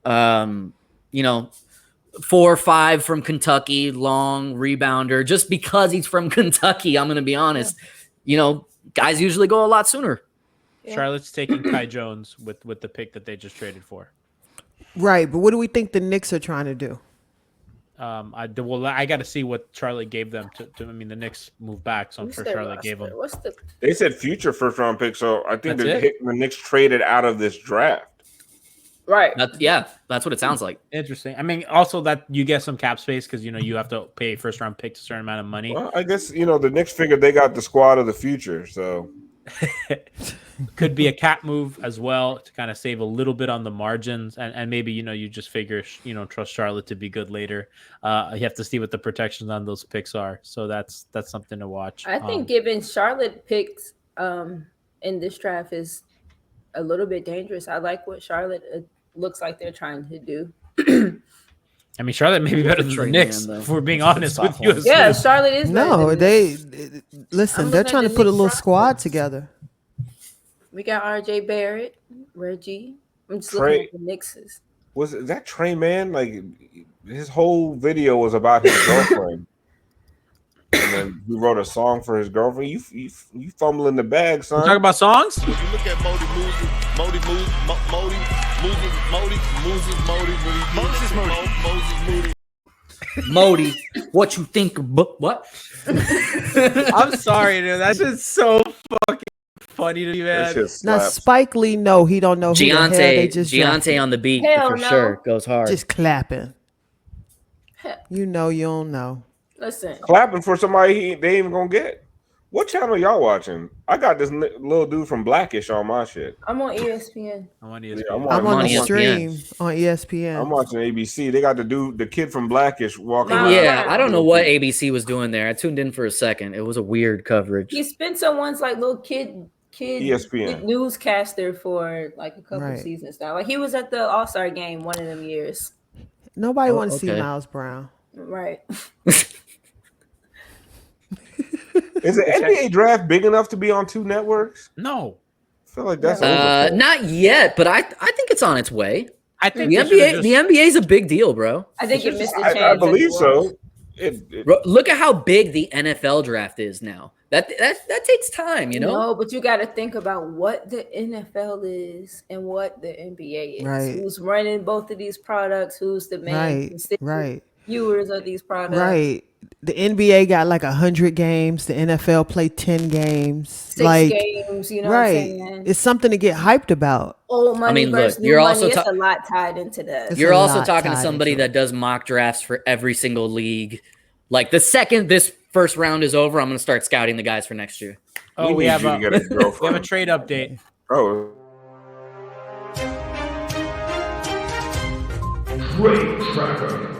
4'5" from Kentucky, long rebounder. Just because he's from Kentucky, I'm going to be honest. Guys usually go a lot sooner. Charlotte's taking Kai Jones with the pick that they just traded for. Right, but what do we think the Knicks are trying to do? I got to see what Charlotte gave them to. The Knicks moved back, so I'm sure Charlotte gave them. They said future first-round pick, so I think the Knicks traded out of this draft. Right. That's what it sounds like. Interesting. Also that you get some cap space because you have to pay a first-round pick a certain amount of money. Well, I guess the Knicks figured they got the squad of the future, so. Could be a cap move as well to kind of save a little bit on the margins, and maybe you just figure trust Charlotte to be good later. You have to see what the protections on those picks are, so that's something to watch. I think giving Charlotte picks in this draft is a little bit dangerous. I like what Charlotte looks like they're trying to do. Charlotte may be better than the Knicks, if we're being honest with you. Yeah, Charlotte is. No, listen. They're trying to put a little squad together. We got RJ Barrett, Reggie. I'm just looking at the Knicks. Was that Trey Mann? Like his whole video was about his girlfriend, and then he wrote a song for his girlfriend. You fumbling the bag, son. Talk about songs. If you look at Modi, what you think? What? I'm sorry, dude. That's just so fucking funny to me, man. Now Spike Lee, no, he don't know who the hell they just Giante on the beat for sure goes hard. Just clapping. You don't know. Listen, clapping for somebody they ain't gonna get. What channel y'all watching? I got this little dude from Blackish on my shit. I'm on ESPN. I'm on ESPN. Yeah, I'm on the stream on ESPN. I'm watching ABC. They got the kid from Blackish walking around. Yeah, I don't know what ABC was doing there. I tuned in for a second. It was a weird coverage. He's been someone's like little kid ESPN newscaster for like a couple seasons now. Like he was at the All-Star game one of them years. Nobody wants to see Miles Brown. Right. Is the NBA draft big enough to be on two networks? No. I feel like that's not yet, but I think it's on its way. I think the NBA is a big deal, bro. I think it missed the chance. I believe so. Look at how big the NFL draft is now. That takes time, No, but you got to think about what the NFL is and what the NBA is. Right. Who's running both of these products? Who's the main? Right. viewers of these products. Right. The NBA got like 100 games. The NFL played 10 games. 6 like, games, you know right. what I'm saying? It's something to get hyped about. Old money versus new you're money. also It's a lot tied into that. You're also talking to somebody that does mock drafts for every single league. Like the second this first round is over, I'm going to start scouting the guys for next year. Oh, we have a trade update. Oh. Trade tracker.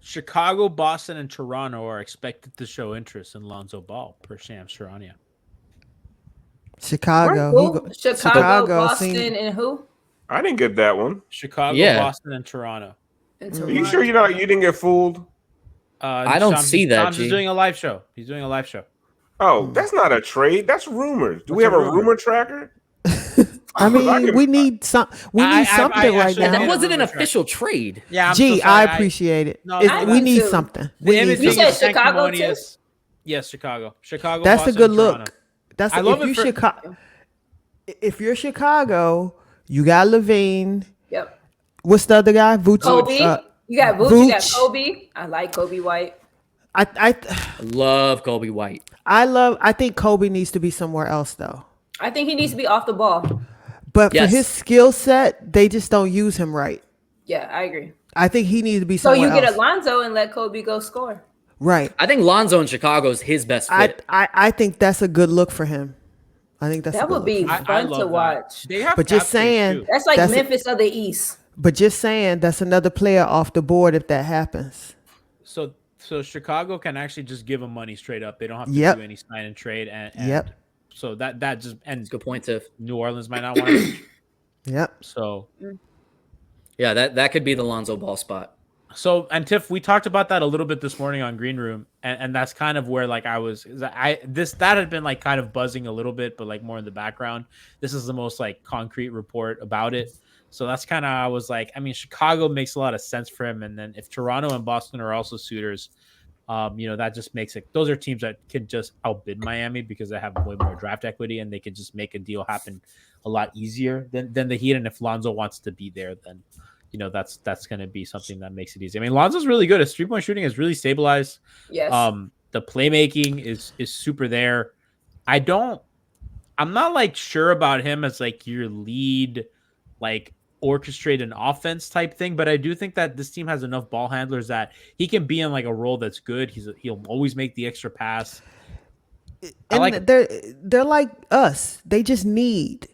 Chicago, Boston, and Toronto are expected to show interest in Lonzo Ball, per Shams Charania. Chicago, Boston, and who? I didn't get that one. Chicago, Boston, and Toronto. Are you sure you didn't get fooled? I don't see that. Tom's just doing a live show. He's doing a live show. Oh, that's not a trade. That's rumors. Do we have a rumor tracker? I mean, we need something right now. That wasn't an official trade. Yeah, I appreciate it. We need something. You said Chicago too? Yes, Chicago. Chicago. That's Boston, a good Toronto. look. That's if you're Chicago, you got Levine. Yep. What's the other guy? Vooch. Kobe. You got Vooch. You got Kobe. I like Kobe White. I love Kobe White. I think Kobe needs to be somewhere else though. I think he needs to be off the ball. But for his skill set, they just don't use him right. Yeah, I agree. I think he needs to be so somewhere else. Get Alonzo and let Kobe go score. Right. I think Lonzo in Chicago is his best fit. I think that's a good look for him. I think that would be fun to watch. But just saying, that's like Memphis of the East. But just saying, that's another player off the board if that happens. So Chicago can actually just give him money straight up. They don't have to do any sign and trade. And so that just ends. Good point, Tiff. New Orleans might not want to. Yep. So. Yeah, that could be the Lonzo Ball spot. So, and Tiff, we talked about that a little bit this morning on Green Room, and that's kind of where like that had been like kind of buzzing a little bit, but like more in the background. This is the most like concrete report about it. So that's kind of, I was like, I mean, Chicago makes a lot of sense for him, and then if Toronto and Boston are also suitors, that just makes it. Those are teams that can just outbid Miami because they have way more draft equity and they can just make a deal happen a lot easier than the Heat. And if Lonzo wants to be there, then that's going to be something that makes it easy. I mean, Lonzo's really good. His 3-point shooting is really stabilized. Yes. The playmaking is super there. I'm not like sure about him as like your lead, like orchestrate an offense type thing, but I do think that this team has enough ball handlers that he can be in like a role that's good. He'll always make the extra pass. And they're like us. They just need.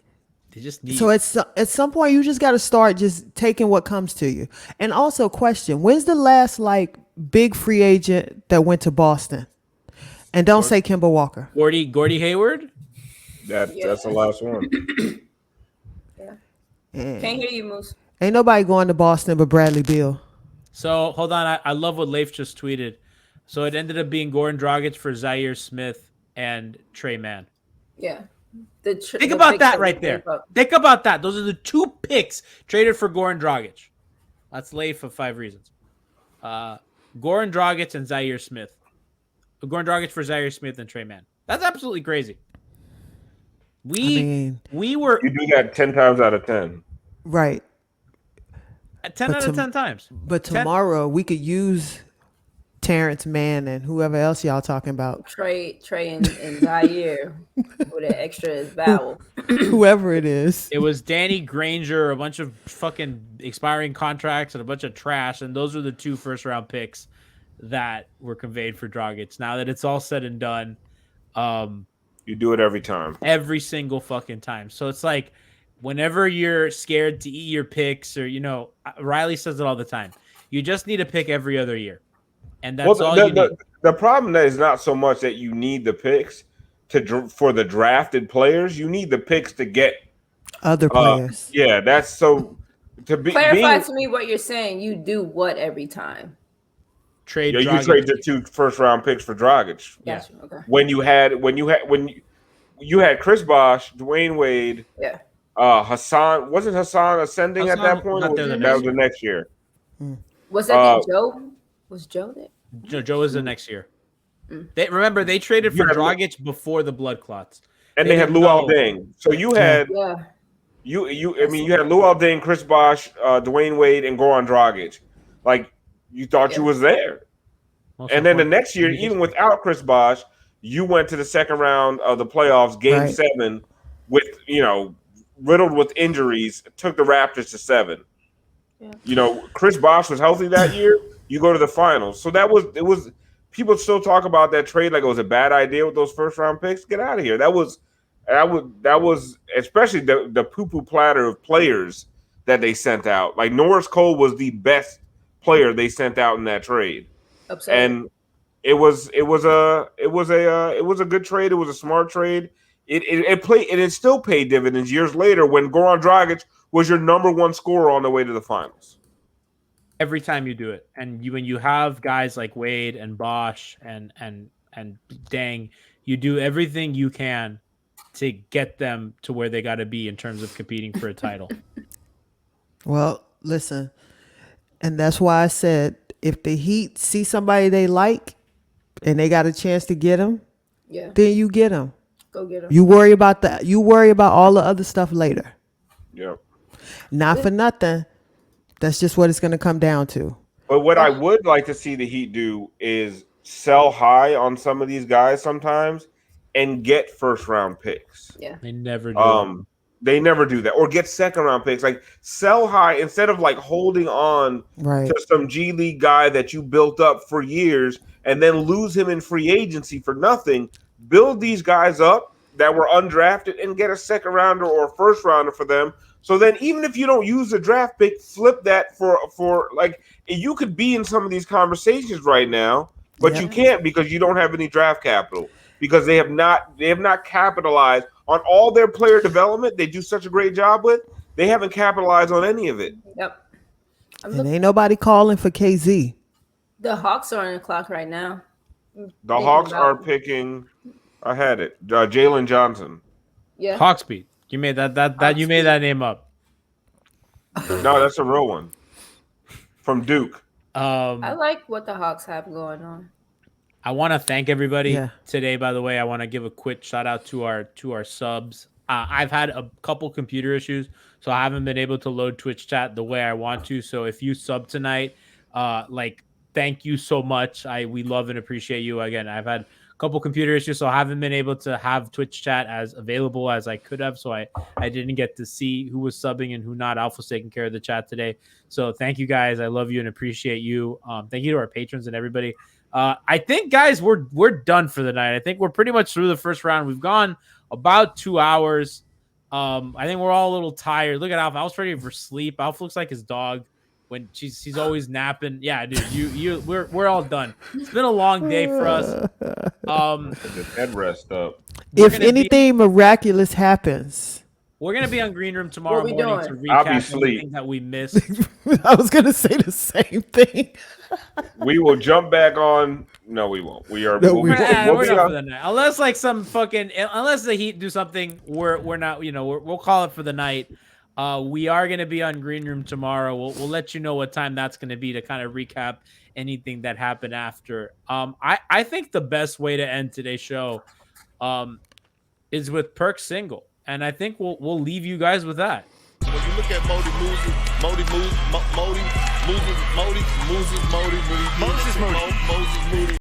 So at some point you just got to start just taking what comes to you. And also, question: when's the last like big free agent that went to Boston? And don't say Kemba Walker. Gordy Hayward. That's the last one. Can't hear you, Moose. Ain't nobody going to Boston but Bradley Beal. So hold on, I love what Leif just tweeted. So it ended up being Goran Dragic for Zaire Smith and Trey Mann. Yeah. Think about that right there. Think about that. Those are the 2 picks traded for Goran Dragic. That's Leif for 5 reasons. Goran Dragic and Zaire Smith. Goran Dragic for Zaire Smith and Trey Mann. That's absolutely crazy. We were. You do that 10 times out of 10. Right. 10 out of 10 times. But tomorrow we could use Terrence Mann and whoever else y'all talking about. Trey and Zaire with an extra vowel. Whoever it is. It was Danny Granger, a bunch of fucking expiring contracts and a bunch of trash, and those were the 2 first-round picks that were conveyed for Dragic. Now that it's all said and done, you do it every time. Every single fucking time. So it's like whenever you're scared to eat your picks or, Riley says it all the time. You just need a pick every other year. And that's all you need. The problem is not so much that you need the picks for the drafted players. You need the picks to get other players. Yeah, that's so. Clarify to me what you're saying. You do what every time? Trade. You trade the 2 first-round picks for Dragic. Yeah. Okay. When you had Chris Bosh, Dwayne Wade. Yeah. Hassan wasn't Hassan ascending at that point? That was the next year. Was that Joe? Was Joe there? Joe was the next year. They traded for Dragic before the blood clots, and they had Luol Deng. So you had You had Luol Deng, Chris Bosh, Dwayne Wade, and Goran Dragic. Like, you thought you was there. And then the next year, even without Chris Bosh, you went to the second round of the playoffs, Game 7, with riddled with injuries. Took the Raptors to 7. Yeah. Chris Bosh was healthy that year. You go to the finals. So it was. People still talk about that trade like it was a bad idea with those first round picks. Get out of here. That was especially the poo-poo platter of players that they sent out. Like Norris Cole was the best player they sent out in that trade. Absolutely. And it was a good trade. It was a smart trade. It still paid dividends years later when Goran Dragic was your number one scorer on the way to the finals. Every time you do it, and when you have guys like Wade and Bosh and Deng, you do everything you can to get them to where they got to be in terms of competing for a title. Well, listen, and that's why I said if the Heat see somebody they like and they got a chance to get them, then you get them. Go get them. You worry about all the other stuff later. Yep. Not for nothing. That's just what it's going to come down to. But what I would like to see the Heat do is sell high on some of these guys sometimes and get first round picks. Yeah. They never do. They never do that. Or get second round picks. Like sell high instead of like holding on to some G League guy that you built up for years and then lose him in free agency for nothing. Build these guys up that were undrafted and get a second rounder or a first rounder for them. So then even if you don't use the draft pick, flip that for like you could be in some of these conversations right now, but you can't because you don't have any draft capital. Because they have not capitalized on all their player development they do such a great job with. They haven't capitalized on any of it. Yep. And ain't nobody calling for KZ. The Hawks are on the clock right now. The Hawks are picking. I had it. Jalen Johnson. Yeah. Hawks beat. You made that you made that name up. No, that's a real one. From Duke. I like what the Hawks have going on. I want to thank everybody today. By the way, I want to give a quick shout out to our subs. I've had a couple computer issues, so I haven't been able to load Twitch chat the way I want to. So if you sub tonight, thank you so much. We love and appreciate you. Again, I've had a couple computer issues, so I haven't been able to have Twitch chat as available as I could have. So I didn't get to see who was subbing and who not. Alpha's taking care of the chat today. So thank you guys. I love you and appreciate you. Thank you to our patrons and everybody. I think, guys, we're done for the night. I think we're pretty much through the first round. We've gone about 2 hours. I think we're all a little tired. Look at Alpha. I was ready for sleep. Alpha looks like his dog when she's always napping. Yeah, dude, we're all done. It's been a long day for us. Head rest up. If anything miraculous happens, we're gonna be on Green Room tomorrow morning to I'll be recap asleep. everything that we missed. I was gonna say the same thing. We will jump back on. No, we won't. We are. We're done for the night. Unless unless the Heat do something, we're not. We'll call it for the night. We are going to be on Green Room tomorrow. We'll let you know what time that's going to be to kind of recap anything that happened after. I think the best way to end today's show is with Perk's single, and I think we'll leave you guys with that. When you look at Moses Moody.